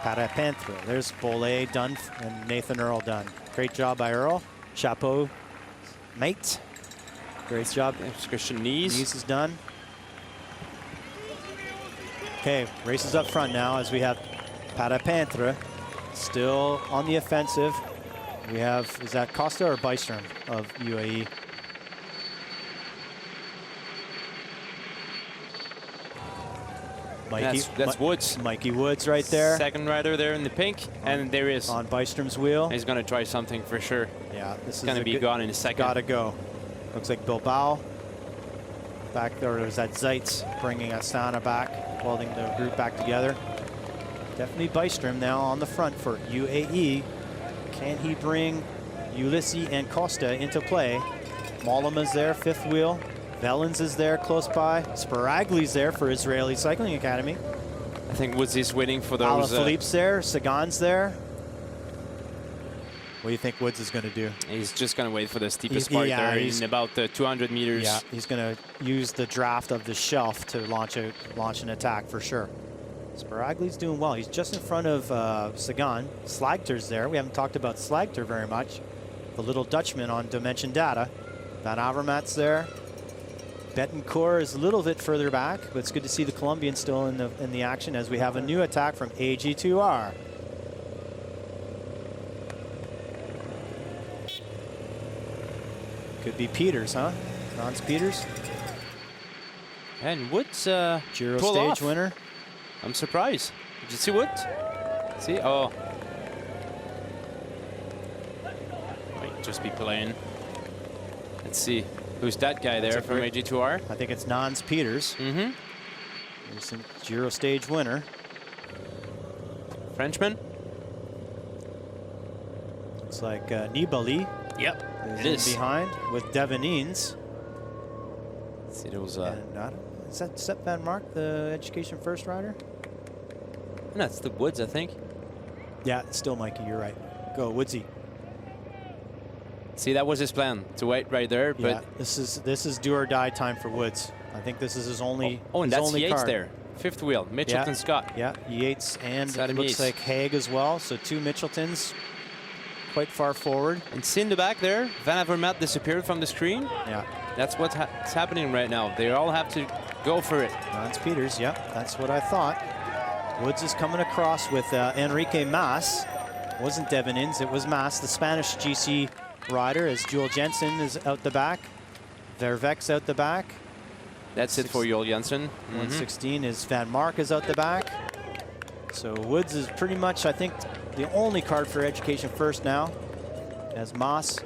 A: Panepantre. There's Bolle done and Nathan Earl done. Great job by Earl. Chapeau, mate. Great job.
B: Christian Nies.
A: Nies is done. Okay, races up front now as we have Panepantre still on the offensive. We have, is that Costa or Bystrom of UAE? Mikey,
B: that's Woods.
A: Mikey Woods right there.
B: Second rider there in the pink, and there is.
A: On Bystrom's wheel.
B: He's going to try something for sure.
A: Yeah, this is
B: going to be gone in a second.
A: Gotta go. Looks like Bilbao. Back there, there's that Zeitz bringing Astana back, holding the group back together. Definitely Bystrom now on the front for UAE. Can he bring Ulysses and Costa into play? Mollema's there, fifth wheel. Vellens is there close by. Sparagli's there for Israeli Cycling Academy.
B: I think Woods is waiting for those.
A: Alaphilippe's there, Sagan's there. What do you think Woods is going to do?
B: He's just going to wait for the steepest part there in about 200 meters.
A: Yeah, he's going to use the draft of the shelf to launch an attack for sure. Sparagli's doing well. He's just in front of Sagan. Slagter's there. We haven't talked about Slagter very much. The little Dutchman on Dimension Data. Van Avermaet's there. Betancourt is a little bit further back, but it's good to see the Colombian still in the action as we have a new attack from AG2R. Could be Peters, huh? Franz Peters.
B: And Woods
A: Giro
B: pull
A: stage
B: off.
A: winner.
B: I'm surprised. Did you see Woods? See? Oh. Might just be playing. Let's see. Who's that guy there from AG2R?
A: I think it's Nans Peters.
B: Mm-hmm.
A: Recent Giro stage winner.
B: Frenchman?
A: Looks Looks like Nibali
B: Yep,
A: is
B: it
A: in
B: is.
A: behind with Devanines.
B: See, there was
A: And is that Sepp Van Mark, the Education First rider?
B: no, it's the Woods, I think.
A: Yeah, it's still Mikey, you're right. Go, Woodsy.
B: See, that was his plan, to wait right there. But
A: Yeah, this is do or die time for Woods. I think this is his only
B: oh, and
A: his
B: that's
A: only
B: Yates
A: card.
B: there. Fifth wheel, Mitchelton
A: Yeah.
B: Scott.
A: Yeah, Yates and
B: Adam
A: looks
B: Yates.
A: like Haig as well. So 2 Mitcheltons quite far forward.
B: And see in the back there, Van Avermaet disappeared from the screen.
A: Yeah,
B: That's what's happening right now. They all have to go for it.
A: Lance Peters, yep, that's what I thought. Woods is coming across with Enrique Mas. Wasn't Devanins, it was Mas, the Spanish GC rider, as Joel Jensen is out the back. Verveck's out the back.
B: That's it for Joel Jensen.
A: 116 is Van Mark is out the back. So Woods is pretty much, I think, the only card for Education First now, as Mas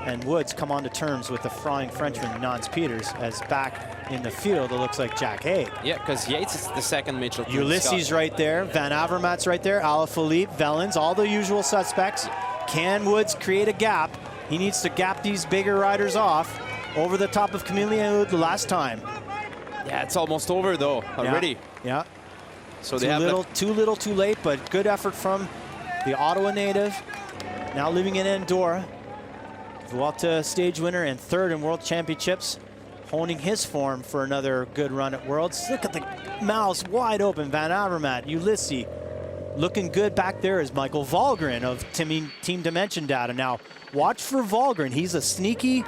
A: and Woods come on to terms with the flying Frenchman, Nance Peters, as back in the field, it looks like Jack Haig.
B: Yeah, because Yates is the second Mitchell.
A: Ulysses right there, Van Avermaet's right there, Alaphilippe, Vellens, all the usual suspects. Can Woods create a gap? He needs to gap these bigger riders off over the top of Camille the last time.
B: Yeah, it's almost over though already.
A: Yeah.
B: So they have
A: too little, too late, but good effort from the Ottawa native, now living in Andorra. Vuelta stage winner and third in World Championships, honing his form for another good run at Worlds. Look at the mouths wide open. Van Avermaet, Ulysses, looking good back there is Michael Valgren of Team Dimension Data. Now, watch for Valgren. He's a sneaky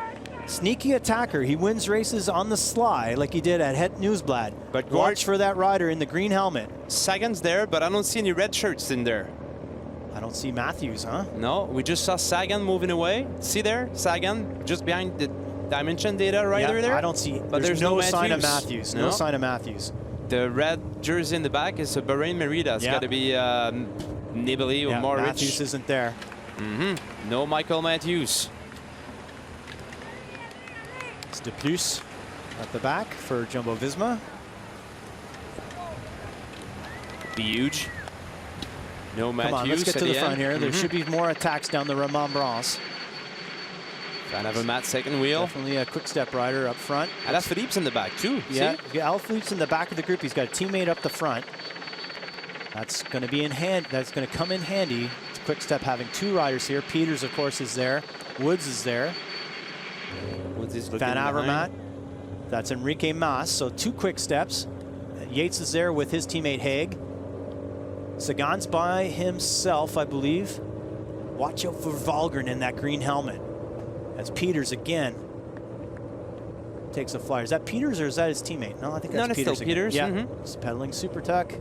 A: attacker. He wins races on the sly like he did at Het Nieuwsblad.
B: But
A: watch for that rider in the green helmet.
B: Sagan's there, but I don't see any red shirts in there.
A: I don't see Matthews, huh?
B: No, we just saw Sagan moving away. See there, Sagan just behind the Dimension Data rider there.
A: I don't see,
B: but there's
A: no
B: no
A: sign of Matthews.
B: No.
A: No sign of Matthews.
B: The red jersey in the back is a Bahrain Merida. It's got to be Nibali or Moritz.
A: Matthews isn't there.
B: No Michael Matthews.
A: It's De Plus at the back for Jumbo Visma.
B: Be huge. No Matthews.
A: Come on, let's get to the front here. There should be more attacks down the Remembrance.
B: Van Avermaet second wheel.
A: Definitely a quick step rider up front.
B: Alaphilippe's in the back too.
A: Yeah,
B: See?
A: Alaphilippe's in the back of the group. He's got a teammate up the front. That's going to be in hand. That's going to come in handy. It's quick step having 2 riders here. Peters, of course, is there. Woods is there. Van Avermaet. That's Enrique Mas. So 2 quick steps. Yates is there with his teammate Haig. Sagan's by himself, I believe. Watch out for Valgren in that green helmet. That's Peters again. Takes a flyer. Is that Peters or is that his teammate? No, I think that's Peters.
B: Still Peters.
A: Yeah, he's pedaling super tuck.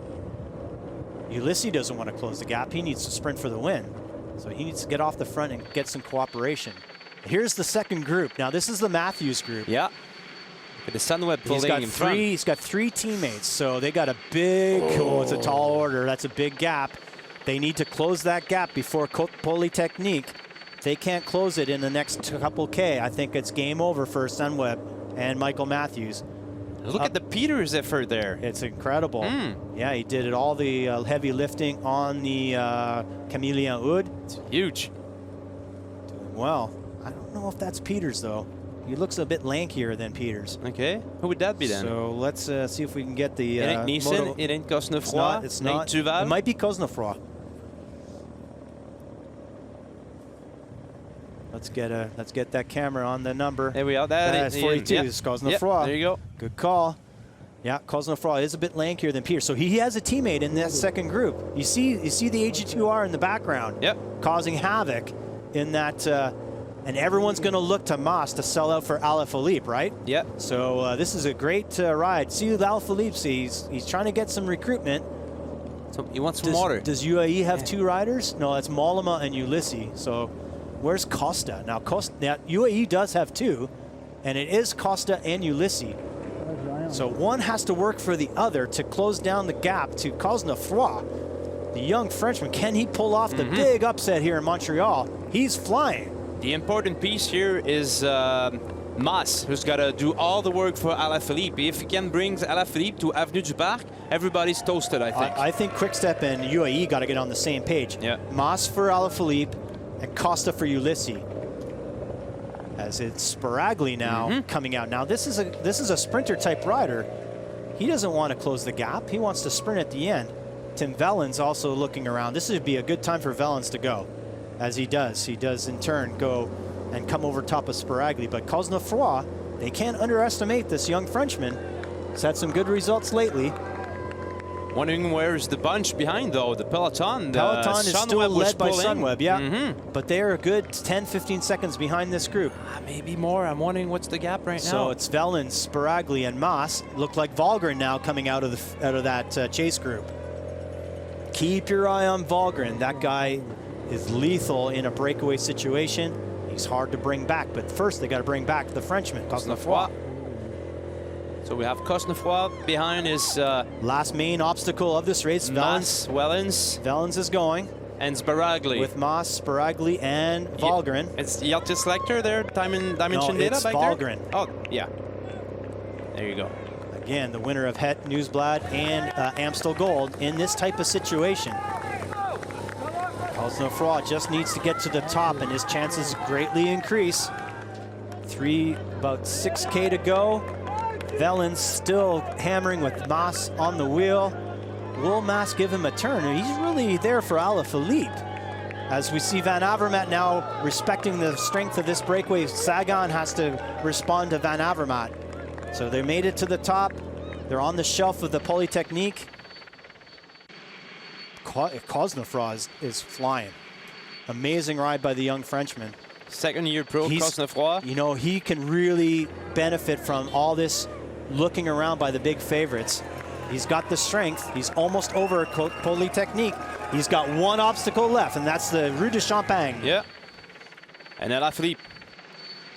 A: Ulysses doesn't want to close the gap. He needs to sprint for the win. So he needs to get off the front and get some cooperation. Here's the second group. Now this is the Matthews group.
B: Yeah. The Sunweb pulling in front.
A: He's got 3 teammates, so they got a big, it's a tall order. That's a big gap. They need to close that gap before Polytechnique. If they can't close it in the next couple K, I think it's game over for Sunweb and Michael Matthews.
B: Look at the Peters effort there.
A: It's incredible. Yeah, he did it all the heavy lifting on the Camillien Oud.
B: It's huge.
A: Doing well. I don't know if that's Peters, though. He looks a bit lankier than Peters.
B: Okay, who would that be then?
A: So let's see if we can get the.
B: It ain't Neeson, it ain't Cosnefroy,
A: it's not.
B: Duval.
A: It might be Cosnefroy. Let's get that camera on the number.
B: There we are. That
A: is 42.
B: Yep.
A: It's Cosnefroy.
B: Yep, there you go.
A: Good call. Yeah, Cosnefroy is a bit lankier than Peters, so he has a teammate in that second group. You see the AG2R in the background.
B: Yep.
A: Causing havoc in that. And everyone's going to look to Mas to sell out for Alaphilippe, right?
B: Yeah.
A: So this is a great ride. See with Alaphilippe, he's trying to get some recruitment.
B: So he wants some water.
A: Does UAE have 2 riders? No, that's Mollema and Ulysses. So where's Costa? Now, UAE does have 2, and it is Costa and Ulysses. So one has to work for the other to close down the gap to Cosnefroy, the young Frenchman. Can he pull off the big upset here in Montreal? He's flying.
B: The important piece here is Mas, who's got to do all the work for Alaphilippe. If he can bring Alaphilippe to Avenue du Parc, everybody's toasted, I think.
A: I think Quickstep and UAE got to get on the same page.
B: Yeah.
A: Mas for Alaphilippe, and Costa for Ulysses. As it's Sparagli now coming out. Now this is a sprinter type rider. He doesn't want to close the gap. He wants to sprint at the end. Tim Vellens also looking around. This would be a good time for Vellens to go, as he does. He does in turn go and come over top of Sparagli. But Cosnefroy, they can't underestimate this young Frenchman. He's had some good results lately.
B: Wondering where's the bunch behind, though. The peloton.
A: Peloton is still led by Sunweb, yeah.
B: Mm-hmm.
A: But they are a good 10-15 seconds behind this group.
B: Maybe more. I'm wondering what's the gap right now.
A: So it's Vellens, Sparagli, and Mas. Look like Valgren now coming out of that chase group. Keep your eye on Valgren. That guy is lethal in a breakaway situation. He's hard to bring back, but first they got to bring back the Frenchman, Cosnefroy.
B: So we have Cosnefroy behind his
A: last main obstacle of this race. Vellens is going.
B: And Sparagli.
A: With Mas, Sparagli, and Valgren.
B: It's Yeltsin Selector there, dimension data
A: it's
B: back
A: Valgren.
B: There? Oh, yeah. There you go.
A: Again, the winner of Het Nieuwsblad and Amstel Gold in this type of situation. Cosnefroy just needs to get to the top and his chances greatly increase. About 6K to go. Vellens still hammering with Mas on the wheel. Will Mas give him a turn? And he's really there for Alaphilippe. As we see Van Avermaet now respecting the strength of this breakaway, Sagan has to respond to Van Avermaet. So they made it to the top. They're on the shelf of the Polytechnique. Cosnefroy is flying. Amazing ride by the young Frenchman.
B: Second-year pro Cosnefroy.
A: You know, he can really benefit from all this looking around by the big favorites. He's got the strength. He's almost over Polytechnique. He's got one obstacle left, and that's the Rue de Champagne.
B: Yeah. And Alaphilippe.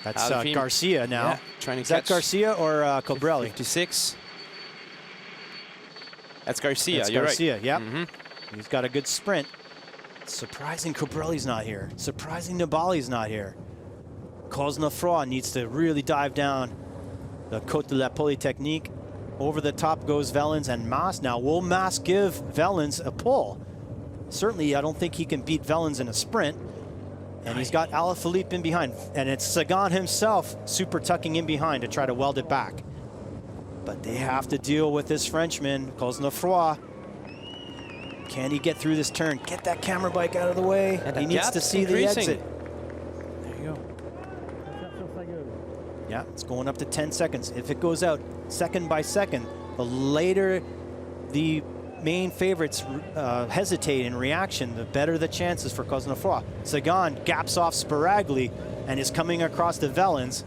A: That's Garcia now.
B: Yeah, trying to
A: Is that Garcia or Cobrelli?
B: 56. That's Garcia.
A: That's
B: You're
A: Garcia,
B: right.
A: Yeah. He's got a good sprint. Surprising Cobrelli's not here. Surprising Nibali's not here. Cosnefroy needs to really dive down the Côte de la Polytechnique. Over the top goes Vellens and Mas. Now, will Mas give Vellens a pull? Certainly, I don't think he can beat Vellens in a sprint. And he's got Alaphilippe in behind. And it's Sagan himself super tucking in behind to try to weld it back. But they have to deal with this Frenchman, Cosnefroy. Can he get through this turn? Get that camera bike out of the way. He needs to see the exit.
B: There you go.
A: Yeah, it's going up to 10 seconds. If it goes out second by second, the later the main favorites hesitate in reaction, the better the chances for Cosnefroy. Sagan gaps off Sparagli and is coming across the Vellens.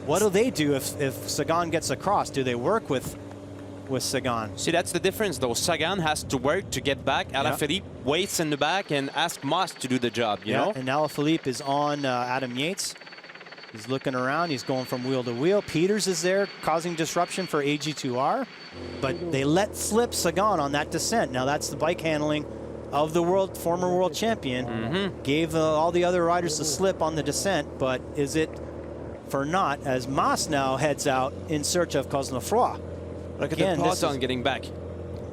A: What do they do if Sagan gets across? Do they work with Sagan?
B: See, that's the difference, though. Sagan has to work to get back. Alaphilippe waits in the back and asks Mas to do the job, you know?
A: And Alaphilippe is on Adam Yates. He's looking around. He's going from wheel to wheel. Peters is there causing disruption for AG2R. But they let slip Sagan on that descent. Now, that's the bike handling of the former world champion. Gave all the other riders the slip on the descent. But is it for naught as Mas now heads out in search of Cosnefroy?
B: Look at the peloton getting back.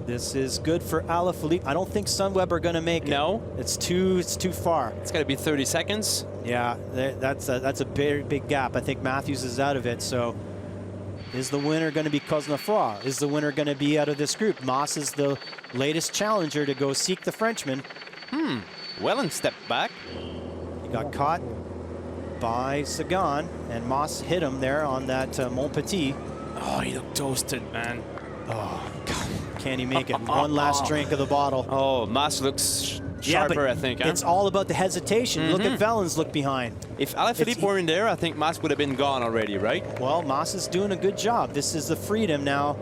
A: This is good for Alaphilippe. I don't think Sunweb are going to make it.
B: No,
A: it's too far.
B: It's got to be 30 seconds.
A: Yeah, that's a big gap. I think Matthews is out of it. So, is the winner going to be Cosnefroy? Is the winner going to be out of this group? Mas is the latest challenger to go seek the Frenchman.
B: Wellen stepped back.
A: He got caught by Sagan, and Mas hit him there on that Mont Petit.
B: Oh, he looked toasted, man.
A: Oh, God. Can he make it? One last drink of the bottle.
B: Oh, Mas looks sharper, I think.
A: It's all about the hesitation. Look at Vellens look behind.
B: If Alaphilippe weren't there, I think Mas would have been gone already, right?
A: Well, Mas is doing a good job. This is the freedom now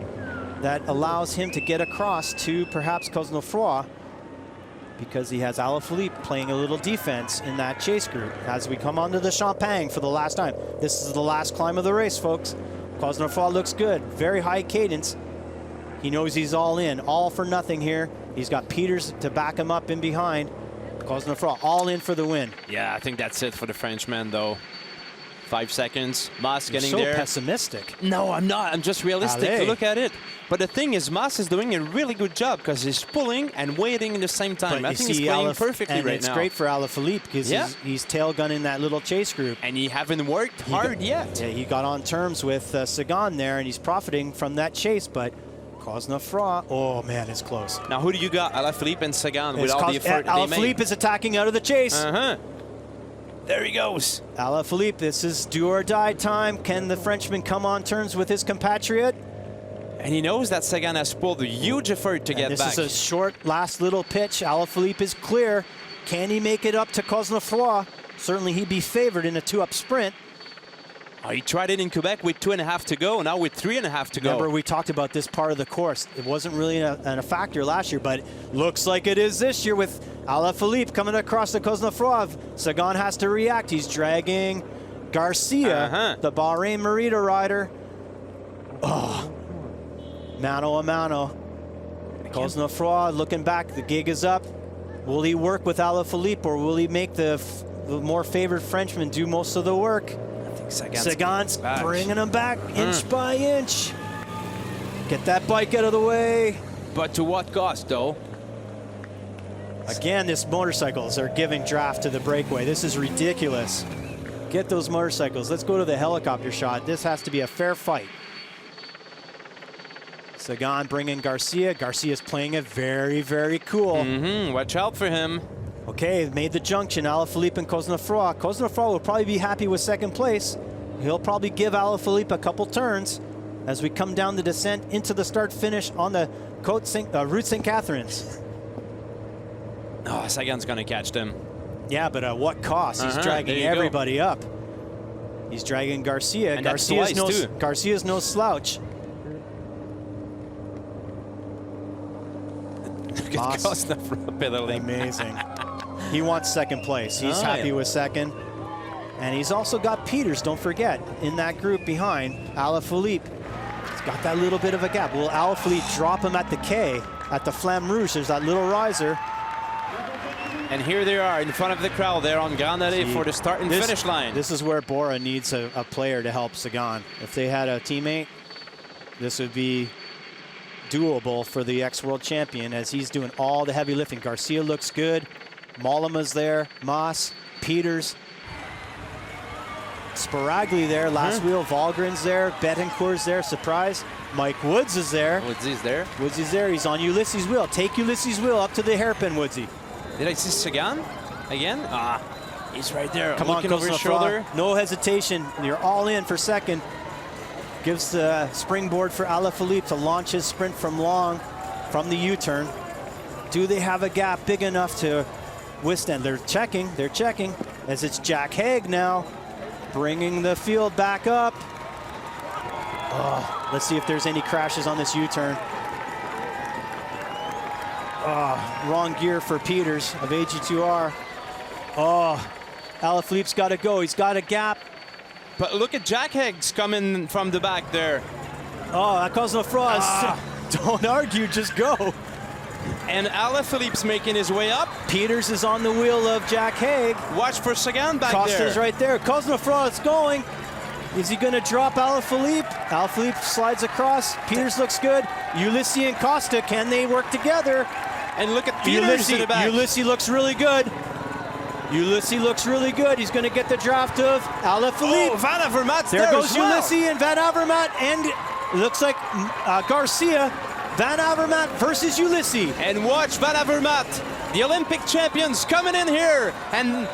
A: that allows him to get across to perhaps Cosnefroy, because he has Alaphilippe playing a little defense in that chase group as we come onto the Champagne for the last time. This is the last climb of the race, folks. Cosnefroy looks good. Very high cadence. He knows he's all in, all for nothing here. He's got Peters to back him up in behind. Cosnefroy all in for the win.
B: Yeah, I think that's it for the Frenchman, though. 5 seconds. Moss
A: You're
B: getting
A: so
B: there.
A: pessimistic.
B: No, I'm not. I'm just realistic.
A: Allez.
B: Look at it. But the thing is, Moss is doing a really good job because he's pulling and waiting at the same time.
A: But
B: I
A: you
B: think he's
A: see
B: playing perfectly
A: and
B: right
A: it's
B: now.
A: great for Alaphilippe because he's tail gunning that little chase group.
B: And he haven't worked hard yet.
A: Yeah, he got on terms with Sagan there, and he's profiting from that chase. But Cosnefroy, oh man, it's close.
B: Now, who do you got? Alaphilippe and Sagan with
A: It's
B: all the effort they made.
A: Alaphilippe is attacking out of the chase.
B: There he goes.
A: Alaphilippe, this is do or die time. Can the Frenchman come on terms with his compatriot?
B: And he knows that Sagan has pulled a huge effort to get
A: this
B: back.
A: is a short last little pitch. Alaphilippe is clear. Can he make it up to Cosnefroy? Certainly he'd be favored in a 2-up sprint.
B: Oh, he tried it in Quebec with 2.5 to go, now with 3.5 to go.
A: Remember, we talked about this part of the course. It wasn't really a factor last year, but looks like it is this year with Alaphilippe coming across the Cosnefroy. Sagan has to react. He's dragging Garcia, the Bahrain Merida rider. Oh, mano a mano. Cosnefroy looking back. The gig is up. Will he work with Alaphilippe, or will he make the more favored Frenchman do most of the work? Sagan's bringing him back inch by inch. Get that bike out of the way.
B: But to what cost, though?
A: Again, this motorcycles are giving draft to the breakaway. This is ridiculous. Get those motorcycles. Let's go to the helicopter shot. This has to be a fair fight. Sagan bringing Garcia. Garcia's playing it very, very cool.
B: Watch out for him.
A: Okay, made the junction, Alaphilippe and Cosnefroy. Cosnefroy will probably be happy with second place. He'll probably give Alaphilippe a couple turns as we come down the descent into the start-finish on the Route St. Catharines.
B: Oh, Sagan's going to catch them.
A: Yeah, but at what cost? He's dragging everybody up. He's dragging Garcia.
B: And
A: Garcia's no slouch.
B: Look at Cosnefroy pedaling.
A: Amazing. He wants second place. He's happy with second. And he's also got Peters, don't forget, in that group behind Alaphilippe. He's got that little bit of a gap. Will Alaphilippe drop him at the K, at the Flamme Rouge? There's that little riser.
B: And here they are in front of the crowd there on Grand Allée for the start and finish line.
A: This is where Bora needs a player to help Sagan. If they had a teammate, this would be doable for the ex-world champion as he's doing all the heavy lifting. Garcia looks good. Mollema's there. Moss, Peters, Sparagli there. Last wheel. Volgren's there. Betancourt's there. Surprise. Mike Woods is there.
B: Woodsy's there.
A: Woodsy's there. He's on Ulysses' wheel. Take Ulysses' wheel up to the hairpin, Woodsy.
B: Did I see Sagan again? He's right there.
A: Come on,
B: looking over his shoulder.
A: No hesitation. You're all in for second. Gives the springboard for Alaphilippe to launch his sprint from long, from the U-turn. Do they have a gap big enough to withstand? They're checking, as it's Jack Haig now, bringing the field back up. Oh, let's see if there's any crashes on this U-turn. Oh, wrong gear for Peters of AG2R. Oh, Alaphilippe's got to go. He's got a gap.
B: But look at Jack Higgs coming from the back there.
A: Oh, that caused no frost. Don't argue, just go.
B: And Alaphilippe's making his way up.
A: Peters is on the wheel of Jack Haig.
B: Watch for Sagan back there.
A: Costa's right there. Cosnefroy is going. Is he going to drop Alaphilippe? Alaphilippe slides across. Peters looks good. Ulysses and Costa, can they work together?
B: And look at Peters in the back.
A: Ulysses looks really good. Ulysses looks really good. He's going to get the draft of Alaphilippe.
B: Oh, Van Avermaet's
A: there goes
B: well.
A: Ulysses and Van Avermaet, and it looks like Garcia. Van Avermaet versus Ulysses.
B: And watch Van Avermaet, the Olympic champions coming in here. And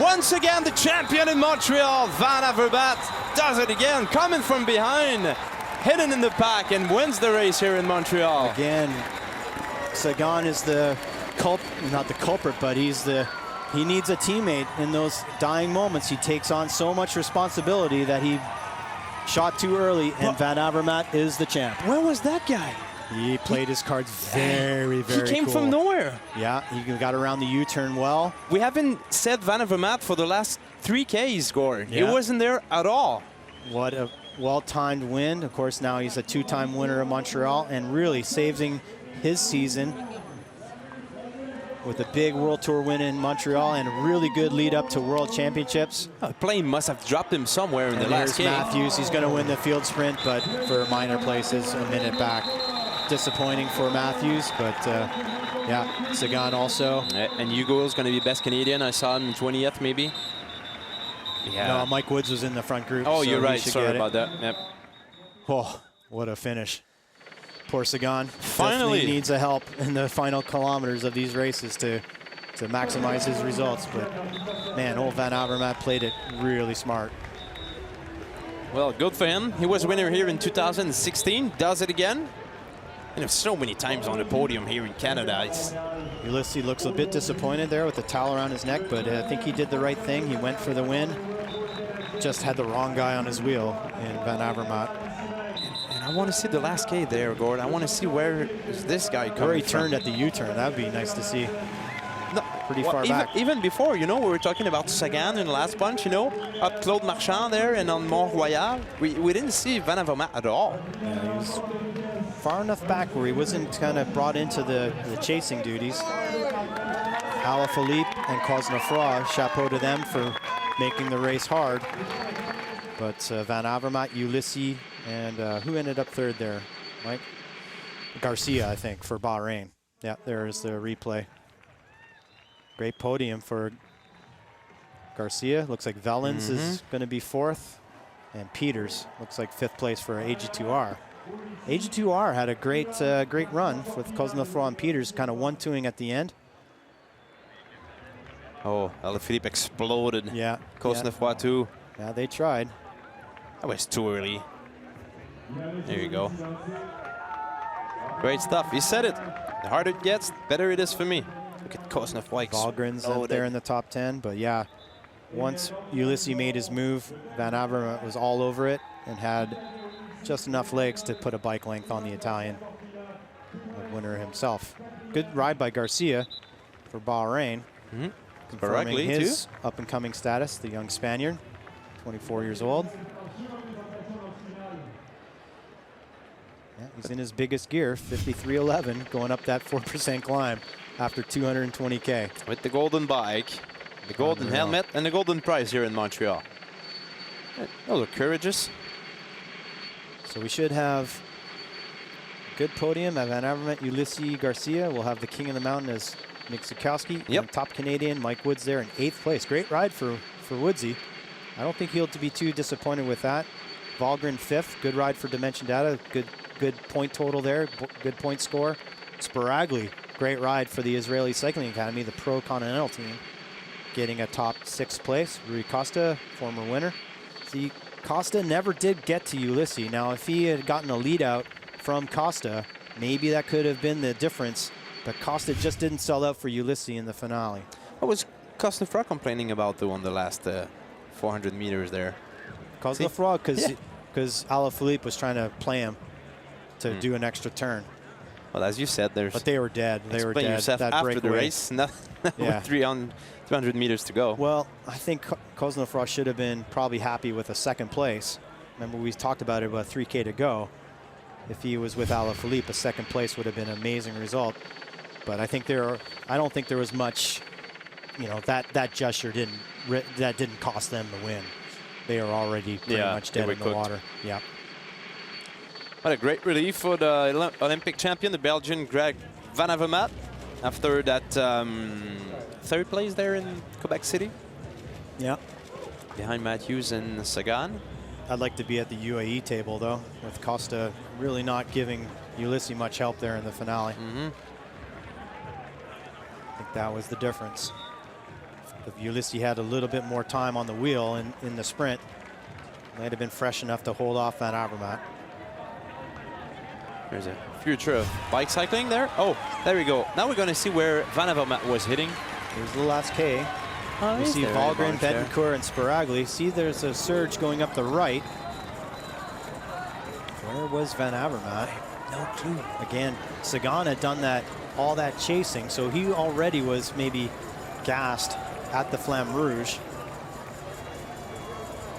B: once again, the champion in Montreal, Van Avermaet, does it again, coming from behind, hidden in the pack, and wins the race here in Montreal.
A: Again, Sagan is the not the culprit, but he needs a teammate in those dying moments. He takes on so much responsibility that he shot too early, and Van Avermaet is the champ.
B: Where was that guy?
A: He played his cards very, very
B: He came
A: cool.
B: from nowhere.
A: Yeah, he got around the U-turn well.
B: We haven't said Van Avermaet for the last 3K he scored.
A: Yeah.
B: He wasn't there at all.
A: What a well-timed win. Of course, now he's a two-time winner of Montreal and really saving his season. with a big World Tour win in Montreal and a really good lead up to World Championships.
B: The plane must have dropped him somewhere in the last game.
A: Matthews, he's going to win the field sprint, but for minor places, a minute back. Disappointing for Matthews, but yeah, Sagan also.
B: And Hugo is going to be best Canadian. I saw him in 20th, maybe. Yeah.
A: No, Mike Woods was in the front group.
B: Oh,
A: so
B: you're right. Sorry about that. Yep.
A: Oh, what a finish. Poor Sagan.
B: Finally
A: definitely needs a help in the final kilometers of these races to maximize his results. But man, old Van Avermaet played it really smart.
B: Well, good for him. He was winner here in 2016. Does it again. And there's so many times on the podium here in Canada.
A: Ulysses looks a bit disappointed there with the towel around his neck, but I think he did the right thing. He went for the win. Just had the wrong guy on his wheel in Van Avermaet.
B: And I want to see the last K there, Gord. I want to see where is this guy coming from.
A: Where he turned at the U-turn. That would be nice to see.
B: No,
A: pretty far back.
B: Even before, you know, we were talking about Sagan in the last bunch, you know, up Claude Marchand there and on Mont-Royal. We didn't see Van Avermaet at all.
A: Yeah, he was far enough back where he wasn't kind of brought into the chasing duties. Alaphilippe and Cosnefroy, chapeau to them for making the race hard. But Van Avermaet, Ulysses, and who ended up third there, Mike? Garcia, I think, for Bahrain. Yeah, there's the replay. Great podium for Garcia. Looks like Vellens is going to be fourth. And Peters looks like fifth place for AG2R. AG2R had a great run with Cosnefroy and Peters kind of 1-2ing at the end.
B: Oh, Alaphilippe exploded.
A: Yeah.
B: Cosnefroy too.
A: Yeah, they tried.
B: That was too early. There you go. Great stuff. He said it. The harder it gets, the better it is for me. Look at Cosnefroy.
A: Valgren's up there in the top 10, but yeah, once Ulysses made his move, Van Avermaet was all over it and had just enough legs to put a bike length on the Italian winner himself. Good ride by Garcia for Bahrain. Confirming his up-and-coming status, the young Spaniard, 24 years old. Yeah, he's in his biggest gear, 53.11, going up that 4% climb after 220K.
B: With the golden bike, the golden helmet, and the golden prize here in Montreal. Those are courageous.
A: So we should have a good podium at Van Avermaet, Ulysses, Garcia. We'll have the king of the mountain as Nick Zukowski.
B: Yep.
A: Top Canadian, Mike Woods there in 8th place. Great ride for Woodsy. I don't think he'll be too disappointed with that. Valgren 5th. Good ride for Dimension Data. Good point total there. Good point score. Sparagli, great ride for the Israeli Cycling Academy, the pro continental team, getting a top 6th place. Rui Costa, former winner. See, Costa never did get to Ulysses. Now, if he had gotten a lead out from Costa, maybe that could have been the difference. But Costa just didn't sell out for Ulysses in the finale.
B: What was Cosnefroy complaining about, though, on the last 400 meters there?
A: Cosnefroy, because Alaphilippe was trying to play him to do an extra turn.
B: Well, as you said,
A: but they were dead. They were dead.
B: Yourself
A: that
B: after
A: breakaway.
B: the race, not with 300 meters to go.
A: Well, I think Cosnefroy should have been probably happy with a 2nd place. Remember, we talked about it about 3K to go. If he was with Alaphilippe, a 2nd place would have been an amazing result. But I think I don't think there was much, you know, that gesture didn't cost them the win. They are already pretty much dead in the water. Yeah.
B: What a great relief for the Olympic champion, the Belgian Greg Van Avermaet, after that 3rd place there in Quebec City.
A: Yeah.
B: Behind Matthews and Sagan.
A: I'd like to be at the UAE table, though, with Costa really not giving Ulysses much help there in the finale. I think that was the difference. If Ulysses had a little bit more time on the wheel in the sprint, might have been fresh enough to hold off Van Avermaet.
B: There's a future of bike cycling there. Oh, there we go. Now we're going to see where Van Avermaet was hitting.
A: Here's the last K. We see Valgren, Betancourt, and Sparagli. See, there's a surge going up the right. Where was Van Avermaet?
B: No clue.
A: Again, Sagan had done all that chasing, so he already was maybe gassed at the Flamme Rouge.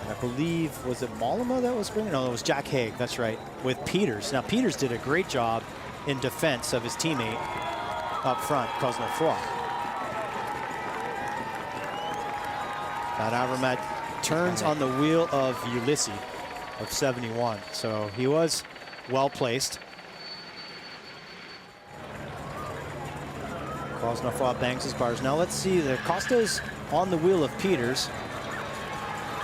A: And I believe, was it Mollema that was bringing? No, it was Jack Haig, that's right, with Peters. Now, Peters did a great job in defense of his teammate up front, Cosnefroy. Van Avermaet turns on the wheel of Ulysses of 71. So he was well placed. Cosnefroid bangs his bars. Now let's see, the Costa's on the wheel of Peters.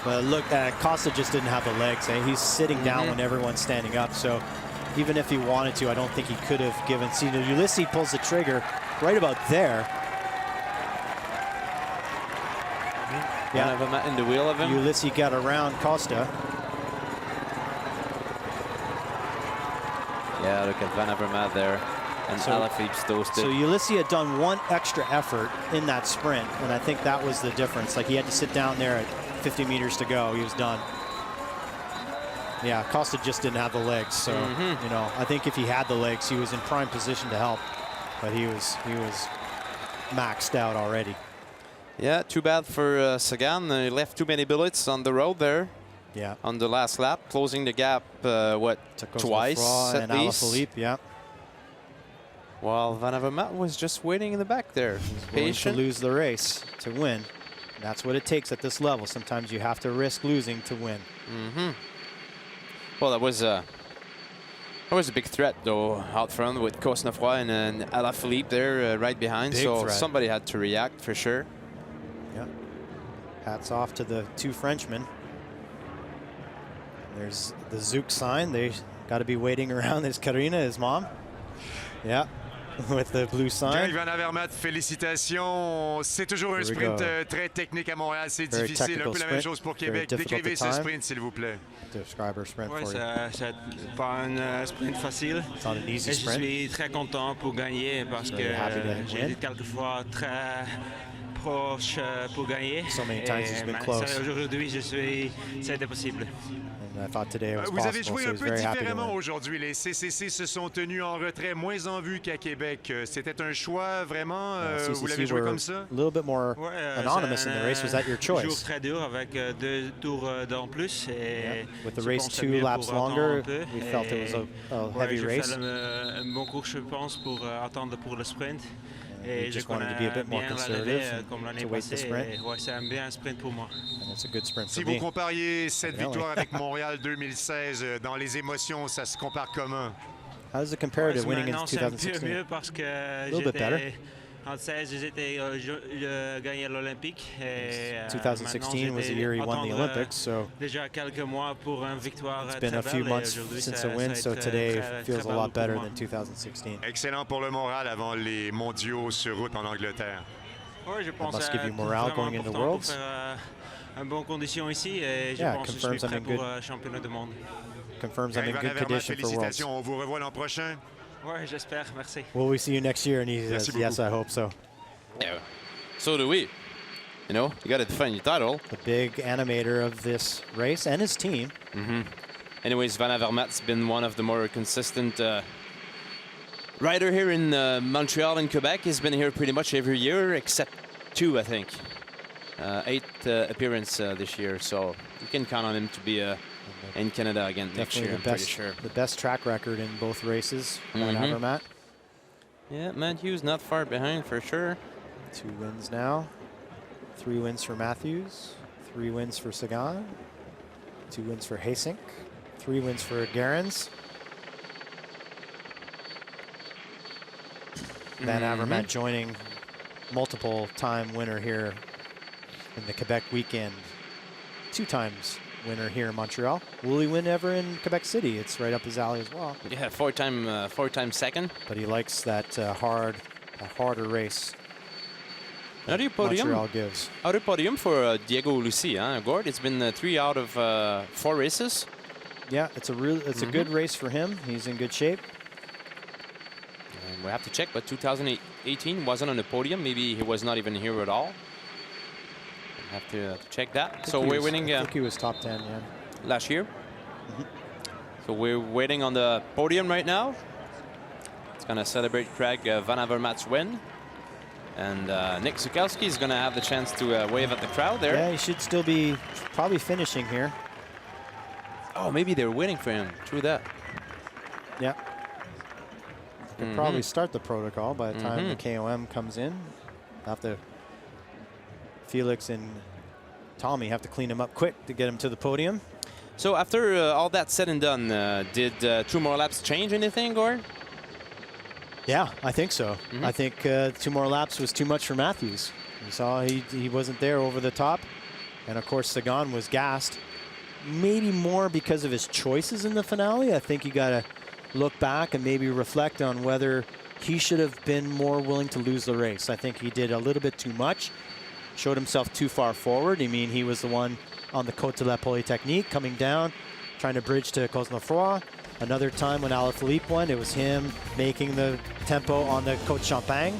A: But look, Costa just didn't have the legs. He's sitting down when everyone's standing up. So even if he wanted to, I don't think he could have given. See, Ulysses pulls the trigger right about there.
B: Yeah, in the wheel of him.
A: Ulysses got around Costa.
B: Yeah, look at Van Avermaet there. And Alaphilippe's toasted.
A: So Ulysses had done one extra effort in that sprint, and I think that was the difference. Like, he had to sit down there at 50 meters to go. He was done. Yeah, Costa just didn't have the legs. So, you know, I think if he had the legs, he was in prime position to help. But he was maxed out already.
B: Yeah, too bad for Sagan. He left too many bullets on the road there.
A: Yeah.
B: On the last lap, closing the gap, what, twice at least?
A: Alaphilippe, yeah.
B: While Van Avermaet was just waiting in the back there.
A: Patient to lose the race to win. That's what it takes at this level. Sometimes you have to risk losing to win.
B: Well, that was a big threat, though, out front with Cosnefroid and Alaphilippe there right behind.
A: Big
B: so
A: threat.
B: Somebody had to react for sure.
A: Yeah. Hats off to the two Frenchmen. There's the Zouk sign. They got to be waiting around. There's Karina, his mom. Yeah. With the blue sign.
C: Van Avermaet, félicitations. C'est toujours un sprint très technique à Montréal. C'est difficile. Un peu la même chose pour Québec. Décrivez ce sprint, s'il vous plaît.
A: Describe our sprint for you.
D: C'est pas un sprint facile.
A: It's not an easy
D: Et
A: sprint.
D: je suis très content pour gagner parce que j'ai été quelquefois très proche pour gagner.
A: So many times he's been close.
D: Aujourd'hui, c'était possible.
A: And I thought today it was
C: Vous avez
A: possible,
C: joué
A: so
C: un
A: he's
C: peu
A: very happy to
C: différemment
A: win.
C: aujourd'hui. Les CCC se sont tenus en retrait, moins en vue qu'à Québec. C'était un choix vraiment. Vous l'avez
A: CCC
C: joué
A: were
C: comme ça?
A: a little bit more anonymous in the race. Was that your
D: Jour
A: choice?
D: très dur avec 2 tours d'en plus. Et
A: With the
D: je
A: race
D: pensais
A: 2
D: mieux
A: laps
D: pour
A: longer,
D: attendre un peu.
A: we felt it was a heavy
D: j'ai
A: race.
D: fait un bon cours, je pense, pour attendre pour le sprint.
A: We just wanted to be a bit more conservative
D: comme l'année
A: to wait the
D: passée.
A: sprint.
D: Ouais, c'est bien un sprint pour moi.
A: And it's a good sprint
C: Si
A: for
C: vous
A: me.
C: compariez cette victoire avec Montréal 2016, dans les émotions, ça se compare comment?
A: How does it compare to winning in
D: Maintenant, c'est un peu
A: 2016?
D: mieux parce que
A: little bit better.
D: en 2016, j'étais gagné l'Olympique.
A: 2016 was the year he won the Olympics, so
D: déjà quelques mois pour une victoire
A: it's been a few months since a win, so today feels a lot better than 2016.
C: Excellent pour le moral avant les mondiaux sur route en Angleterre.
D: Ouais, je pense
A: must give you morale going into
D: important
A: Worlds.
D: pour faire une bonne condition ici et je
A: Yeah,
D: pense que je
A: confirms
D: suis prêt
A: I'm in
D: pour championnat du monde.
A: Confirms I'm in
C: Van
A: good
C: Avermaet,
A: condition for Worlds.
C: félicitations. On vous revoit l'an prochain.
D: Ouais, j'espère, merci.
A: Will we see you next year? And he says,
C: Merci
A: yes, I hope so.
B: Yeah. So do we. You know, you got to defend your title.
A: The big animator of this race and his team.
B: Anyways, Van Avermaet's been one of the more consistent rider here in Montreal and Quebec. He's been here pretty much every year except 2, I think. 8 appearance this year, so you can count on him to be in Canada again next year, I'm pretty sure.
A: The best track record in both races, Van Avermaet.
B: Yeah, Matthews not far behind for sure.
A: 2 wins now. 3 wins for Matthews. 3 wins for Sagan. 2 wins for Hasink. 3 wins for Gerrans. Van Avermaet joining multiple-time winner here in the Quebec weekend. 2 times winner here in Montreal. Will he win ever in Quebec City? It's right up his alley as well.
B: Yeah, 4-time second.
A: But he likes that harder race.
B: How do you podium?
A: Montreal gives.
B: How do you podium for Diego Lucy, huh, Gord? It's been 3 out of 4 races.
A: Yeah, it's a good race for him. He's in good shape.
B: And we have to check, but 2018 wasn't on the podium. Maybe he was not even here at all. Have to check that. So we're winning.
A: I think he was top 10, yeah.
B: Last year. So we're waiting on the podium right now. It's gonna celebrate Craig Van Avermaet's win, and Nick Zukalski is gonna have the chance to wave at the crowd there.
A: Yeah, he should still be probably finishing here.
B: Oh, maybe they're waiting for him. True that.
A: Yeah. Could probably start the protocol by the time the KOM comes in. After Felix and Tommy have to clean him up quick to get him to the podium.
B: So after all that said and done, did 2 more laps change anything, Gord?
A: Yeah, I think so. I think 2 more laps was too much for Matthews. You saw he wasn't there over the top. And of course, Sagan was gassed. Maybe more because of his choices in the finale. I think you got to look back and maybe reflect on whether he should have been more willing to lose the race. I think he did a little bit too much, showed himself too far forward. I mean, he was the one on the Côte de la Polytechnique coming down, trying to bridge to Cosnefroid. Another time when Alaphilippe won, it was him making the tempo on the Côte Champagne.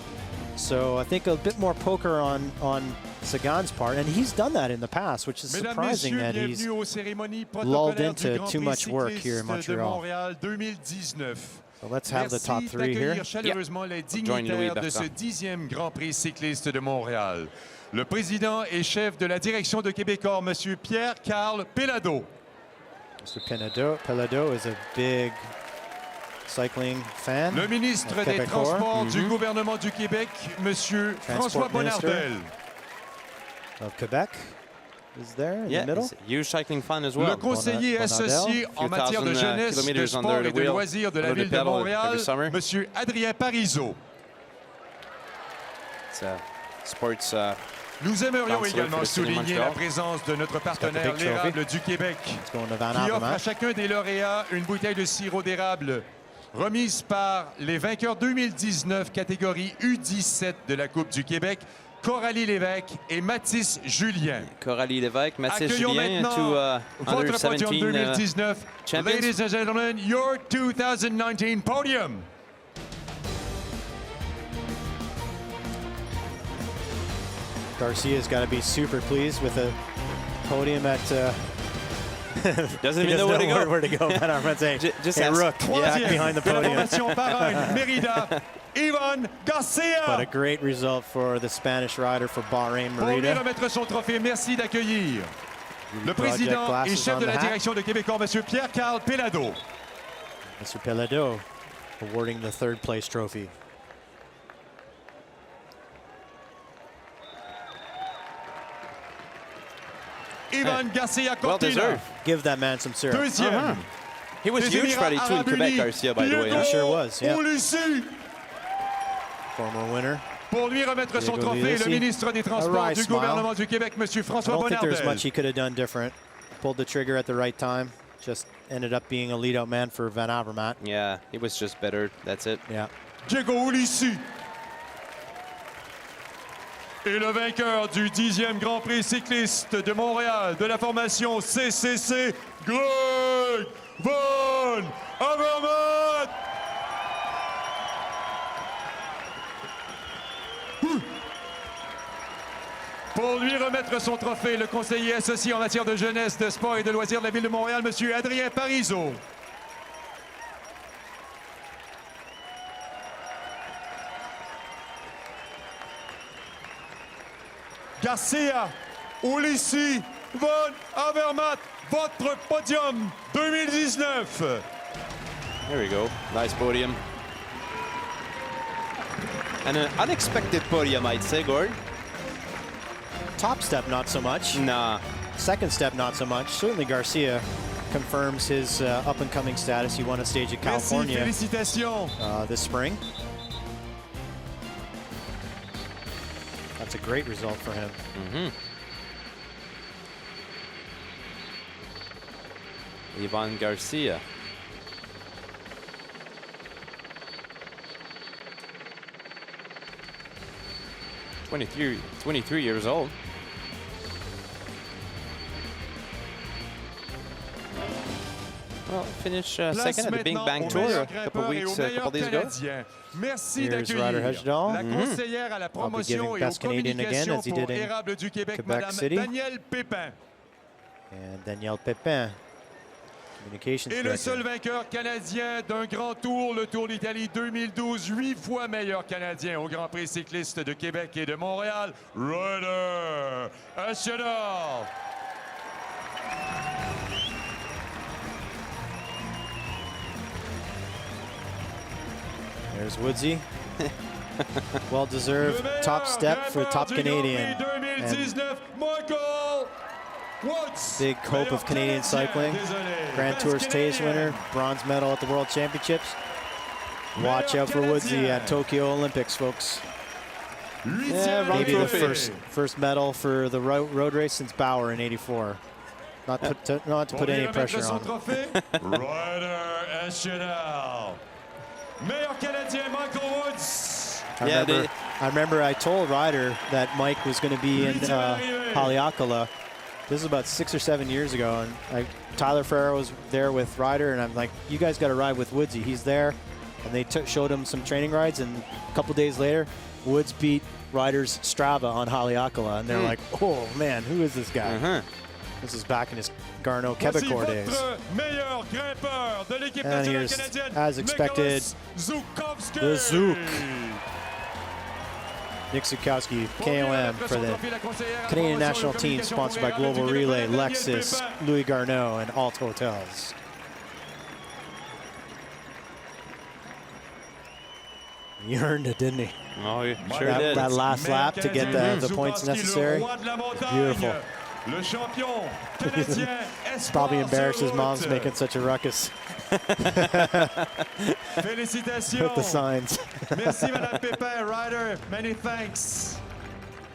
A: So I think a bit more poker on Sagan's part, and he's done that in the past, which is surprising that he's lulled into too much work here in Montreal. So let's have the top 3 here.
C: Join Louis de ce 10e Grand Prix Cycliste de Montréal. Le président et chef de la direction de Québecor, Monsieur Pierre-Carl Pellado.
A: Mr. Pellado is a big cycling fan.
C: Le ministre des Transports du gouvernement du Québec, Monsieur François Bonnardel.
A: Of Quebec is there in the middle.
B: Huge cycling fan as well.
C: Le conseiller associé en matière de jeunesse, de sport et de loisirs de la ville de Montréal, Monsieur Adrien Parizeau. Nous aimerions également souligner la présence de notre partenaire l'érable du Québec, qui offre à chacun des lauréats une bouteille de sirop d'érable remise par les vainqueurs 2019 catégorie U17 de la Coupe du Québec, Coralie Lévesque et Mathis Julien.
B: Coralie Lévesque, Mathis
C: Accueillons
B: Julien,
C: maintenant votre podium 2019. Ladies and gentlemen, your 2019 podium.
A: Garcia's got to be super pleased with a podium at.
B: Doesn't even know
A: where to go. Van Avermaet saying,
B: just
A: hey, Rook, back behind the podium.
C: Mérida, Ivan Garcia.
A: But a great result for the Spanish rider for Bahrain, Merida.
C: Pour lui remettre son trophée, merci d'accueillir le président et chef de la direction de Québecor, Monsieur Pierre-Carl Pellado.
A: Mr. Pellado awarding the 3rd place trophy.
C: Ivan Garcia Cortina.
B: Well deserved.
A: Give that man some syrup.
C: Deuxième.
B: He was huge Friday too in Quebec, Garcia, by the way.
A: He sure was, yeah.
C: Ulissi.
A: Former winner.
C: Pour lui remettre son trophée, le ministre des Transports du gouvernement du Québec, M. François Bonnardel.
A: I don't think there's much he could have done different. Pulled the trigger at the right time. Just ended up being a lead-out man for Van Avermaet.
B: Yeah, he was just better. That's it.
A: Yeah.
C: Diego Ulissi. Et le vainqueur du 10e Grand Prix Cycliste de Montréal de la formation CCC, Greg Van Avermaet. Pour lui remettre son trophée, le conseiller associé en matière de jeunesse, de sport et de loisirs de la ville de Montréal, M. Adrien Parizeau. Garcia, Ulissi, Van Avermaet, votre podium 2019.
B: There we go. Nice podium. And an unexpected podium, I'd say, Gord.
A: Top step, not so much.
B: Nah.
A: 2nd step, not so much. Certainly Garcia confirms his up-and-coming status. He won a stage at California this spring. That's a great result for him.
B: Ivan Garcia. 23 years old. Well, finished second at the Big Bang Tour a couple days ago.
C: Merci
A: d'accueillir
C: la conseillère à la promotion et aux communications pour Érable du Québec, Madame Danielle Pépin.
A: And Danielle Pépin, communications
C: Et
A: director.
C: le seul vainqueur canadien d'un grand tour, le Tour d'Italie 2012, 8 fois meilleur canadien au Grand Prix cycliste de Québec et de Montréal, Ryder Ashenor.
A: There's Woodsy. Well-deserved top step for top Canadian.
C: And Michael
A: Big hope of Canadian cycling. Grand Tour stage winner, bronze medal at the World Championships. Watch out for Woodsy at Tokyo Olympics, folks.
B: Yeah,
A: maybe the first medal for the road race since Bauer in '84. Not to put any pressure on.
C: Ryder Eschenel. Meilleur Canadien, Michael Woods.
A: I remember I told Ryder that Mike was going to be in Haleakala. This is about 6 or 7 years ago, and Tyler Ferrer was there with Ryder, and I'm like, you guys got to ride with Woodsy. He's there. And they showed him some training rides, and a couple days later, Woods beat Ryder's Strava on Haleakala, and they're like, oh man, who is this guy? This is back in his Garneau Québécois days. And here's, as expected, the Zouk. Nick Zukowski, KOM for the Canadian national team, sponsored by Global Relay, Lexus, Louis Garneau, and Alt Hotels. He earned it, didn't he?
B: Oh, he sure did.
A: That last lap to get the points necessary. Beautiful. He's probably embarrassed his mom's making such a ruckus.
C: Félicitations.
A: With the signs.
C: Merci, Madame Pépin. Ryder, many thanks.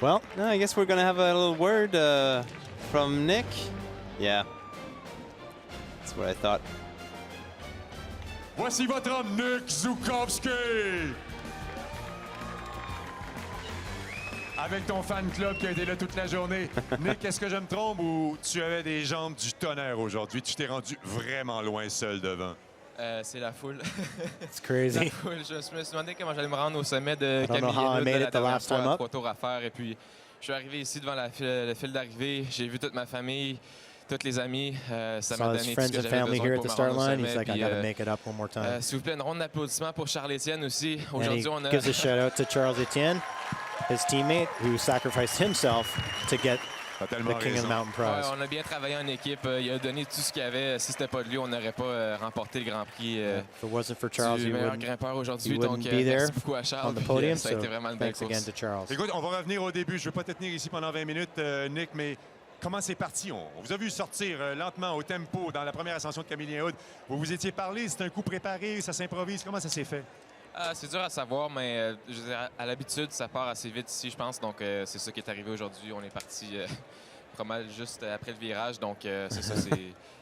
A: Well,
B: I guess we're going to have a little word from Nick. Yeah. That's what I thought.
C: Voici votre homme, Nick Zukowski. Avec ton fan club qui a été là toute la journée. Nick, est-ce que je me trompe ou tu avais des jambes du tonnerre aujourd'hui? Tu t'es rendu vraiment loin seul devant.
E: C'est la foule.
A: It's crazy.
E: La foule. Je me suis demandé comment j'allais me rendre au sommet de Camille. La dernière fois, 3 tours à faire. Et puis, je suis arrivé ici devant le fil d'arrivée. J'ai vu toute ma famille, tous les amis. Ça m'a donné tout ce que j'avais besoin pour me rendre au sommet. Puis, s'il vous plaît, une ronde d'applaudissements pour Charles-Étienne aussi. Aujourd'hui, on a...
A: gives a shout out to Charles Etienne, his teammate, who sacrificed himself to get the King of the Mountain Prize.
E: Ouais, on a bien travaillé en équipe. Il a donné tout ce qu'il avait. Si c'était pas de lui, on n'aurait pas remporté le Grand Prix
A: If it wasn't for Charles,
E: du meilleur grimpeur aujourd'hui.
A: Donc,
E: merci beaucoup à Charles.
A: On the podium,
E: ça a été vraiment une belle course.
A: Again to Charles.
C: Écoute, on va revenir au début. Je ne veux pas te tenir ici pendant 20 minutes, Nick, mais comment c'est parti? On vous a vu sortir lentement au tempo dans la première ascension de Camillien Hood. Vous vous étiez parlé, c'est un coup préparé, ça s'improvise. Comment ça s'est fait?
E: C'est dur à savoir, mais je veux dire, à l'habitude, ça part assez vite ici, je pense. Donc, c'est ça qui est arrivé aujourd'hui. On est parti pas mal juste après le virage. Donc, c'est ça.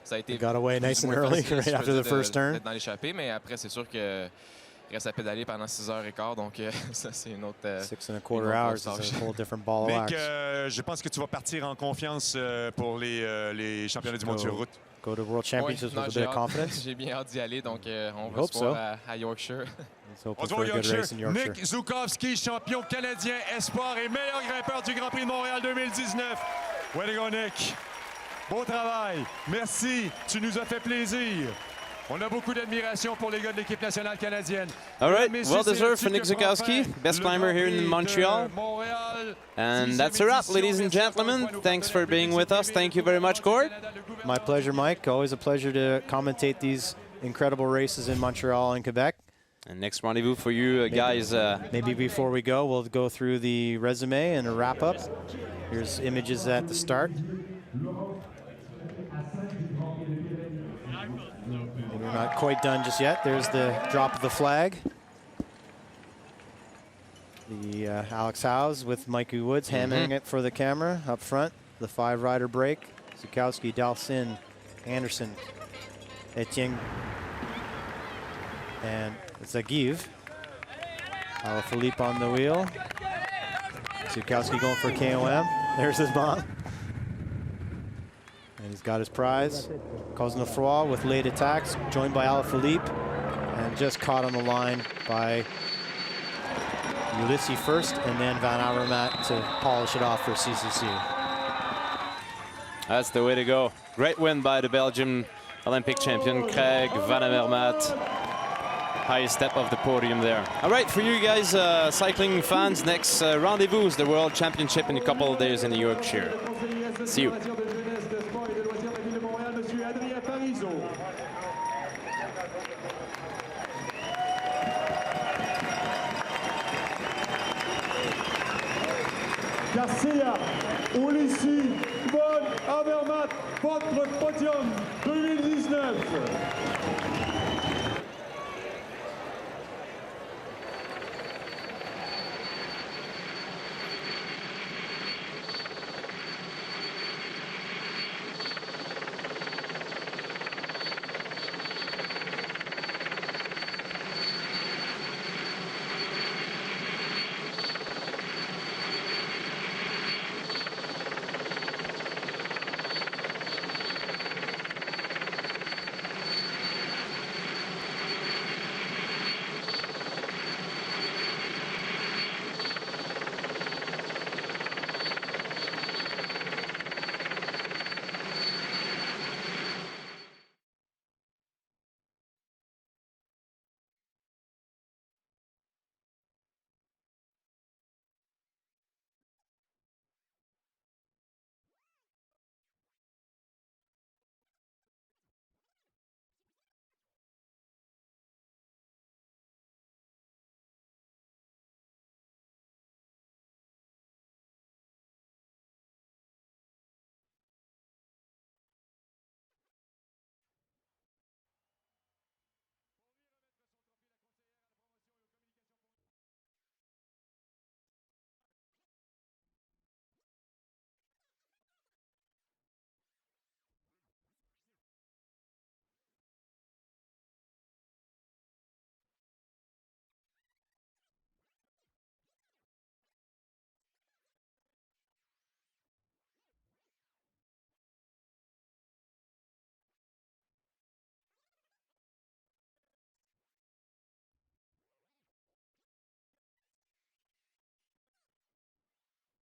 E: Ça a été
A: got away nice and early right after the first turn.
E: Dans l'échappée, mais après, c'est sûr que reste à pédaler pendant 6h15. Donc, ça, c'est une autre...
A: 6 and a quarter hours is a whole different ball of wax.
C: Nick, je pense que tu vas partir en confiance pour les championnats du monde sur route.
A: Go to World Championships with a bit of confidence.
E: J'ai bien hâte d'y aller, donc on va se voir à Yorkshire.
A: On se voit à Yorkshire.
C: Nick Zukowski, champion canadien espoir et meilleur grimpeur du Grand Prix de Montréal 2019. Way to go, Nick. Beau travail. Merci. Tu nous as fait plaisir. On a beaucoup d'admiration pour les gars de l'équipe nationale canadienne.
B: All right, well deserved for Nick Zukowski, best climber here in Montreal. And that's a wrap, ladies and gentlemen. Thanks for being with us. Thank you very much, Gord.
A: My pleasure, Mike. Always a pleasure to commentate these incredible races in Montreal and Quebec.
B: And next rendezvous for you guys.
A: Maybe before we go, we'll go through the resume and a wrap up. Here's images at the start. We're not quite done just yet. There's the drop of the flag. The Alex Howes with Mikey Woods hammering it for the camera up front. The 5-rider break. Zukowski, Dalcin, Anderson, Etienne, and Zagiv. Alaphilippe on the wheel. Zukowski going for KOM. There's his mom. And he's got his prize. Cosnefroy with late attacks, joined by Alaphilippe, and just caught on the line by Ulysses first, and then Van Avermaet to polish it off for CCC.
B: That's the way to go. Great win by the Belgian Olympic champion, Craig Van Avermaet. Highest step of the podium there. All right, for you guys, cycling fans, next rendezvous is the World Championship in a couple of days in Yorkshire. See you.
F: Garcia, Ulysses, Von
C: Avermaet, votre podium 2019.